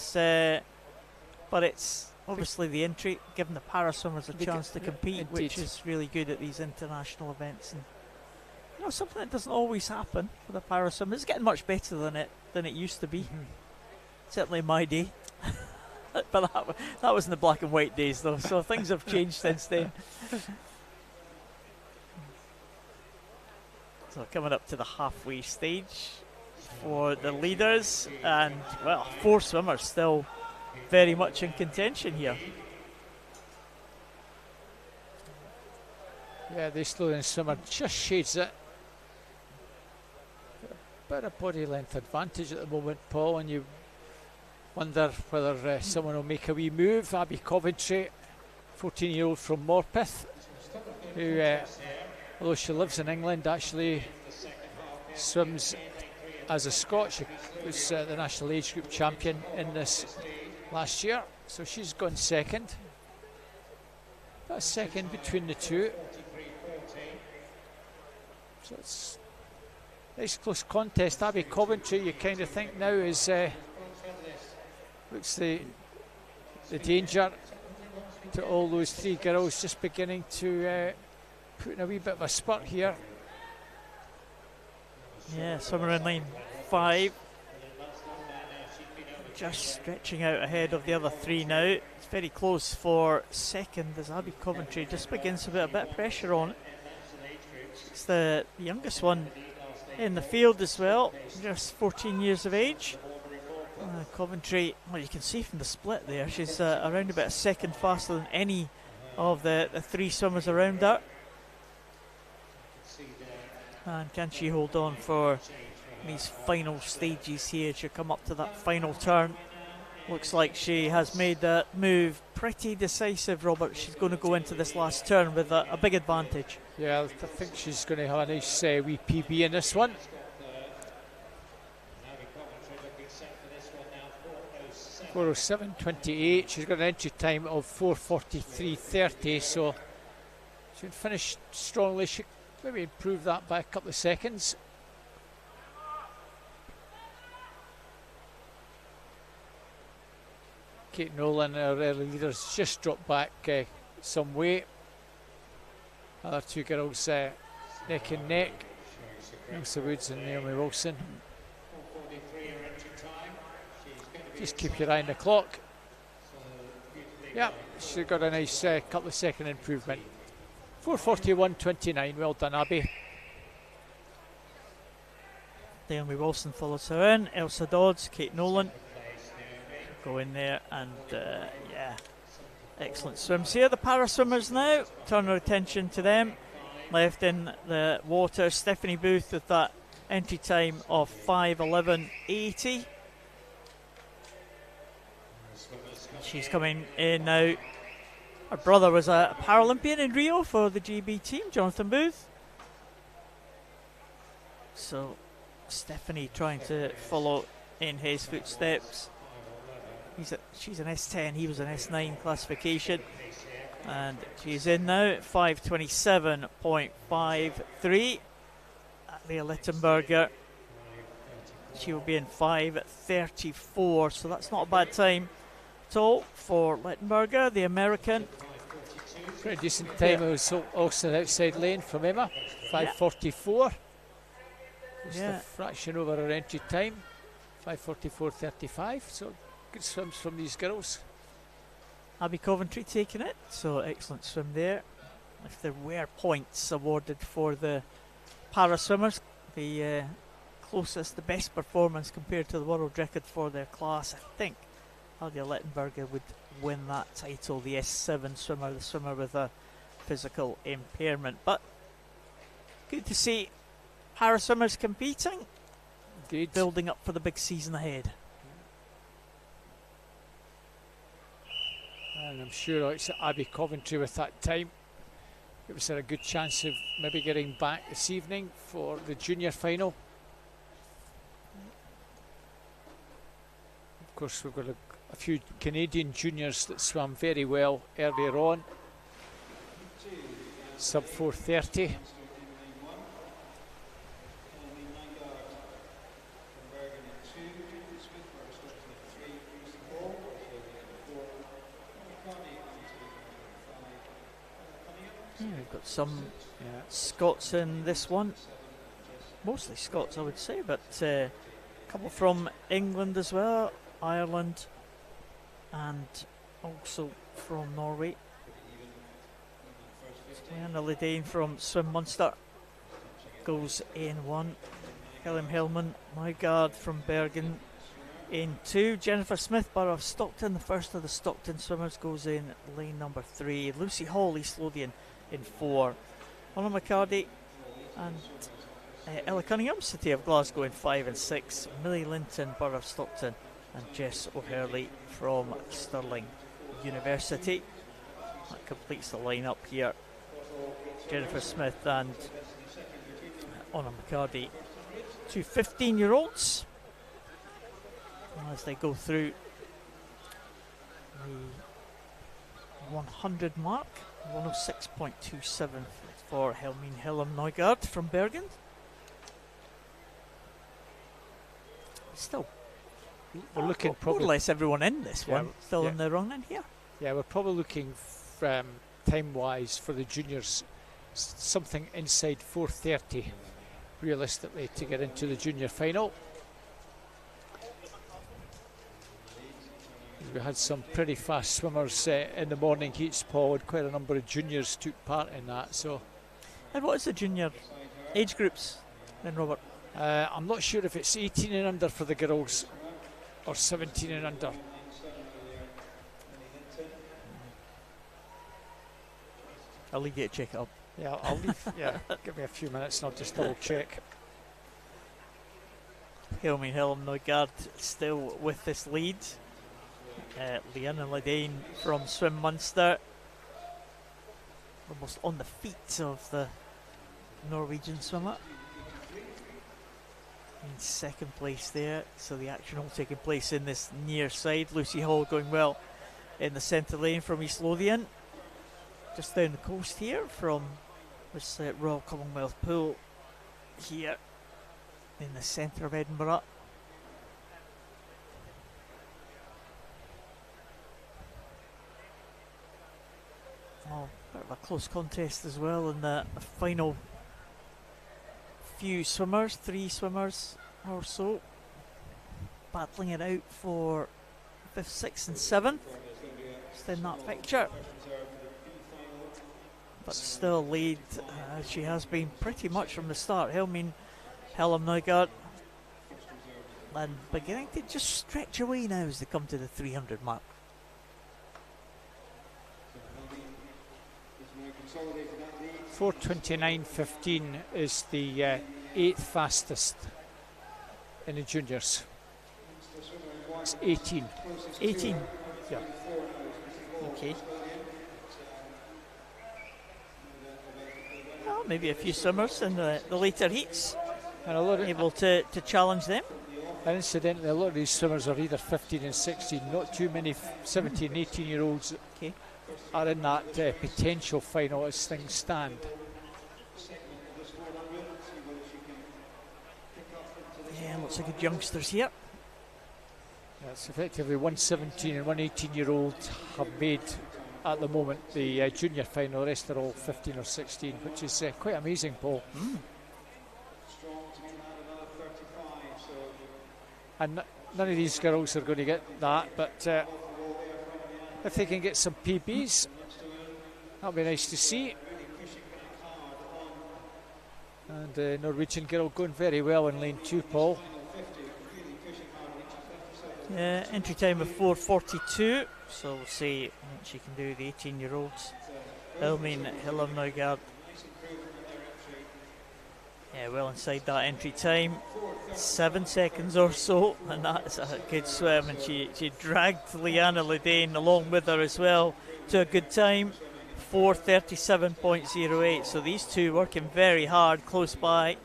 But it's obviously the entry, giving the para swimmers a chance to compete, indeed, which is really good at these international events. And you know, something that doesn't always happen for the para swimmers. It's getting much better than it used to be. Certainly in my day. But that was in the black and white days, though. So things have changed since then. So coming up to the halfway stage for the leaders, and well, 4 swimmers still very much in contention here. Yeah, the Slovenian swimmer just shades it. A bit of body length advantage at the moment, Paul, and you wonder whether someone will make a wee move. Abby Coventry, 14-year-old from Morpeth, who, although she lives in England, actually swims as a Scot. She was the national age group champion in this last year, so she's gone second. About a second between the two. So it's a nice close contest. Abby Coventry, you kind of think now is looks the danger to all those 3 girls just beginning to put in a wee bit of a spurt here. Yeah, somewhere in line 5. Just stretching out ahead of the other 3 now. It's very close for second as Abby Coventry just begins to put a bit of pressure on it. It's the youngest one in the field as well, just 14 years of age. Coventry, well, you can see from the split there, she's around about a second faster than any of the 3 swimmers around her. And can she hold on for these final stages here to come up to that final turn? Looks like she has made that move pretty decisive, Robert. She's going to go into this last turn with a big advantage. Yeah, I think she's going to have a nice wee PB in this one. 4:07.28. She's got an entry time of 4:43.30, so she would finish strongly. She maybe improve that by a couple of seconds. Kate Nolan, our early leaders, just dropped back some weight. Other 2 girls neck and neck. Elsa Woods and Naomi Wilson. Just keep your eye on the clock. Yeah, she's got a nice couple of second improvement. 4:41.29. Well done, Abby. Naomi Wilson follows her in. Elsa Dodds, Kate Nolan go in there, and yeah, excellent swims here. The para swimmers now, turn our attention to them. Left in the water, Stephanie Booth with that entry time of 5:11.80. She's coming in now. Her brother was a Paralympian in Rio for the GB team, Jonathan Booth. So Stephanie trying to follow in his footsteps. She's an S10, he was an S9 classification. And she's in now at 5:27.53. Leah Littenberger, she will be in 5:34, so that's not a bad time at all for Littenberger, the American. Pretty decent time. It was also the outside lane from Emma, 5:44. Just a fraction over her entry time, 5:44.35. So good swims from these girls. Abby Coventry taking it, so excellent swim there. If there were points awarded for the para swimmers, the closest, the best performance compared to the world record for their class, I think Alia Littenberger would win that title, the S7 swimmer, the swimmer with a physical impairment. But good to see para swimmers competing, Good. Building up for the big season ahead. And I'm sure it's Abby Coventry with that time. It was a good chance of maybe getting back this evening for the junior final. Of course, we've got a few Canadian juniors that swam very well earlier on. Sub 4:30. We've got some Scots in this one, mostly Scots I would say, but a couple from England as well, Ireland, and also from Norway. Leanna Ledane from Swim Munster goes in 1. Helen Hillman, Nygaard from Bergen in 2. Jennifer Smith, Borough of Stockton, the first of the Stockton swimmers, goes in lane number 3. Lucy Hall, East Lothian, in 4. Anna McCarty and Ella Cunningham, City of Glasgow, in 5 and 6. Millie Linton, Borough of Stockton, and Jess O'Hurley from Stirling University. That completes the lineup here. Jennifer Smith and Anna McCarty, 2 15-year-olds, as they go through the 100 mark. 106.27 for Helmine Hillam Nygaard from Bergen. Still, we're looking more probably or less everyone in this one still in the run in here. Yeah, we're probably looking time-wise for the juniors something inside 4:30 realistically to get into the junior final. We had some pretty fast swimmers in the morning heats, Paul, and quite a number of juniors took part in that. So, and what is the junior age groups then, Robert? I'm not sure if it's 18 and under for the girls or 17 and under. I'll leave you to check it up. Yeah, I'll leave. Yeah, give me a few minutes and I'll just double check. Helmine Hillam Nygaard still with this lead. Leanna Ledane from Swim Munster, almost on the feet of the Norwegian swimmer. In second place there, so the action all taking place in this near side. Lucy Hall going well in the centre lane from East Lothian. Just down the coast here from this Royal Commonwealth pool here in the centre of Edinburgh. Oh, bit of a close contest as well in the final few swimmers, 3 swimmers or so, battling it out for 5th, 6th and 7th, just in that picture. But still lead, she has been pretty much from the start. Helmine Hillam Nygaard, and beginning to just stretch away now as they come to the 300 mark. 4:29.15 is the 8th fastest in the juniors. It's 18. 18? Yeah. Okay. Well, maybe a few swimmers in the later heats, And a lot of, able to challenge them. and incidentally, a lot of these swimmers are either 15 and 16. Not too many 17, 18-year-olds Okay. are in that potential final as things stand. Yeah, lots of good youngsters here. It's effectively 117 and 118-year-old have made at the moment the junior final. The rest are all 15 or 16, which is quite amazing, Paul. And none of these girls are going to get that, but if they can get some PBs, that'll be nice to see. And the Norwegian girl going very well in lane 2, Paul. Entry time of 4:42, so we'll see what she can do, the 18-year-olds. Helmine Hillam Nygaard. Yeah, well inside that entry time. 7 seconds or so, and that's a good swim. And she dragged Leanna Ledane along with her as well to a good time. 4:37.08. So these two working very hard, close by,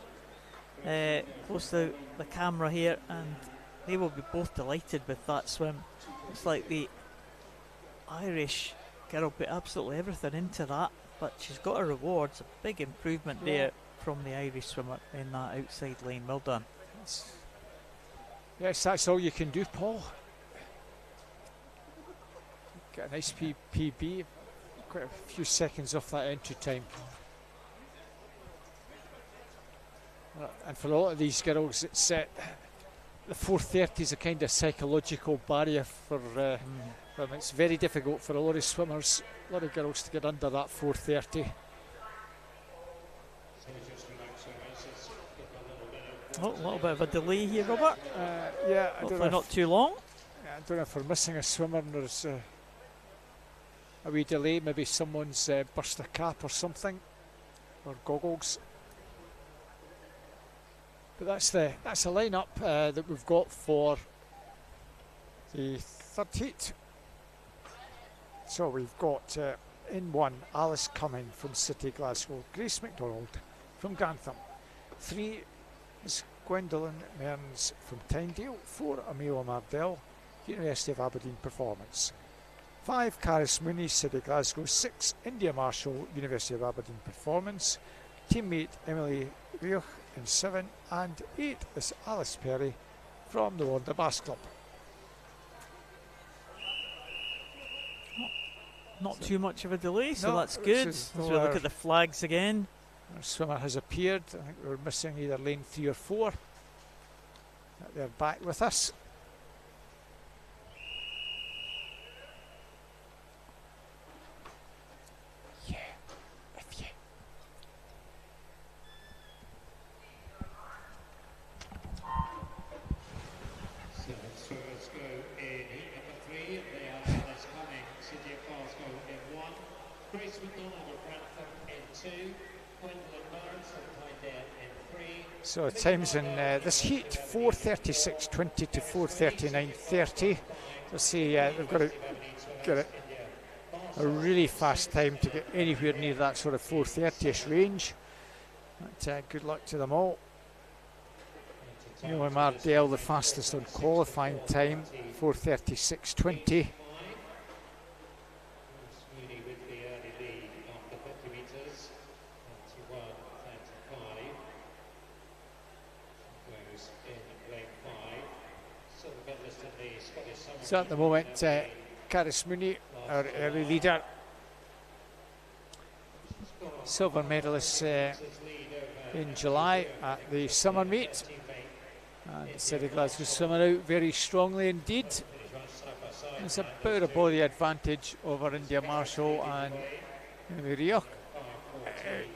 close to the camera here, and they will be both delighted with that swim. It's like the Irish girl put absolutely everything into that, but she's got her rewards. A big improvement there from the Irish swimmer in that outside lane. Well done. Yes, that's all you can do, Paul. Get a nice PB, quite a few seconds off that entry time. And for a lot of these girls, it's the 4:30 is a kind of psychological barrier for them. It's very difficult for a lot of swimmers, a lot of girls to get under that 4:30. Oh, a little bit of a delay here, Robert. Yeah, hopefully not too long. I don't know if we're missing a swimmer and there's a wee delay. Maybe someone's burst a cap or something, or goggles. But that's the lineup that we've got for the third heat. So we've got in 1 Alice Cumming from City Glasgow, Grace MacDonald from Grantham, 3 is Gwendolyn Mearns from Tynedale, 4 Amelia Mardell, University of Aberdeen Performance, 5 Caris Mooney, City Glasgow, 6 India Marshall, University of Aberdeen Performance, teammate Emily Rioch in 7, and 8 is Alice Perry from the Wonder Bass Club. Not too much of a delay, so no, that's good. As we look at the flags again. Our swimmer has appeared. I think we're missing either lane 3 or 4. They're back with us. Yeah, if you. So swimmers go in heat number 3. They are Alice Cumming, City of Glasgow in 1. Grace MacDonald of Grantham in 2. Gwendolyn Mearns of Tynedale in 3. So times in this heat, 4:36.20 to 4:39.30. Let's see, they've got to get a really fast time to get anywhere near that sort of 4:30ish range. But good luck to them all. Amelia Mardell, the fastest on qualifying time, 4:36.20. So at the moment, Caris Mooney, our early leader, silver medalist in July at the summer meet. And City Glasgow swimming out very strongly indeed. It's about a body advantage over India Marshall and Rioch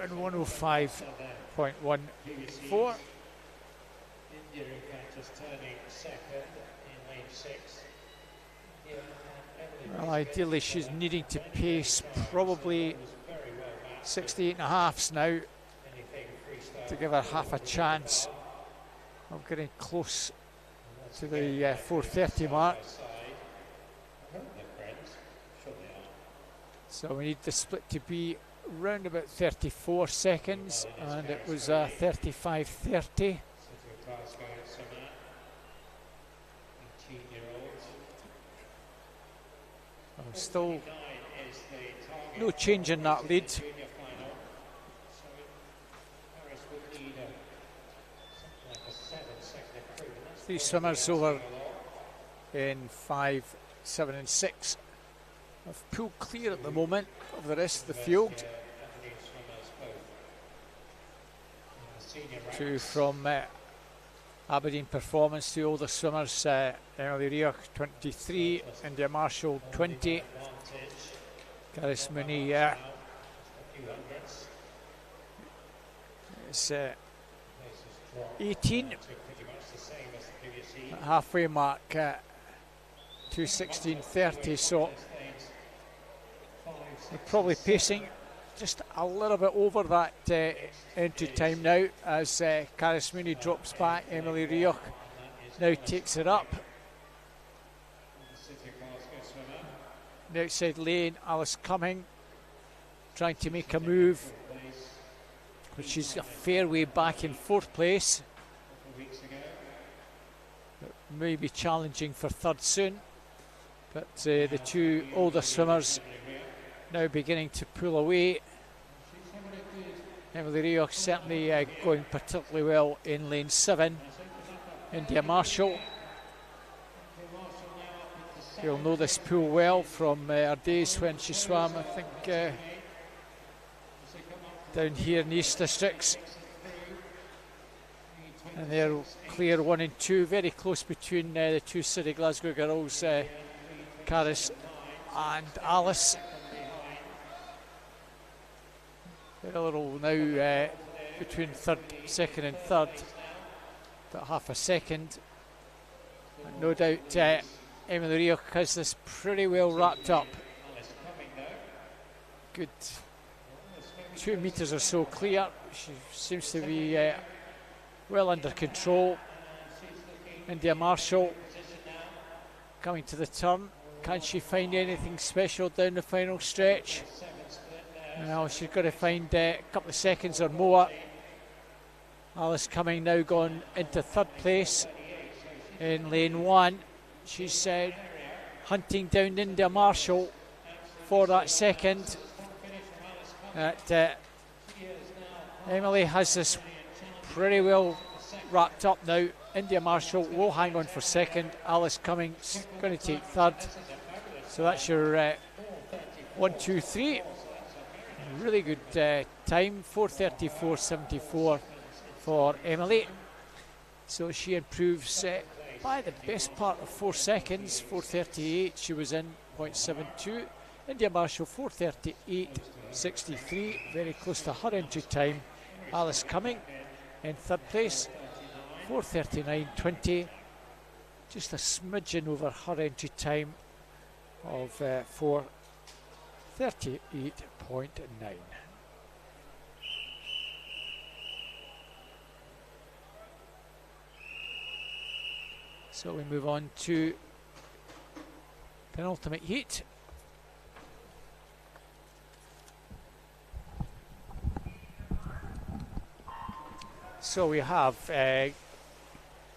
in 105.14. India, in fact, is turning second in lane 6. Well, ideally she's needing to pace probably 68 and a halves now to give her half a chance of getting close to the 4:30 mark. So we need the split to be round about 34 seconds, and it was 35:30. Still no change in that lead. Three swimmers over in 5, 7 and 6 have pulled clear at the moment of the rest of the field. 2 from Aberdeen Performance, 2 older swimmers, Emily Rioch 23, India Marshall 20, Caris Mooney is 18, halfway mark 2:16.30, so we're probably pacing just a little bit over that entry time now as Caris Mooney drops back. Emily Rioch now takes it up. The outside lane, Alice Cumming trying to make a move, but she's a fair way back in 4th place. may be challenging for third soon. But the two older swimmers now beginning to pull away. Emily Rio certainly going particularly well in lane 7. India Marshall. You'll know this pool well from her days when she swam, I think, down here in the East Districts. And they're clear 1 and 2, very close between the two City Glasgow girls, Caris and Alice. They're a little now between second and third, about half a second. And no doubt Emily Rio has this pretty well wrapped up. Good 2 metres or so clear. She seems to be well under control. India Marshall coming to the turn. Can she find anything special down the final stretch? Well, she's got to find a couple of seconds or more. Alice Cumming now gone into third place in lane 1. She's hunting down India Marshall for that second. Emily has this pretty well wrapped up now. India Marshall will hang on for second. Alice Cummings going to take third. So that's your 1, 2, 3. Really good time, 4:34.74 for Emily. So she improves by the best part of 4 seconds. 4:38 she was in, 0.72. India Marshall 4:38.63, very close to her entry time. Alice Cumming in third place, 4:39.20, just a smidgen over her entry time of 4:38.9. So we move on to penultimate heat. So we have in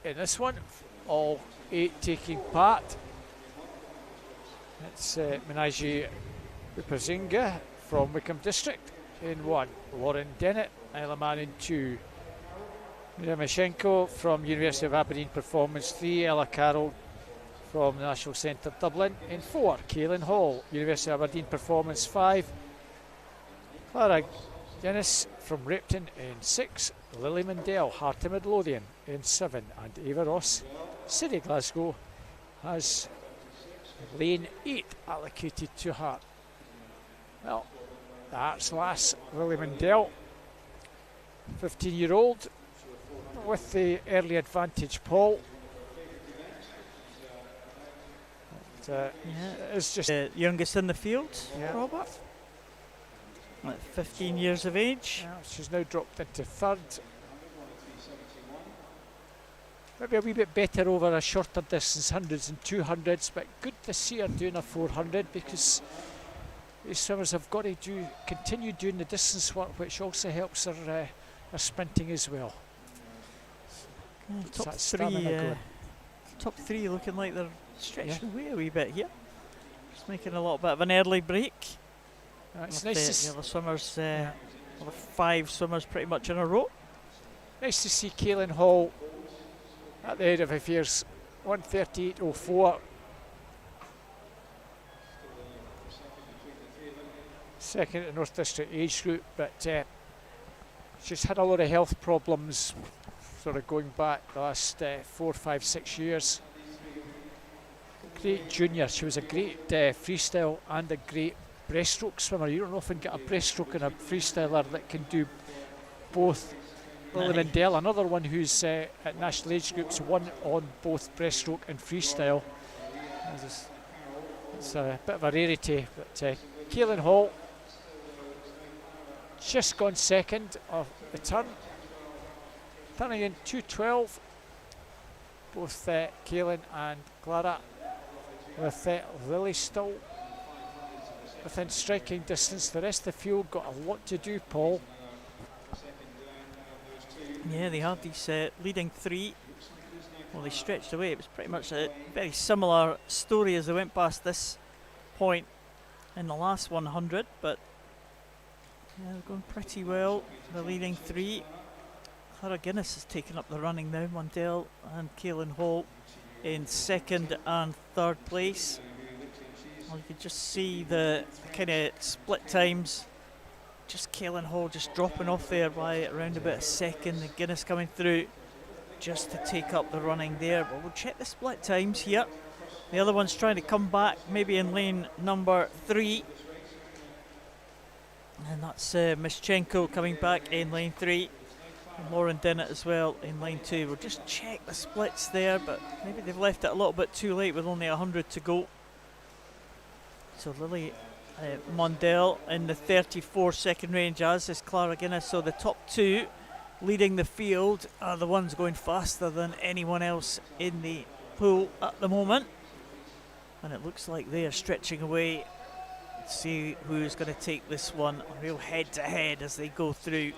this one all 8 taking part. It's Menaji Rupazinga from Wickham District in 1, Lauren Dennett, Isleman in 2, Miramashenko from University of Aberdeen Performance 3, Ella Carroll from the National Centre Dublin in 4, Kaylin Hall, University of Aberdeen Performance 5, Clara Guinness from Repton in 6, Lily Mundell, Heart of Midlothian in 7, and Ava Ross, City Glasgow, has lane 8 allocated to her. Well, that's lass Lily Mundell, 15-year-old, with the early advantage, Paul. It's just the youngest in the field, yeah. Robert, at 15 years of age. Yeah, she's now dropped into third. Maybe a wee bit better over a shorter distance, 100s and 200s, but good to see her doing a 400, because these swimmers have got to continue doing the distance work, which also helps her sprinting as well. Top three looking like they're stretching away a wee bit here. Just making a little bit of an early break. It's nice to see the other swimmers, other 5 swimmers pretty much in a row. Nice to see Kaylin Hall at the head of affairs, 1:38.04. Second at the North District age group, but she's had a lot of health problems sort of going back the last 4, 5, 6 years. Great junior, she was a great freestyle and a great breaststroke swimmer. You don't often get a breaststroke and a freestyler that can do both. Lily Mundell, another one who's at national age groups, won on both breaststroke and freestyle. It's a bit of a rarity, but Kaylin Hall just gone second of the turn, turning in 2:12. Both Kaylin and Clara, with Lily still within striking distance. The rest of the field got a lot to do, Paul. Yeah, they have these leading 3 Well, they stretched away. It was pretty much a very similar story as they went past this point in the last 100, but yeah, they're going pretty well. They're leading 3. Clara Guinness has taken up the running now. Mundell and Kaylin Hall in 2nd and 3rd place. Well, you can just see the kind of split times. Just Kaylin Hall just dropping off there by around about a second. And Guinness coming through just to take up the running there. But we'll check the split times here. The other one's trying to come back, maybe in lane number 3. And that's Mischenko coming back in lane 3. And Lauren Dennett as well in lane 2. We'll just check the splits there, but maybe they've left it a little bit too late with only 100 to go. So Lily Mundell in the 34-second range, as is Clara Guinness. So the top 2 leading the field are the ones going faster than anyone else in the pool at the moment. And it looks like they are stretching away. See who's going to take this one real head to head as they go through.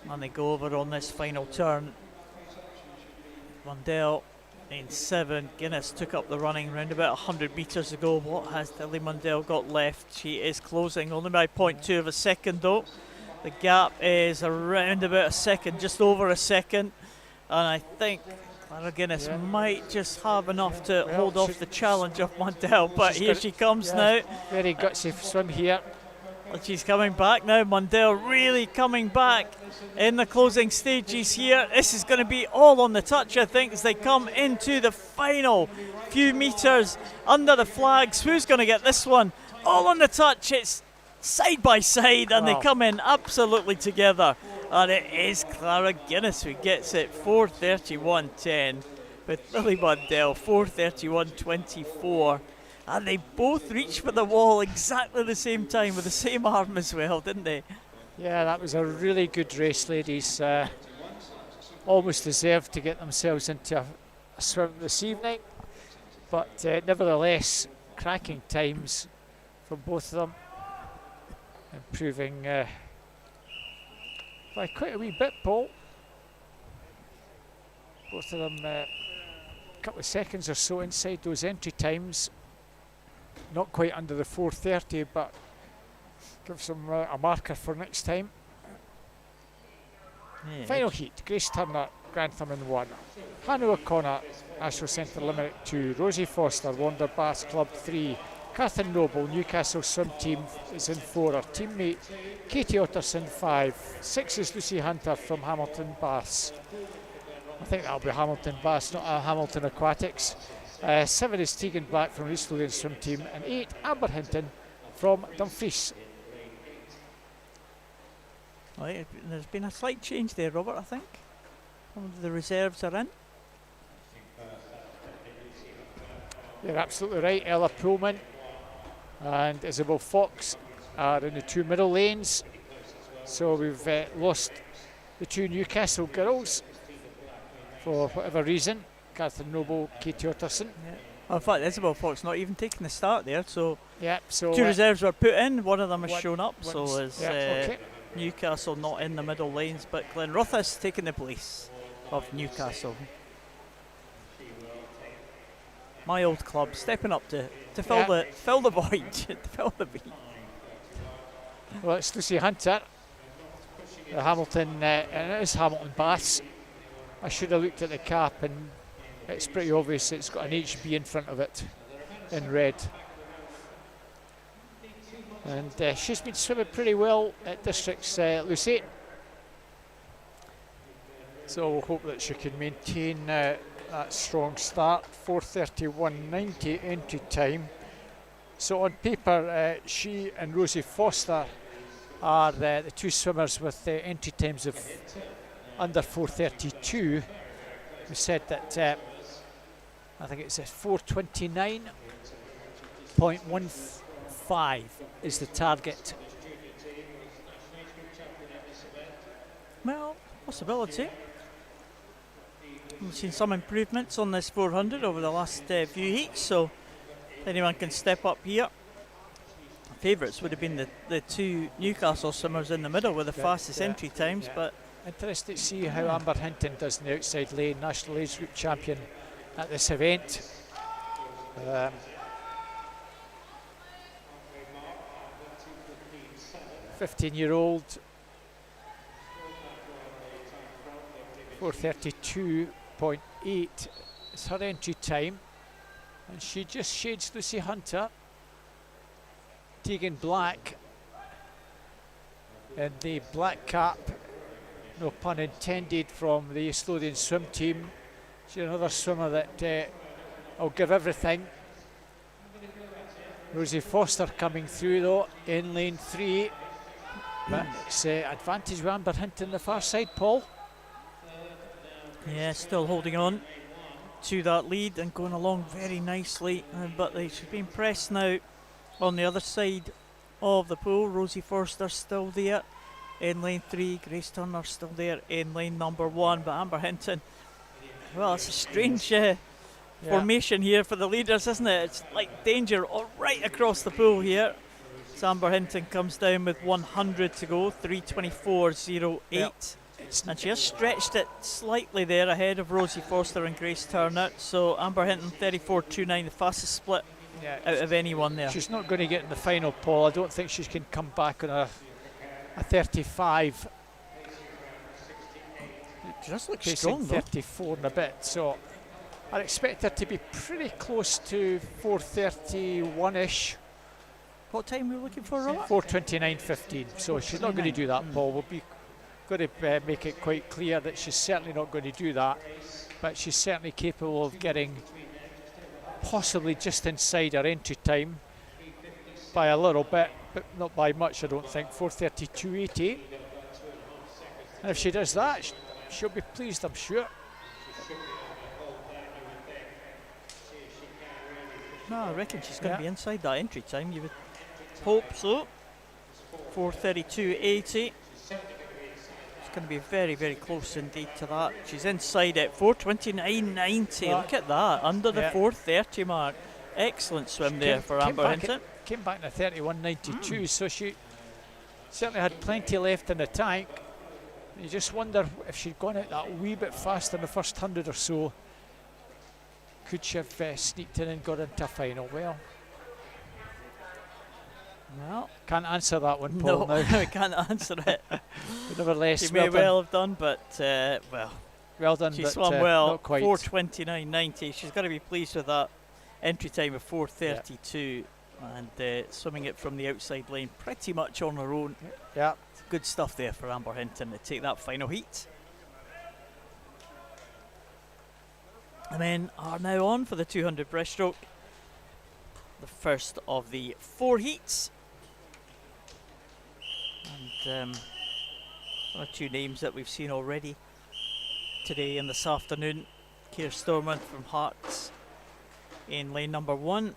And they go over on this final turn. Mundell in 7. Guinness took up the running around about 100 metres ago. What has Lily Mundell got left? She is closing only by 0.2 of a second though. The gap is around about a second, just over a second. And I think Clara Guinness might just have enough to hold off the challenge of Mundell. But here she comes now. Very gutsy swim here. And she's coming back now. Mundell really coming back in the closing stages here. This is going to be all on the touch, I think, as they come into the final few metres under the flags. Who's going to get this one? All on the touch. It's side by side, and they come in absolutely together. And it is Clara Guinness who gets it. 4:31.10 with Lily Mundell 4:31.24. And they both reached for the wall exactly the same time with the same arm as well, didn't they? Yeah, that was a really good race, ladies. Almost deserved to get themselves into a swim this evening. But nevertheless, cracking times from both of them. Improving by quite a wee bit, Paul. Both of them a couple of seconds or so inside those entry times. Not quite under the 4:30, but gives them a marker for next time. Yeah. Final heat: Grace Turner, Grantham in 1, Hannah O'Connor, National Centre Limerick 2, Rosie Foster, Wander Bass Club 3, Catherine Noble, Newcastle Swim Team is in 4, her teammate Katie Otterson 5, 6 is Lucy Hunter from Hamilton Baths. I think that'll be Hamilton Baths, not Hamilton Aquatics. 7 is Tegan Black from East Lothian Swim Team, and 8 Amber Hinton from Dumfries. Right, there's been a slight change there, Robert, I think. Some of the reserves are in. You're absolutely right. Ella Pullman and Isabel Fox are in the 2 middle lanes. So we've lost the 2 Newcastle girls for whatever reason. Catherine Noble, Katie Otterson. Yeah. Well, in fact, Isabel Fox not even taking the start there. So, so 2 reserves were put in. One of them has shown up. So is okay. Newcastle not in the middle lanes, but Glenrothes taking the place of Newcastle. My old club stepping up to fill the void, to fill the beat. Well, it's Lucy Hunter, the Hamilton, and it is Hamilton Baths. I should have looked at the cap, and it's pretty obvious it's got an HB in front of it in red. And she's been swimming pretty well at Districts, Lucy. So we'll hope that she can maintain that strong start. 4:31.90 entry time. So on paper, she and Rosie Foster are the 2 swimmers with entry times of under 4:32. We said that I think it's 4:29.15 is the target. Well, possibility. We've seen some improvements on this 400 over the last few heats, so if anyone can step up here. Favourites would have been the 2 Newcastle swimmers in the middle with the fastest entry times, but Interested to see how Amber Hinton does in the outside lane, national age group champion at this event. 15-year-old, 4:32.8 is her entry time, and she just shades Lucy Hunter. Tegan Black in the black cap, no pun intended, from the East Lothian swim team. She's another swimmer that will give everything. Rosie Foster coming through though in lane 3. But it's advantage with Amber Hinton the far side, Paul. Yeah, still holding on to that lead and going along very nicely. But she's being pressed now on the other side of the pool. Rosie Forster still there in lane 3. Grace Turner still there in lane number 1. But Amber Hinton, well, it's a strange formation here for the leaders, isn't it? It's like danger all right across the pool here. So Amber Hinton comes down with 100 to go, 3:24.08. Yep. And she has stretched it slightly there ahead of Rosie Foster and Grace Turner. So Amber Hinton 34.29, the fastest split out of anyone there. She's not going to get in the final, Paul. I don't think she can come back on a 35. She does look strong though. 34 and a bit, so I expect her to be pretty close to 4:31-ish. What time are we looking for, Robert? 4:29.15. So she's not going to do that, Paul. We'll be going to make it quite clear that she's certainly not going to do that, but she's certainly capable of getting possibly just inside her entry time by a little bit, but not by much, I don't think. 4:32.80. And if she does that, she'll be pleased, I'm sure. No, I reckon she's going to be inside that entry time. You would hope so. 4:32.80. It's going to be very, very close indeed to that. She's inside it. 4:29.90. Look at that, under the 4:30 mark. Excellent swim there for Amber Hinton. Came back in a 31.92, so she certainly had plenty left in the tank. You just wonder if she'd gone out that wee bit faster in the first 100 or so, could she have sneaked in and got into a final? Well, can't answer that one, Paul. No, now. we can't answer it. Nevertheless, she may well have done, but well done. She but, swam well. Not quite. 4:29.90. She's got to be pleased with that entry time of 4:32, and swimming it from the outside lane pretty much on her own. Yeah, good stuff there for Amber Hinton to take that final heat. The men are now on for the 200 breaststroke, the first of the 4 heats. And one or two names that we've seen already today and this afternoon. Keir Stormont from Hearts in lane number 1.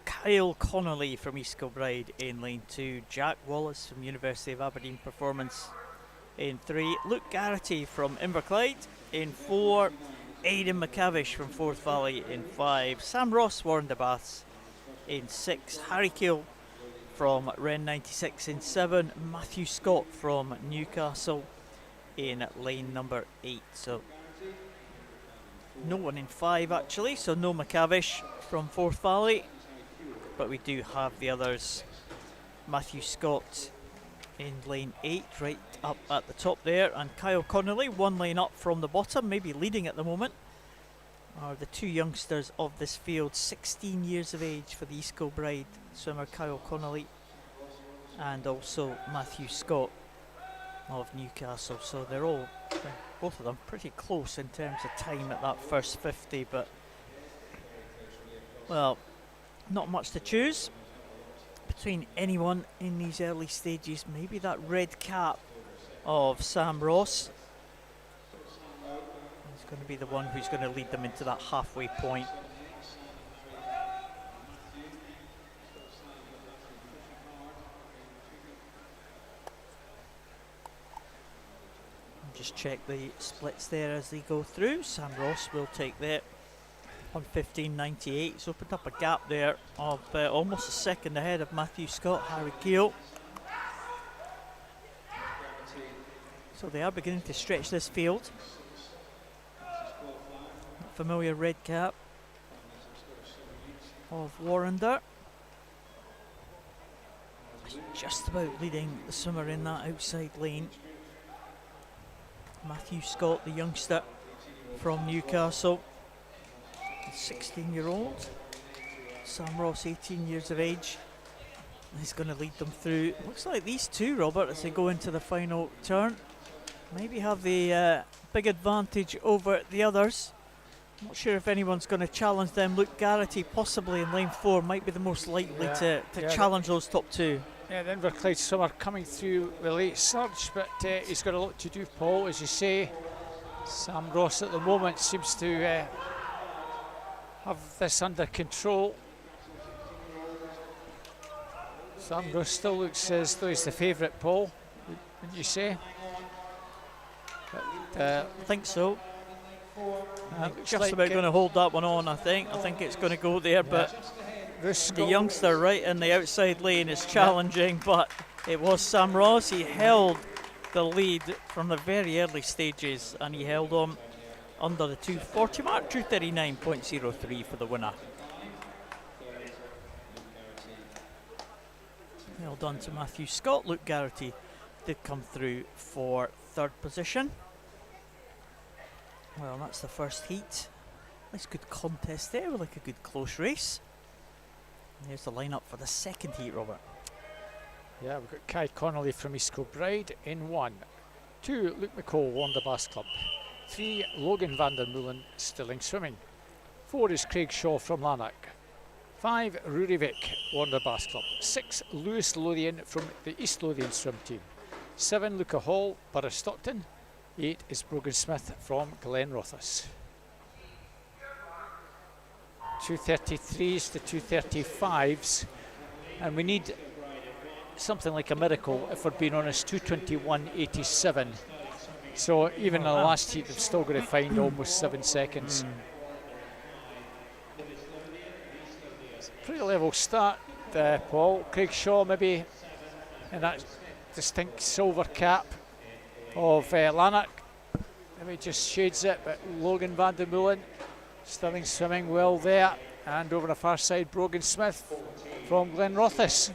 Kyle Connolly from East Kilbride in lane 2. Jack Wallace from University of Aberdeen Performance in 3. Luke Garrity from Inverclyde in 4. Aidan McCavish from Forth Valley in 5. Sam Ross, Warren de Baths in 6. Harry Keel from Ren 96 in 7. Matthew Scott from Newcastle in lane number 8. So no one in 5 actually, so no McCavish from Forth Valley, but we do have the others. Matthew Scott in lane 8, right up at the top there, and Kyle Connolly 1 lane up from the bottom, maybe leading at the moment, are the 2 youngsters of this field. 16 years of age for the East Kilbride swimmer Kyle Connolly, and also Matthew Scott of Newcastle. So they're all, both of them, pretty close in terms of time at that first 50, but well, not much to choose between anyone in these early stages. Maybe that red cap of Sam Ross is going to be the one who's going to lead them into that halfway point. Just check the splits there as they go through. Sam Ross will take that on 15.98. He's opened up a gap there of almost a second ahead of Matthew Scott. Harry Keel So they are beginning to stretch this field. Familiar red cap of Warrender. Just about leading the swimmer in that outside lane. Matthew Scott, the youngster from Newcastle, 16-year-old. Sam Ross, 18 years of age. He's going to lead them through. Looks like these two, Robert, as they go into the final turn, maybe have the big advantage over the others. Not sure if anyone's going to challenge them. Luke Garrity, possibly in lane 4, might be the most likely to challenge those top two. Yeah, the Inverclyde swimmer coming through with late surge, but he's got a lot to do, Paul, as you say. Sam Ross at the moment seems to have this under control. Sam Ross still looks as though he's the favourite, Paul, wouldn't you say? But, I think so. Just like about going to hold that one on, I think. I think it's going to go there, but the youngster right in the outside lane is challenging, but it was Sam Ross. He held the lead from the very early stages, and he held on under the 240 mark, 239.03 for the winner. Well done to Matthew Scott. Luke Garrity did come through for 3rd position. Well, that's the first heat. Nice good contest there, with like a good close race. And here's the lineup for the 2nd heat, Robert. Yeah, we've got Kai Connolly from East Kilbride in 1. 2, Luke McCall, Wanderbass Club. 3, Logan van der Meulen, Stilling Swimming. 4 is Craig Shaw from Lanark. 5, Rurivik, Wanderbass Club. 6, Lewis Lothian from the East Lothian swim team. 7, Luca Hall, Borough Stockton. 8 is Brogan Smith from Glenrothes. 233s to 235s, and we need something like a miracle, if we're being honest. 221.87. So even in the last heat, they've still got to find almost 7 seconds. Pretty level start, Paul. Craig Shaw maybe in that distinct silver cap of Lanark. Maybe just shades it, but Logan van der Meulen, Stirling Swimming well there. And over the far side, Brogan Smith from Glenrothes.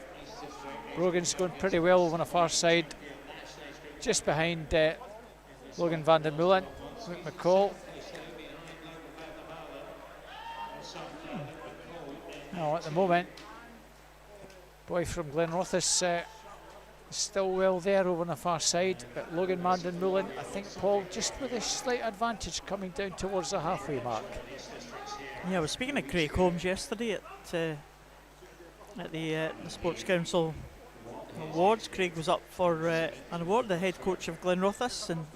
Brogan's going pretty well over the far side, just behind Logan van der Meulen. Luke McCall. Now at the moment, boy from Glenrothes still well there over on the far side, but Logan van der Meulen, I think, Paul, just with a slight advantage coming down towards the halfway mark. Yeah, I was speaking to Craig Holmes yesterday at the Sports Council Awards. Craig was up for an award, the head coach of Glenrothes, and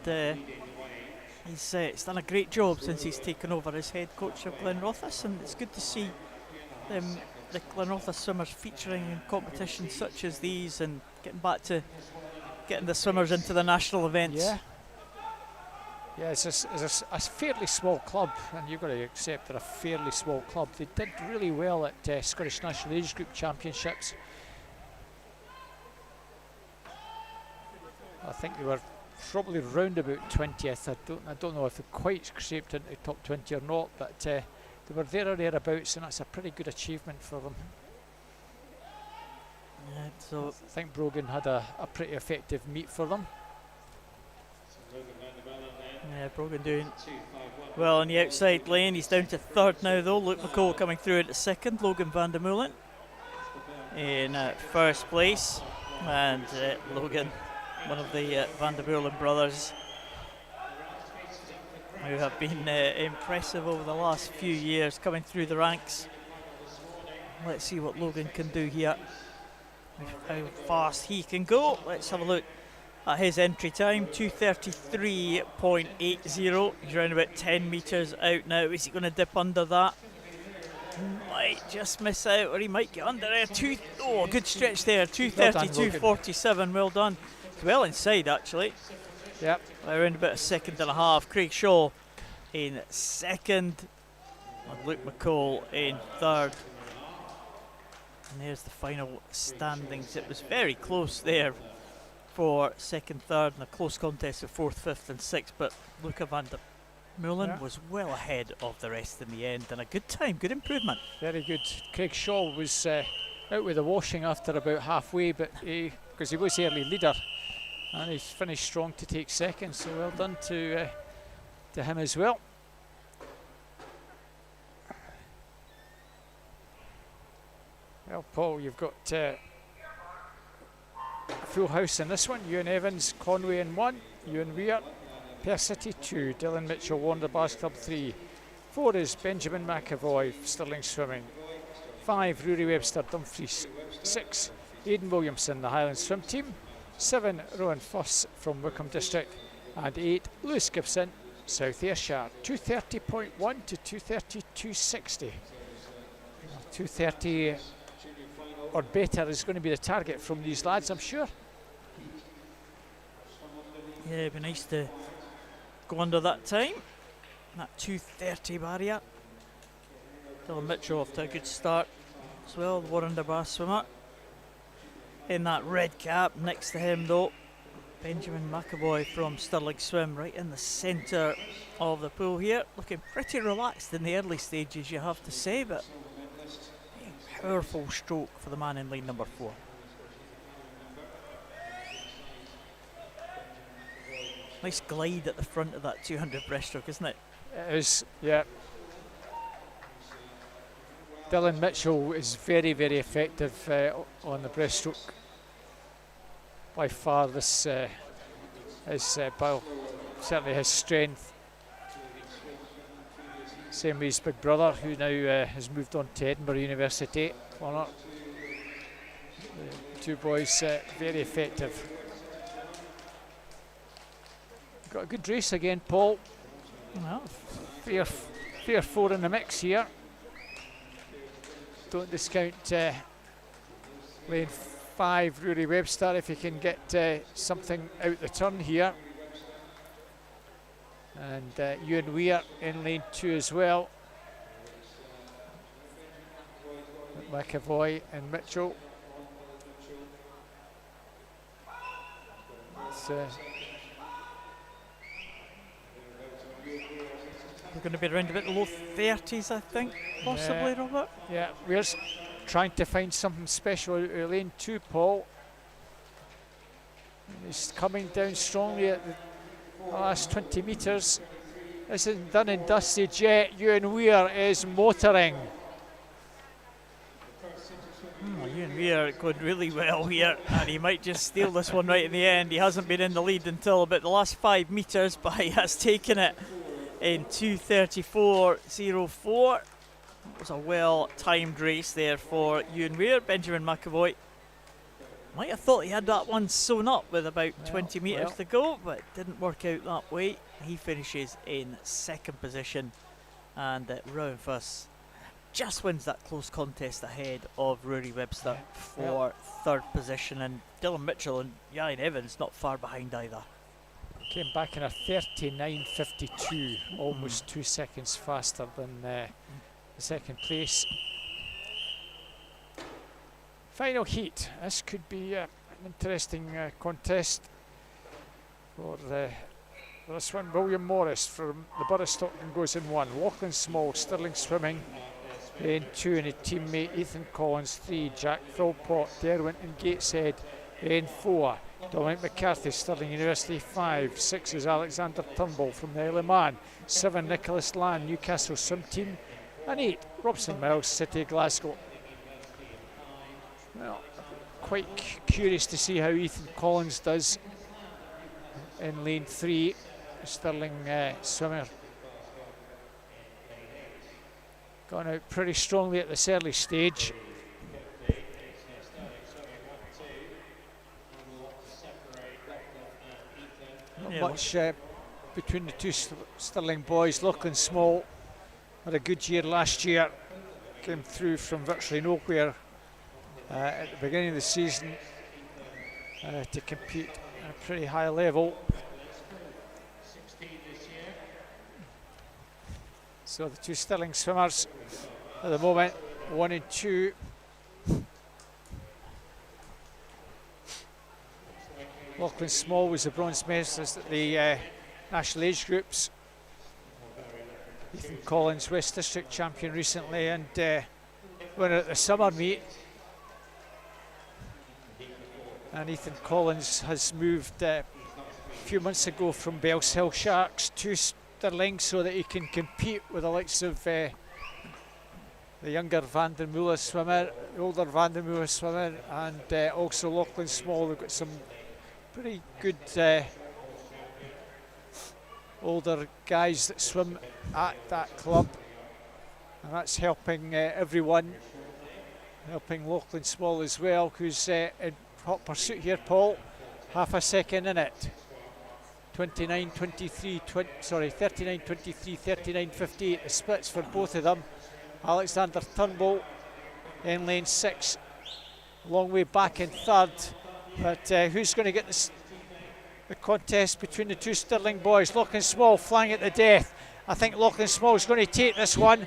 he's done a great job since he's taken over as head coach of Glenrothes, and it's good to see the Glenrothes swimmers featuring in competitions such as these, and getting back to getting the swimmers into the national events. Yeah, it's a fairly small club, and you've got to accept they're a fairly small club. They did really well at Scottish National Age Group Championships. I think they were probably round about 20th. I don't know if they quite scraped into the top 20 or not, but they were there or thereabouts, and that's a pretty good achievement for them. Yeah, so I think Brogan had a pretty effective meet for them. yeah, Brogan doing well on the outside lane. He's down to 3rd now though. Luke McCall coming through at 2nd. Logan van der Meulen in 1st place, and Logan, one of the van der Meulen brothers, who have been impressive over the last few years, coming through the ranks. Let's see what Logan can do here, how fast he can go. Let's have a look at his entry time, 233.80. He's around about 10 metres out now. Is he going to dip under that? Might just miss out, or he might get under there. Oh, good stretch there, 232.47. Well done. It's well inside, actually. Yep. Around about 1.5 seconds. Craig Shaw in 2nd, and Luke McCall in 3rd. And there's the final standings. It was very close there. for second, third, and a close contest of fourth, fifth, and sixth. But Luca van der Meulen was well ahead of the rest in the end, and a good time, good improvement. Very good. Craig Shaw was out with a washing after about halfway, but because he was early leader, and he's finished strong to take second. So well done to him as well. Well, Paul, you've got a full house in this one. Ewan Evans, Conway in 1, Ewan Weir, Per City 2, Dylan Mitchell, Wanderers Club 3. 4 is Benjamin McAvoy, Stirling Swimming. 5, Rory Webster, Dumfries. 6, Aidan Williamson, the Highland Swim Team. 7, Rowan Fuss from Wickham District. And 8, Lewis Gibson, South Ayrshire. 230.1 to 230.260. 230 or better is going to be the target from these lads, I'm sure. Yeah, it'd be nice to go under that time, that 230 barrier. Dylan Mitchell off to a good start as well, the Warrenderbar swimmer. In that red cap, next to him though, Benjamin McAvoy from Stirling Swim, right in the centre of the pool here. Looking pretty relaxed in the early stages, you have to say, but powerful stroke for the man in lane number 4. Nice glide at the front of that 200 breaststroke, isn't it? It is, yeah. Dylan Mitchell is very, very effective on the breaststroke. By far, this is certainly his strength. Same as his big brother, who now has moved on to Edinburgh University. The two boys very effective. Got a good race again, Paul. Well, 3 or 4 in the mix here. Don't discount lane 5, Rory Webster, if he can get something out the turn here. And Ewan Weir in lane 2 as well. McAvoy and Mitchell. we're going to be around about the low 30s, I think, possibly, Robert. Yeah, we're trying to find something special out of lane 2, Paul. And he's coming down strongly at the last 20 metres. This isn't done and dusted yet. Ewan Weir is motoring. Ewan Weir going really well here, and he might just steal this one right in the end. He hasn't been in the lead until about the last 5 metres, but he has taken it in 2:34.04. It was a well-timed race there for Ewan Weir. Benjamin McAvoy might have thought he had that one sewn up with about 20 metres to go, but it didn't work out that way. He finishes in second position, and Rowan Fuss just wins that close contest ahead of Rory Webster for third position, and Dylan Mitchell and Ewan Evans not far behind either. Came back in a 39.52, almost 2 seconds faster than the second place. Final heat. This could be an interesting contest for this one. William Morris from the Borough Stockton goes in 1. Lachlan Small, Stirling Swimming in 2, and a teammate Ethan Collins 3. Jack Philpott, Derwent Gateshead in 4. Dominic McCarthy, Stirling University 5. 6 is Alexander Turnbull from the Isle of Man. 7, Nicholas Land, Newcastle Swim Team. And 8, Robson Miles, City of Glasgow. Well, quite curious to see how Ethan Collins does in lane 3, Stirling swimmer. Gone out pretty strongly at this early stage. Not much between the two Stirling boys. Lachlan Small had a good year last year. Came through from virtually nowhere at the beginning of the season to compete at a pretty high level. So the two Stirling swimmers at the moment, 1 and 2. Lachlan Small was the bronze medalist at the national age groups. Ethan Collins, West District champion recently, and winner at the summer meet. And Ethan Collins has moved a few months ago from Bells Hill Sharks to Stirling so that he can compete with the likes of the younger Van der Moele swimmer, the older Van der Moele swimmer, and also Lachlan Small. They've got some pretty good older guys that swim at that club, and that's helping everyone, helping Lachlan Small as well, who's in hot pursuit here, Paul. Half a second in it. 39.23, 39.23, 39.58. The splits for both of them. Alexander Turnbull in lane 6, a long way back in third, but who's going to get the contest between the two Stirling boys? Lachlan Small flying at the death. I think Lachlan Small is going to take this one.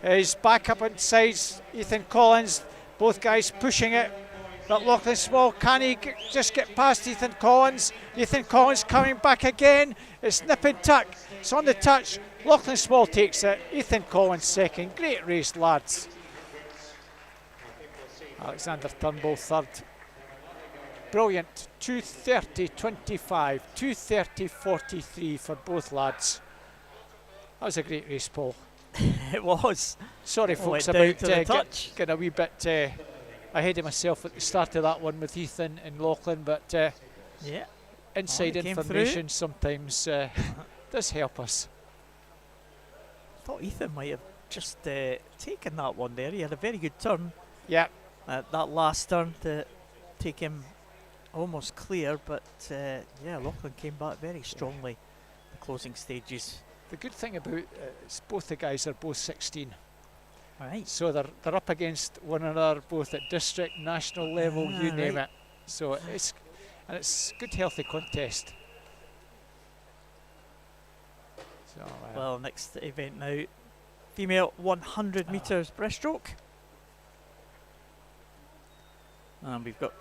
He's back up inside Ethan Collins, both guys pushing it, but Lachlan Small, can he just get past Ethan Collins? Ethan Collins coming back again. It's nip and tuck, it's on the touch. Lachlan Small takes it, Ethan Collins second. Great race, lads. Alexander Turnbull third. Brilliant. 2:30.25, 2:30.43 for both lads. That was a great race, Paul. It was. Sorry, folks, about getting a wee bit ahead of myself at the start of that one with Ethan and Lachlan, but yeah, inside information sometimes does help us. I thought Ethan might have just taken that one there. He had a very good turn. Yeah. That last turn to take him almost clear, but yeah, Lachlan came back very strongly the closing stages. The good thing about is both the guys are both 16. Right. So they're up against one another both at district, national level, you name it. So it's good, healthy contest. So, well, next event now, female 100 metres breaststroke. And we've got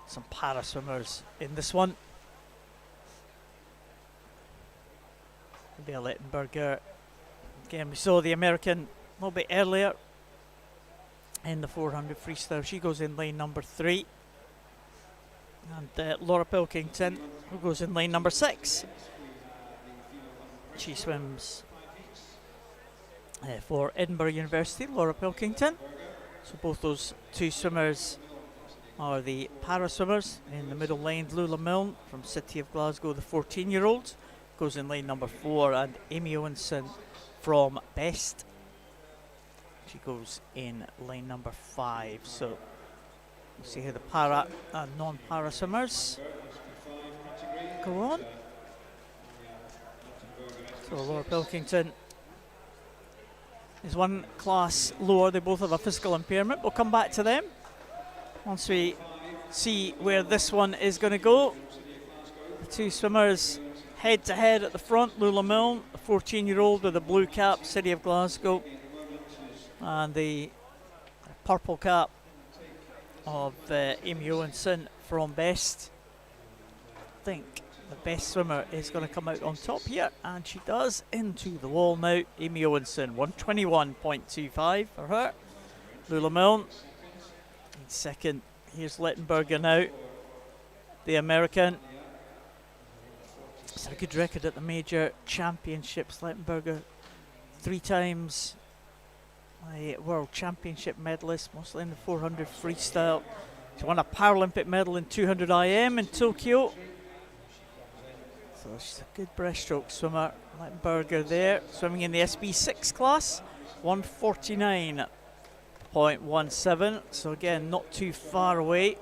some para swimmers in this one. Bea Lettenberger. Again, we saw the American a little bit earlier in the 400 freestyle. She goes in lane number 3. And Laura Pilkington, who goes in lane number 6. She swims for Edinburgh University, Laura Pilkington. So both those two swimmers are the para swimmers. In the middle lane, Lula Milne from City of Glasgow, the 14-year-old, goes in lane number 4, and Amy Owenson from Best, she goes in lane number 5. So we'll see how the para and non-para swimmers go on. So Laura Pilkington is one class lower. They both have a physical impairment. We'll come back to them once we see where this one is going to go. The two swimmers head to head at the front. Lula Milne, a 14-year-old with a blue cap, City of Glasgow, and the purple cap of Amy Owenson from Best. I think the best swimmer is going to come out on top here, and she does, into the wall now. Amy Owenson, 121.25 for her. Lula Milne in second. Here's Lettenberger now, the American. It's a good record at the major championships. Lettenberger, 3 times a world championship medalist, mostly in the 400 freestyle. She won a Paralympic medal in 200 IM in Tokyo. So she's a good breaststroke swimmer. Lettenberger there, swimming in the SB6 class, 149.17. So again, not too far away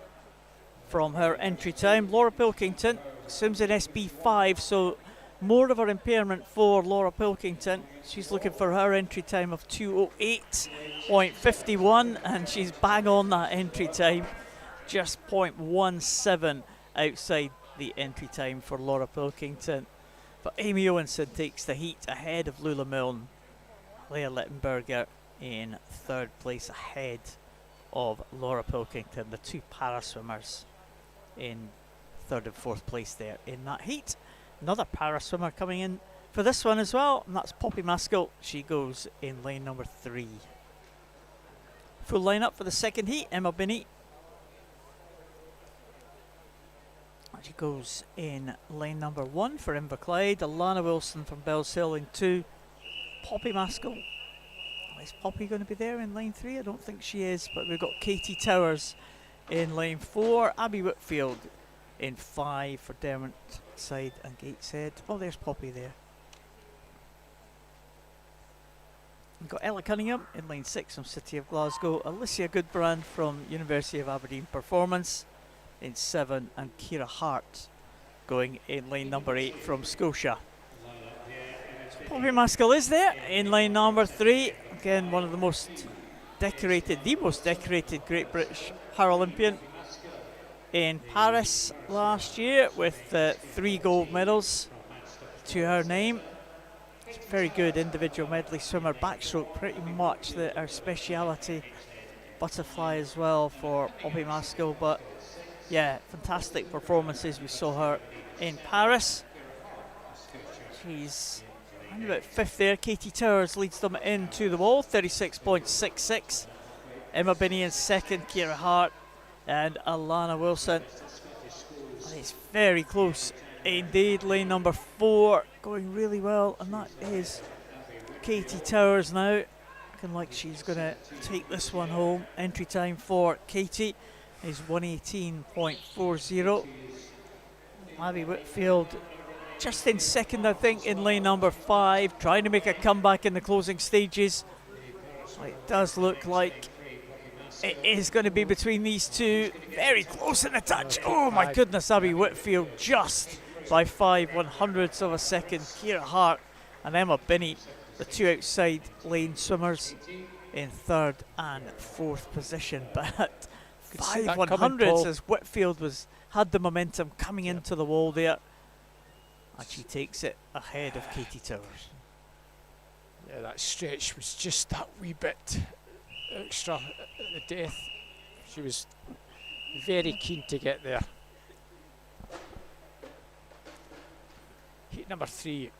from her entry time. Laura Pilkington swims in SB5, so more of her impairment for Laura Pilkington. She's looking for her entry time of 2:08.51, and she's bang on that entry time, just 0.17 outside the entry time for Laura Pilkington. But Amy Owenson takes the heat ahead of Lula Milne. Leah Lettenberger in third place ahead of Laura Pilkington, the two para swimmers in third and fourth place there in that heat. Another para swimmer coming in for this one as well, and that's Poppy Maskell. She goes in lane number 3. Full lineup for the second heat. Emma Binney. She goes in lane number 1 for Inverclyde. Alana Wilson from Bells Hill in 2. Poppy Maskell. Is Poppy going to be there in lane 3? I don't think she is, but we've got Katie Towers in lane 4. Abby Whitfield in 5 for Derwent Side and Gateshead. Oh, there's Poppy there. We've got Ella Cunningham in lane 6 from City of Glasgow. Alicia Goodbrand from University of Aberdeen Performance in 7, and Ciara Hart going in lane number 8 from Scotia. So Poppy Maskell is there in lane number 3. Again, one of the most decorated Great British Paralympian in Paris last year with 3 gold medals to her name. Very good individual medley swimmer. Backstroke pretty much her speciality. Butterfly as well for Poppy Maskell, but yeah, fantastic performances. We saw her in Paris. She's about 5th there. Katie Towers leads them into the wall, 36.66. Emma Binney in 2nd, Ciara Hart and Alana Wilson. And it's very close indeed. Lane number 4 going really well, and that is Katie Towers now. Looking like she's going to take this one home. Entry time for Katie is 1:18.40. Abby Whitfield just in 2nd, I think, in lane number 5, trying to make a comeback in the closing stages. It does look like it is going to be between these two. Very close in the touch. Oh my goodness, Abby Whitfield just by 5/100ths of a second. Ciara Hart and Emma Binney, the 2 outside lane swimmers, in 3rd and 4th position. But 5/100ths as Whitfield had the momentum coming into the wall there, and she takes it ahead of Katie Towers. Yeah, that stretch was just that wee bit extra at the death. She was very keen to get there. Heat number 3,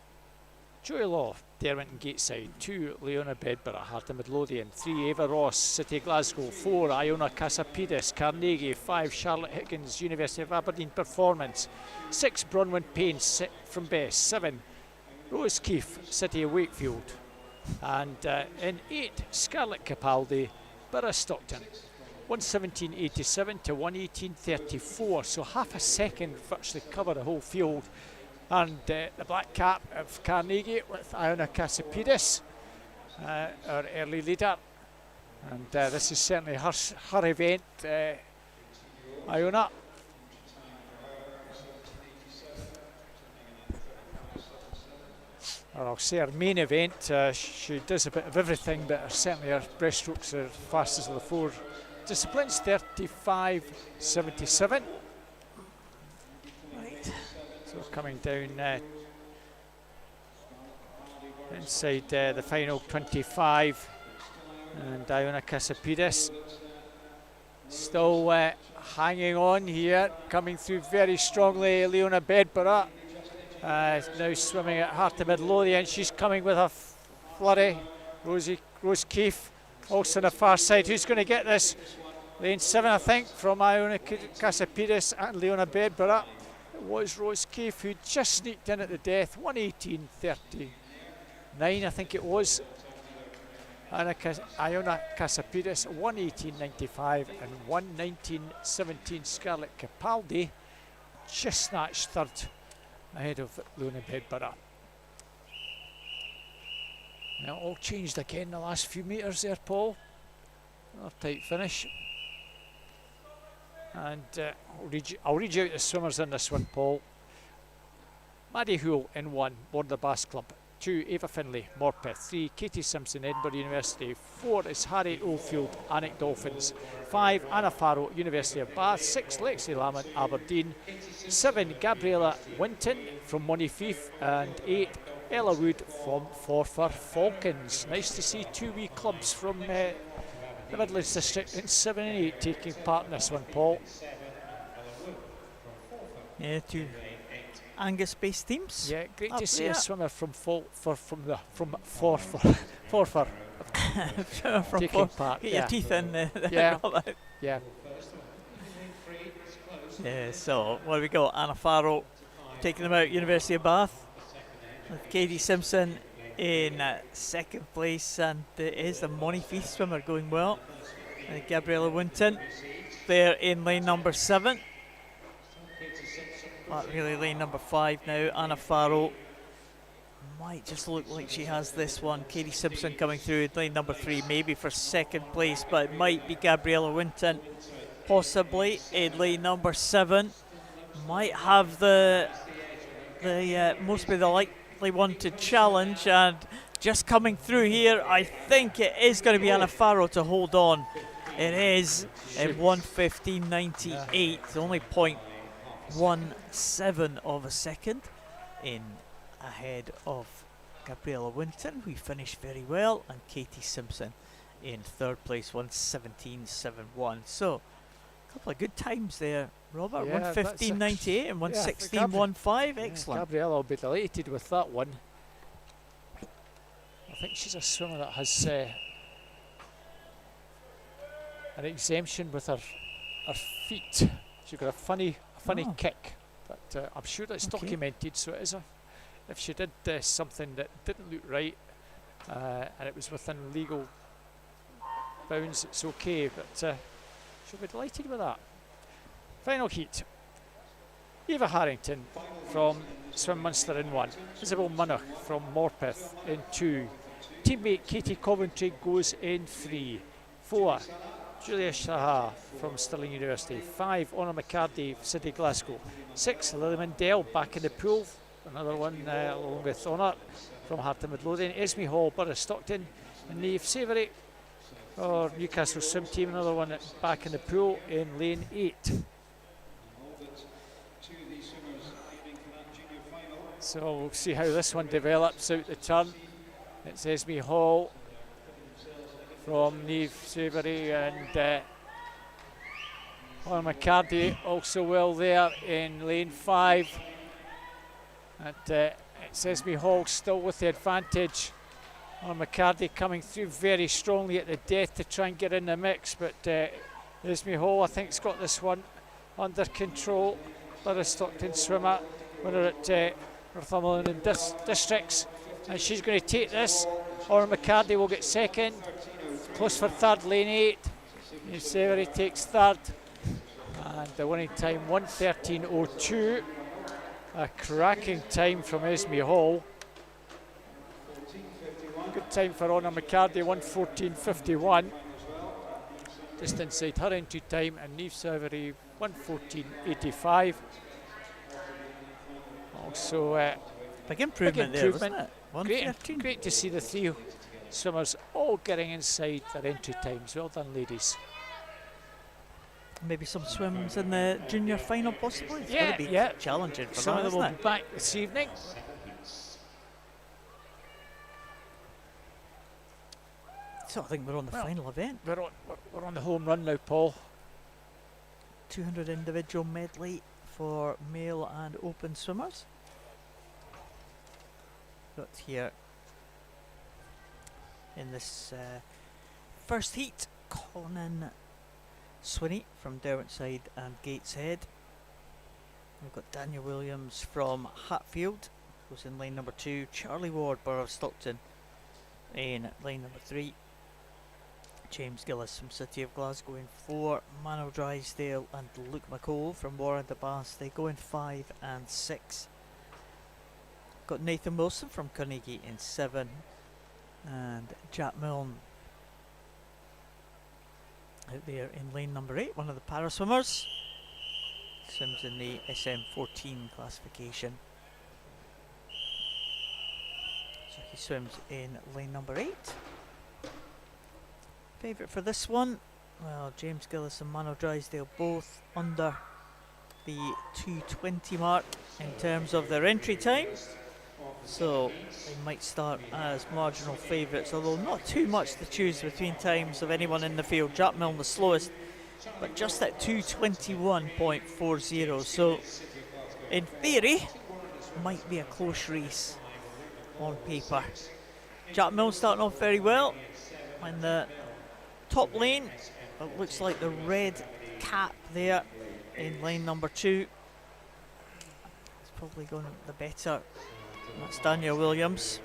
Joy Law, Derwent and Gateside. 2, Leona Bedborough, Heart of Midlothian. 3, Eva Ross, City of Glasgow. 4, Iona Casapidis, Carnegie. 5, Charlotte Higgins, University of Aberdeen Performance. 6, Bronwyn Payne from Bess. 7, Rose Keefe, City of Wakefield. And in 8, Scarlett Capaldi, Borough Stockton. 1:17.87 to 1:18.34, so half a second virtually cover the whole field. And the black cap of Carnegie with Iona Casapidis, our early leader. And this is certainly her event, Iona. Or I'll say her main event. She does a bit of everything, but certainly her breaststrokes are fastest of the 4 disciplines, 35.77. Right. So coming down inside the final 25, and Iona Casapidis still hanging on here, coming through very strongly. Leona Bedborough now swimming at Heart of Midlothian. She's coming with a flurry. Rose Keefe also on the far side. Who's going to get this? Lane 7, I think, from Iona Casapidis and Leona Bedborough. It was Rose Keefe who just sneaked in at the death. 1:18.39, I think it was. Iona Casapidis 1:18.95 and 1:19.17. Scarlett Capaldi just snatched 3rd ahead of Leona Bedborough. Now all changed again the last few metres there, Paul. Another tight finish. And I'll read you out the swimmers in this one, Paul. Maddie Houle in 1, Border Bass Club. 2, Ava Finlay, Morpeth. 3, Katie Simpson, Edinburgh University. 4 is Harriet Oldfield, Alnwick Dolphins. 5, Anna Farrow, University of Bath. 6, Lexi Lamont, Aberdeen. 7, Gabriella Winton from Monifief. And 8, Ella Wood from Forfar Falcons. Nice to see 2 wee clubs from the Midlands District in 7 and 8 taking part in this one, Paul. Yeah, two Angus-based teams. Yeah, great up to see there. a swimmer from Forfar From taking Forfar. part. Get Yeah, your teeth in there. Yeah. Robert. yeah. Yeah, so what do we got? Anna Farrell taking them out, University of Bath. With Katie Simpson in second place, and it is the Monife swimmer going well. And Gabriella Winton there in lane number 7. But really lane number 5 now. Anna Farrell might just look like she has this one. Katie Simpson coming through in lane number 3, maybe for second place, but it might be Gabriella Winton possibly in lane number 7. Might have the most be the likely one to challenge, and just coming through here, I think it is going to be Anna Farrell to hold on. It is in 1:15.98, only 0.17 of a second in ahead of Gabriella Winton, who finished very well, and Katie Simpson in third place, 1:17.71. So a couple of good times there, Robert. Yeah, 1:15.98 and 1:16.15. Excellent. Gabriella will be delighted with that one. I think she's a swimmer that has an exemption with her feet. She's got a funny kick, but I'm sure it's documented. So it is if she did something that didn't look right and it was within legal bounds, it's okay. But she'll be delighted with that. Final heat. Eva Harrington from Swim Munster in 1. Isabel Munnock from Morpeth in 2. Teammate Katie Coventry goes in 3. 4. Julia Shaha from Stirling University. 5. Honor McCarthy, City Glasgow. 6. Lily Mandel back in the pool. Another one along with Honor from Harton Midlothian. Esme Hall, Borough Stockton. And Niamh Savoury for Newcastle Swim Team. Another one back in the pool in lane 8. So we'll see how this one develops out the turn. It's Esme Hall from Niamh Savoury and Honor McCarthy also well there in lane 5. And it's Esme Hall still with the advantage. Honor McCarthy coming through very strongly at the death to try and get in the mix, but Esme Hall I think has got this one under control. Borough Stockton swimmer, winner at Northumberland and Districts, and she's going to take this. Honor McCarthy will get second, close for third, lane 8. Niamh Savoury takes third, and the winning time 1:13.02. A cracking time from Esme Hall. Good time for Honor McCarthy, 1:14.51. Just inside her entry time, and Niamh Savoury 1:14.85. Also, Big improvement there, wasn't it? Great to see the 3 swimmers all getting inside their entry times. Well done, ladies. Maybe some swims in the junior final, possibly. It's Yeah, going to be yeah. challenging for Some that, of them will isn't be it? back this evening. So I think we're on the final event. We're on the home run now, Paul. 200 individual medley for male and open swimmers. Got here in this first heat, Conan Swinney from Derwentside and Gateshead. We've got Daniel Williams from Hatfield, who's in lane number 2. Charlie Ward, Borough of Stockton, in lane number 3. James Gillis from City of Glasgow in 4. Manuel Drysdale and Luke McCall from Warren de Bass, they go in 5 and 6. Got Nathan Wilson from Carnegie in 7. And Jack Milne out there in lane number 8, one of the para swimmers. Swims in the SM14 classification. So he swims in lane number 8. Favourite for this one? Well, James Gillis and Manuel Drysdale both under the 2:20 mark in terms of their entry time. So they might start as marginal favourites, although not too much to choose between times of anyone in the field. Jack Milne the slowest, but just at 2:21.40. So in theory, might be a close race on paper. Jack Mills starting off very well in the top lane. It looks like the red cap there in lane number 2. It's probably going the better. That's Daniel Williams.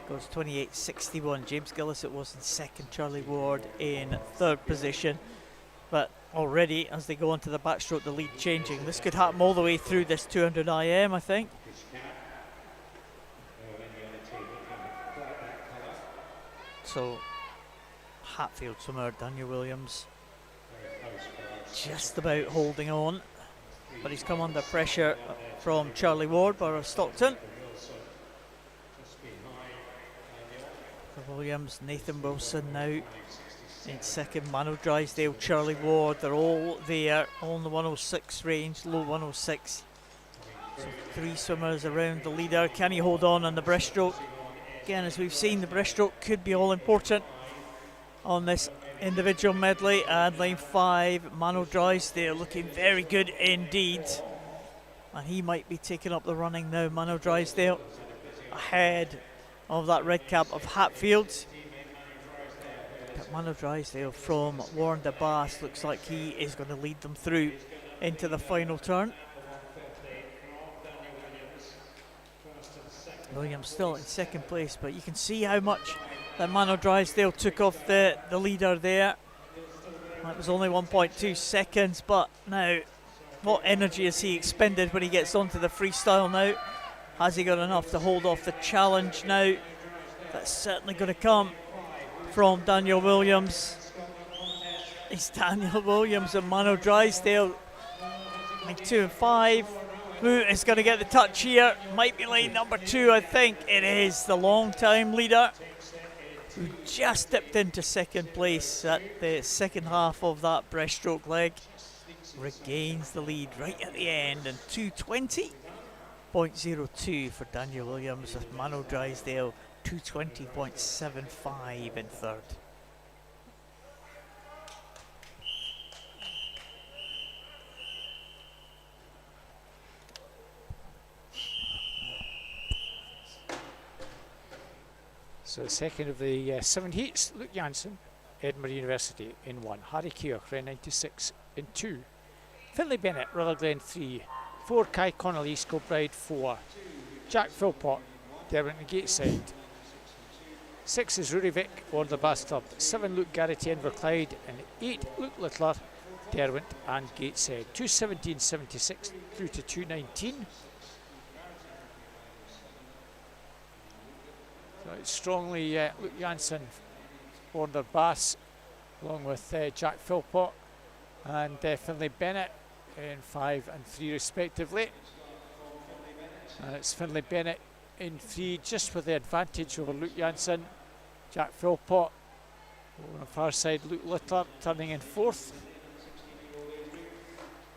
Goes 28.61. James Gillis it was in second. Charlie Ward in third position. But already, as they go onto the backstroke, the lead changing. This could happen all the way through this 200 IM, I think. So, Hatfield swimmer Daniel Williams just about holding on, but he's come under pressure from Charlie Ward, Borough Stockton. For Williams, Nathan Wilson now in second, Mano Drysdale, Charlie Ward, they're all there, all in the 106 range, low 106. So 3 swimmers around the leader. Can he hold on the breaststroke? Again, as we've seen, the breaststroke could be all important on this individual medley. And lane 5, Mano Drysdale looking very good indeed. And he might be taking up the running now. Mano Drysdale ahead of that red cap of Hatfield. But Mano Drysdale from Warren de Bass looks like he is going to lead them through into the final turn. Williams still in second place, but you can see how much that Mano Drysdale took off the leader there. That was only 1.2 seconds, but now what energy has he expended when he gets onto the freestyle now? Has he got enough to hold off the challenge now? That's certainly going to come from Daniel Williams. It's Daniel Williams and Mano Drysdale. Lane 2 and 5. Who is going to get the touch here? Might be lane number 2, I think. It is the long-time leader who just dipped into second place at the second half of that breaststroke leg. Regains the lead right at the end, and 220.02 for Daniel Williams with Mano Drysdale 220.75 in third. So the second of the 7 heats, Luke Janssen, Edinburgh University in 1, Harry Keogh, Ren 96 in 2, Finlay Bennett, Rutherglen 3, 4 Kai Connolly, Kilbride 4, Jack Philpott, Derwent and Gateside, 6 is Rory Vick, Warren the Bass Club, 7 Luke Garrity, Inverclyde, and 8 Luke Littler, Derwent and Gateside, 2:17.76 through to 2:19. So it's strongly Luke Janssen, Warren the Bass, along with Jack Philpott and Finlay Bennett in 5 and 3 respectively. And it's Finlay Bennett in 3 just with the advantage over Luke Janssen. Jack Philpott on the far side, Luke Littler turning in 4th.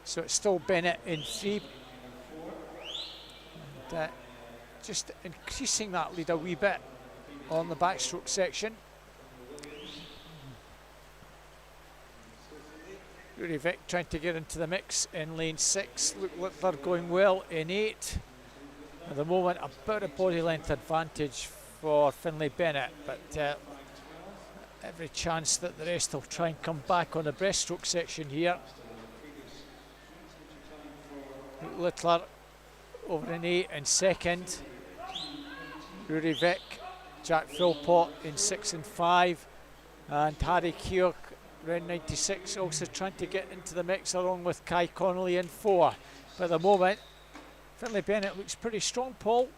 So it's still Bennett in 3. And just increasing that lead a wee bit on the backstroke section. Rory Vick trying to get into the mix in lane 6. Luke Littler going well in 8. At the moment, about a body length advantage for Finlay Bennett, but every chance that the rest will try and come back on the breaststroke section here. Luke Littler over in 8 in 2nd. Rory Vick, Jack Philpott in 6 and 5, and Harry Keogh, Ren 96, also trying to get into the mix along with Kai Connolly in 4. But at the moment, Finlay Bennett looks pretty strong, Paul,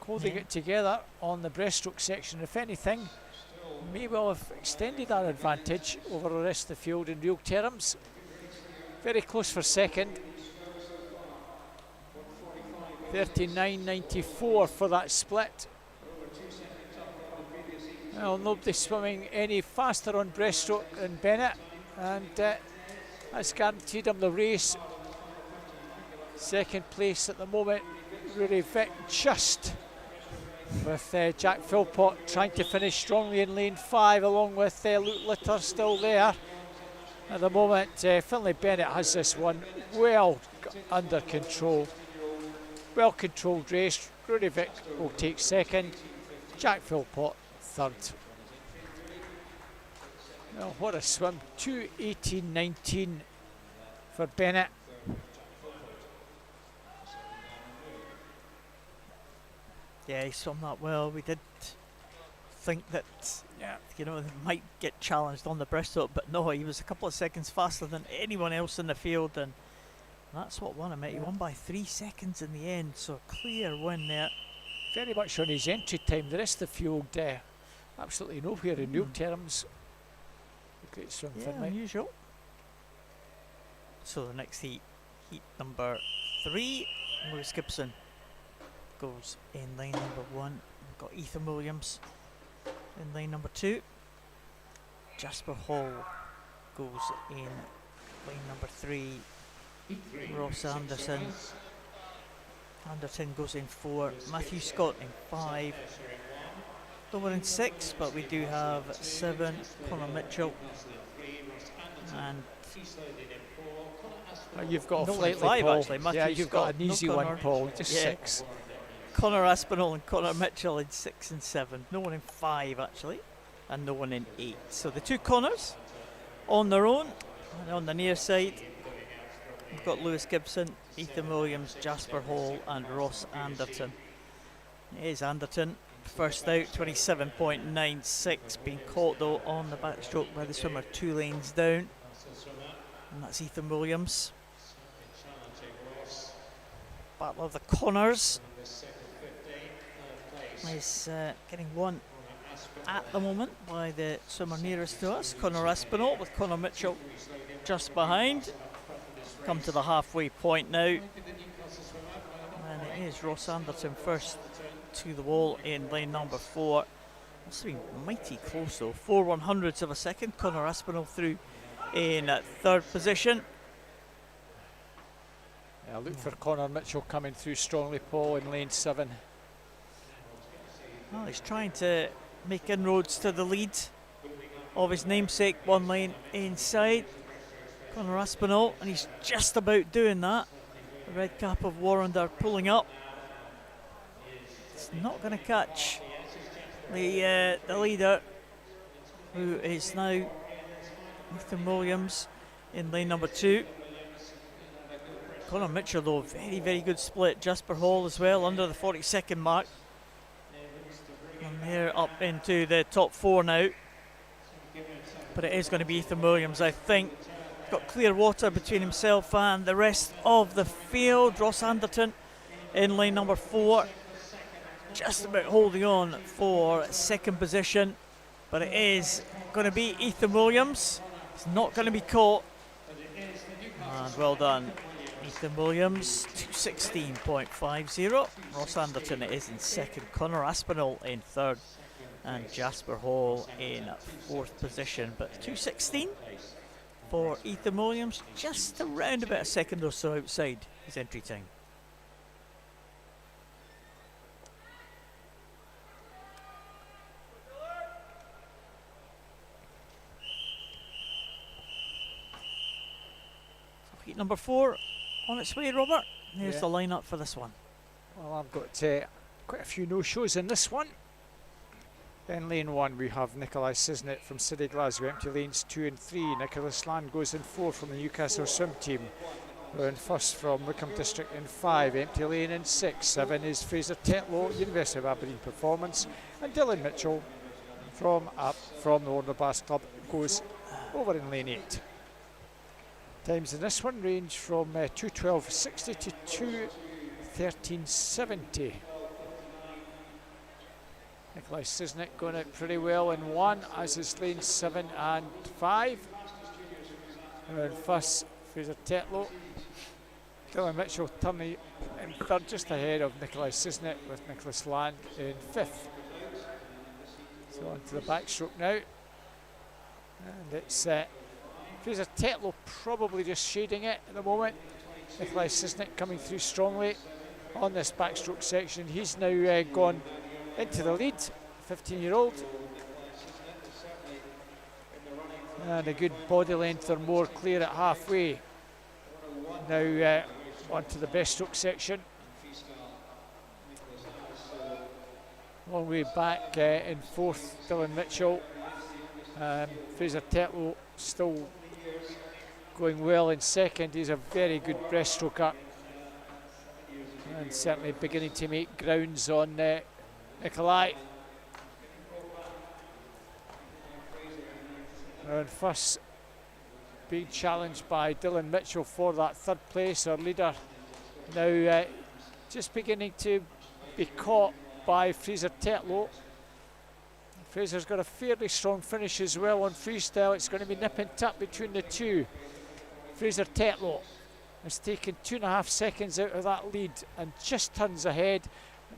holding it together on the breaststroke section. If anything, may well have extended that advantage over the rest of the field in real terms. Very close for second. 39.94 for that split. Well, nobody swimming any faster on breaststroke than Bennett, and that's guaranteed him the race. Second place at the moment, Rory Vick, just with Jack Philpott trying to finish strongly in lane 5, along with Luke Littler still there. At the moment, Finlay Bennett has this one well under control. Well controlled race. Rory Vick will take second. Jack Philpott third. Now what a swim. 2:18.19 for Bennett. Yeah, he swum that well. We did think that, you know, they might get challenged on the breaststroke, but no, he was a couple of seconds faster than anyone else in the field, and that's what won him. He won by 3 seconds in the end, so clear win there. Very much on his entry time. The rest of the field absolutely nowhere in real terms. A great swim for him. Unusual. So the next heat number 3, Lewis Gibson goes in lane number 1. We've got Ethan Williams in lane number 2. Jasper Hall goes in lane number 3. Ross Anderton goes in 4. Matthew Scott in 5. No one in 6, but we do have 7. Connor Mitchell. And you've got a no flight 5 Paul. actually. Matthew Yeah, you've Scott, got an easy no one, Connor. Paul. Just 6. Connor Aspinall and Connor Mitchell in 6 and 7. No one in 5 actually, and no one in 8. So the 2 Connors on their own, and on the near side we've got Lewis Gibson, Ethan Williams, Jasper Hall and Ross Anderton. Here's Anderton, first out, 27.96, being caught though on the backstroke by the swimmer 2 lanes down, and that's Ethan Williams. Battle of the Connors is getting won at the moment by the swimmer nearest to us, Connor Aspinall, with Connor Mitchell just behind. Come to the halfway point now, and it is Ross Anderton first to the wall in lane number 4. Must have been mighty close though, 4/100ths of a second. Connor Aspinall through in 3rd position. Yeah, look for Connor Mitchell coming through strongly, Paul, in lane 7. Well, he's trying to make inroads to the lead of his namesake, 1 lane inside, Connor Aspinall, and he's just about doing that. The red cap of Warrender pulling up. It's not going to catch the leader, who is now Ethan Williams in lane number 2. Connor Mitchell though, very, very good split. Jasper Hall as well, under the 40-second mark. And they're up into the top 4 now. But it is going to be Ethan Williams, I think. He's got clear water between himself and the rest of the field. Ross Anderton in lane number 4. Just about holding on for 2nd position. But it is going to be Ethan Williams. He's not going to be caught. And well done, Ethan Williams, 2:16.50. Ross Anderton is in 2nd, Connor Aspinall in 3rd, and Jasper Hall in 4th position. But 2:16 for Ethan Williams, just around about a second or so outside his entry time. Heat number 4 on its way, Robert. Here's the lineup for this one. Well, I've got quite a few no-shows in this one. In lane 1 we have Nikolai Cisnet from City Glasgow, empty lanes 2 and 3. Nicholas Land goes in 4 from the Newcastle swim team. We're in first from Wickham District in 5, empty lane in 6. 7 is Fraser Tetlow, University of Aberdeen Performance, and Dylan Mitchell from the Warner Bass Club goes over in lane 8. Times in this one range from 2:12.60 to 2:13.70. Nikolai Cisnet going out pretty well in 1, as is lane 7 and 5. And first, Fraser Tetlow. Dylan Mitchell turning in 3rd, just ahead of Nikolai Cisnet, with Nicholas Land in 5th. So on to the backstroke now. And it's Fraser Tetlow probably just shading it at the moment. Nikolai Cisnet coming through strongly on this backstroke section. He's now gone into the lead, 15-year-old. And a good body length or more clear at halfway. Now on to the breaststroke section. Long way back in fourth, Dylan Mitchell. Fraser Tetlow still going well in second. He's a very good breaststroker and certainly beginning to make grounds on Nikolai. And first being challenged by Dylan Mitchell for that third place. Our leader now just beginning to be caught by Fraser Tetlow. Fraser's got a fairly strong finish as well on freestyle. It's going to be nip and tuck between the two. Fraser Tetlow has taken 2.5 seconds out of that lead and just turns ahead.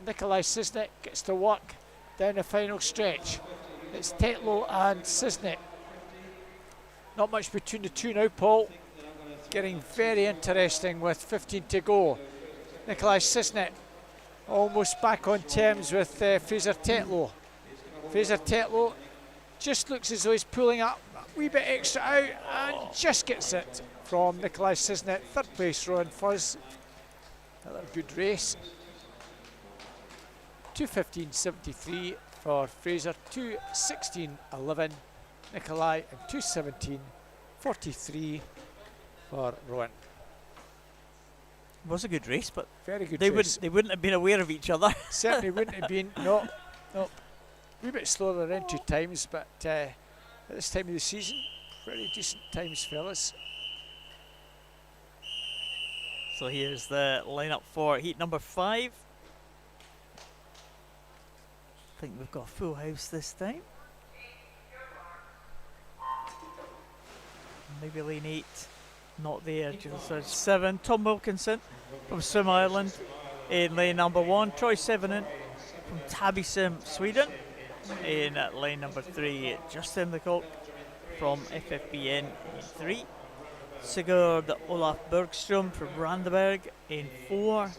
Nikolai Sisnik gets to work down the final stretch. It's Tetlow and Sisnik. Not much between the two now, Paul. Getting very interesting with 15 to go. Nikolai Sisnik almost back on terms with Fraser Tetlow. Fraser Tetlow just looks as though he's pulling up a wee bit extra out and just gets it from Nikolai Sisnik. Third place, Rowan Fuzz. Another good race. 2:15.73 for Fraser, 2:16.11 Nikolai, and 2:17.43 for Rowan. It was a good race, but very good they race. They wouldn't have been aware of each other. Certainly wouldn't have been. No. A wee bit slower than entry times, but at this time of the season, pretty decent times, fellas. So here's the lineup for heat number 5. I think we've got a full house this time. Maybe lane 8, not there. So 7, Tom Wilkinson from Swim Ireland in lane number 1. Troy Sevenin from Tabisim, Sweden in lane number 3. Justin Lecoq from FFBN in 3. Sigurd Olaf Bergström from Randaberg in 4.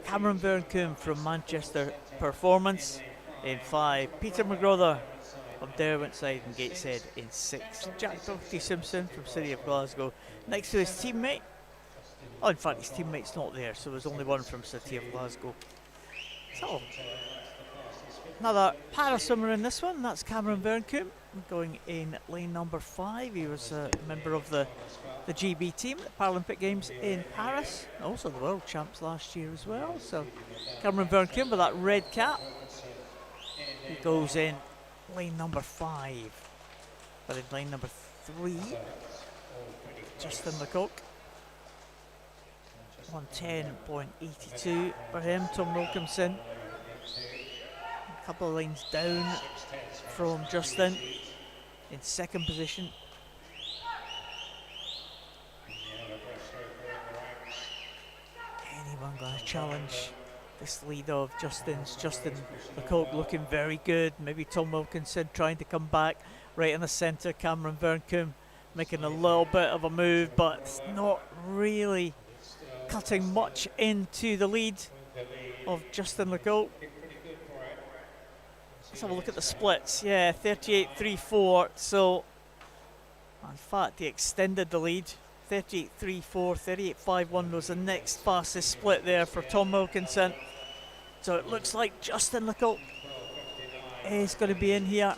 Cameron Bernkum from Manchester Performance in 5. Peter McGrother from Derwentsside and Gateshead in 6. Jack Doherty Simpson from City of Glasgow next to his teammate. Oh, in fact, his teammate's not there, so there's only one from City of Glasgow. So, another para swimmer in this one. That's Cameron Bernkum going in lane number 5. He was a member of the GB team at the Paralympic Games in Paris, also the World Champs last year as well. So Cameron Bernkum with that red cap, he goes in lane number 5. But in lane number 3, Justin Lecoq, 110.82 for him. Tom Wilkinson a couple of lanes down from Justin in second position. Anyone going to challenge this lead of Justin's? Justin Lecoq looking very good. Maybe Tom Wilkinson trying to come back right in the centre. Cameron Bernkum making a little bit of a move, but it's not really cutting much into the lead of Justin Lecoq. Let's have a look at the splits. Yeah, 38.34. So, in fact, he extended the lead. 38.34, 38.51 was the next fastest split there for Tom Wilkinson. So it looks like Justin Lecoq is going to be in here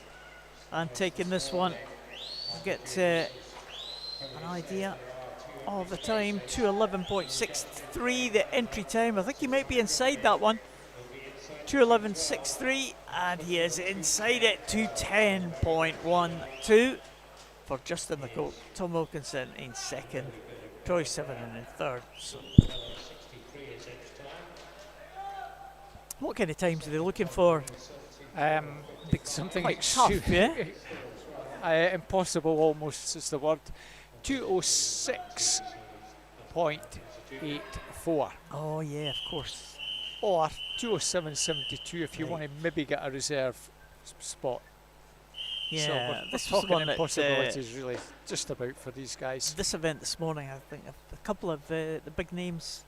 and taking this one. We'll get an idea of the time. 2:11.63 the entry time. I think he might be inside that one. 2:11.63, and he is inside it. 2:10.12 for Justin Lecoq. Tom Wilkinson in second, Troy Sevenin in third. So what kind of times are they looking for? Something quite tough, yeah? Impossible almost is the word. 2:06.84. Oh yeah, of course. Or 2:07.72 if you want to maybe get a reserve spot. Yeah, so we're this was talking the one impossibilities really just about for these guys. This event this morning, I think a couple of the big names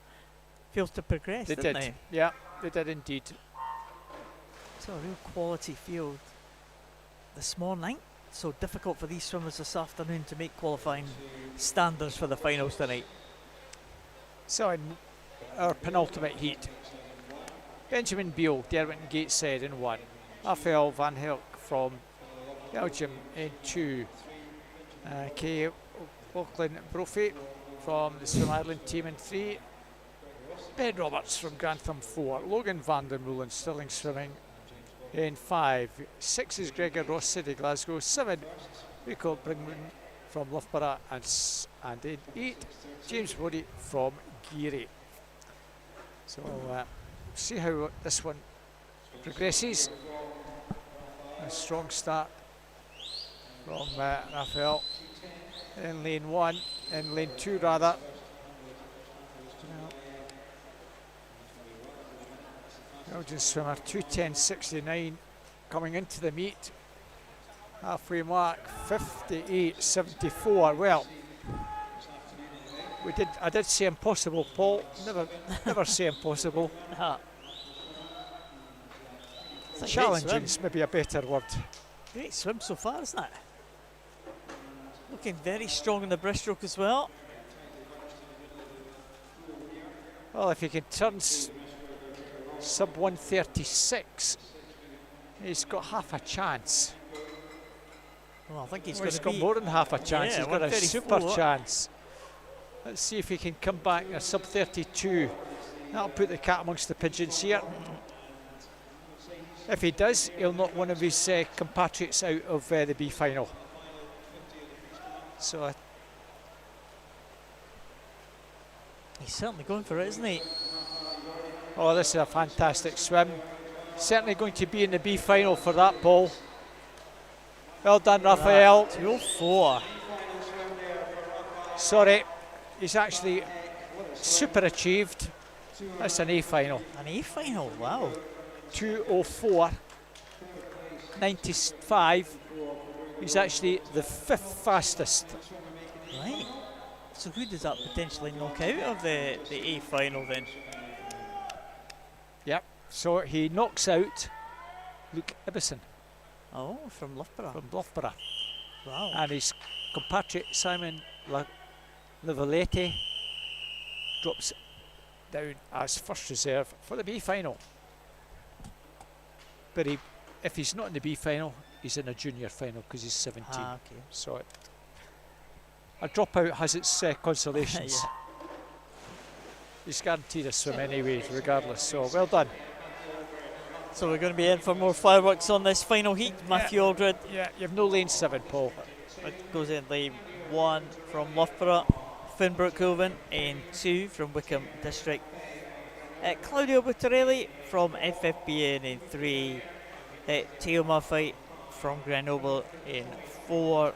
failed to progress, didn't they? Yeah, they did indeed. So a real quality field this morning. So difficult for these swimmers this afternoon to make qualifying standards for the finals tonight. So in our penultimate heat. Benjamin Beale, Derwent Gateshead in 1. Raphael van Helk from Belgium in 2. Kay Lachlan Brophy from the Swim Ireland team in 3. Ben Roberts from Grantham 4. Logan van der Moelen, Stirling Swimming in 5. 6 is Gregor Ross, City Glasgow. 7, Rico Bringman from Loughborough. And in 8, James Woody from Geary. So we'll see how this one progresses. A strong start from Raphael in lane 1, in lane 2 rather. Belgian swimmer 2:10.69 coming into the meet. Halfway mark 58.74. Well, I did say impossible, Paul. Never say impossible. Challenging is maybe a better word. Great swim so far, isn't it? Looking very strong in the breaststroke as well. Well, if he can turn sub 136, he's got half a chance. Well, I think he's got more than half a chance. Yeah, he's got a super chance. Let's see if he can come back a sub 32. That'll put the cat amongst the pigeons here. If he does, he'll knock one of his compatriots out of the B final. So he's certainly going for it, isn't he? oh, this is a fantastic swim. Certainly going to be in the B final for that, Paul. Well done, Raphael. 204. Sorry, he's actually super achieved. That's an A final. An A final, wow. 204. 95. He's actually the 5th fastest. Right. So who does that potentially knock out of the A final then? Yep. So he knocks out Luke Ibbison. Oh, from Loughborough. From Loughborough. Wow. And his compatriot Simon Lavalette drops down as first reserve for the B final. But if he's not in the B final, he's in a junior final because he's 17. Ah, okay. So a dropout has its consolations. Yeah. He's guaranteed a swim anyway, regardless. So well done. So we're going to be in for more fireworks on this final heat. Matthew Aldred. Yeah, you have no lane 7, Paul. It goes in lane 1 from Loughborough. Finn Brookhoven in 2 from Wickham District. Claudio Buttarelli from FFBN in 3. Theo Murphy from Grenoble in 4.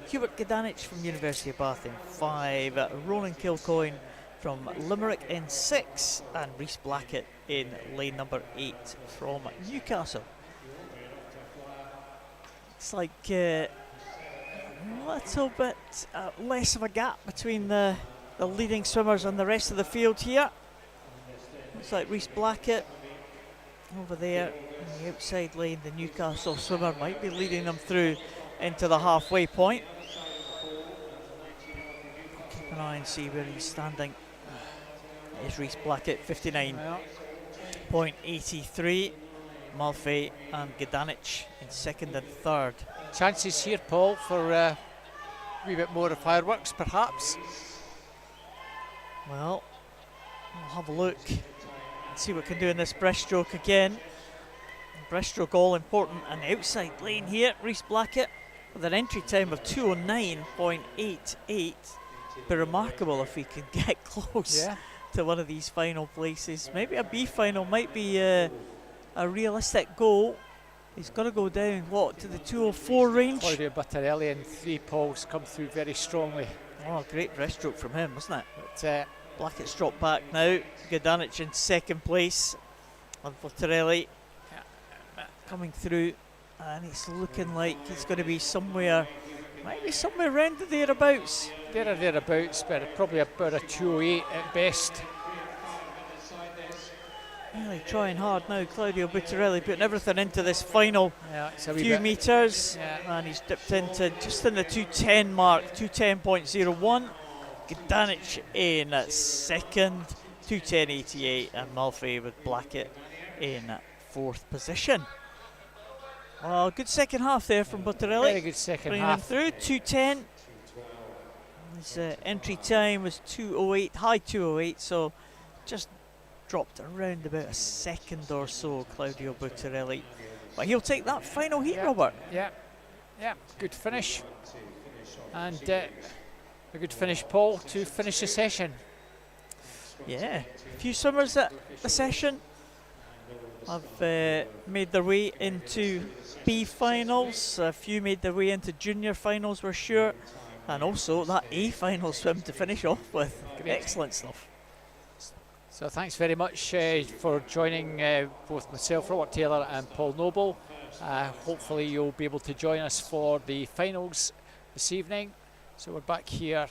Hubert Gedanich from University of Bath in 5. Ronan Kilcoyne from Limerick in 6. And Rhys Blackett in lane number 8 from Newcastle. It's like a little bit less of a gap between the leading swimmers and the rest of the field here. Looks like Rhys Blackett over there in the outside lane. The Newcastle swimmer might be leading them through into the halfway point. Keep an eye and see where he's standing. There's Rhys Blackett, 59.83. Murphy and Gedanich in 2nd and 3rd. Chances here, Paul, for a wee bit more of fireworks, perhaps. Well, we'll have a look and see what we can do in this breaststroke again. Breaststroke all important, and the outside lane here, Rhys Blackett with an entry time of 209.88. Be remarkable if he can get close to one of these final places. Maybe a B final might be a realistic goal. He's got to go down, what, to the 204 range? Claudio Buttarelli and 3 Pauls come through very strongly. Oh, great breaststroke from him, wasn't it? But Blackett's dropped back now. Gedanich in 2nd place. And Buttarelli coming through. And it's looking like he's going to be somewhere, might be somewhere around the thereabouts. There or thereabouts, but probably about a 208 at best. Really trying hard now, Claudio Buttarelli, putting everything into this final few metres. And he's dipped into just in the 210 mark, 210.01. Gedanich in 2nd. 2:10.88, and Malfrey with Blackett in 4th position. Well, good second half there from Buttarelli. Very good second Bringing half. him through 2:10. His entry time was 2:08, high 2:08, so just dropped around about a second or so, Claudio Buttarelli. But he'll take that final heat, Robert. Yeah, good finish. And a good finish, Paul, to finish the session. Yeah, a few swimmers at the session have made their way into B finals. A few made their way into junior finals, we're sure. And also that A final swim to finish off with. Great. Excellent stuff. So thanks very much for joining both myself, Robert Taylor, and Paul Noble. Hopefully you'll be able to join us for the finals this evening. So we're back here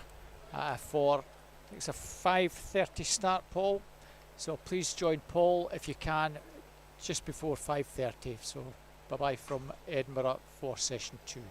for, I think it's a 5:30 start, Paul. So please join Paul if you can just before 5:30. So bye-bye from Edinburgh for session 2.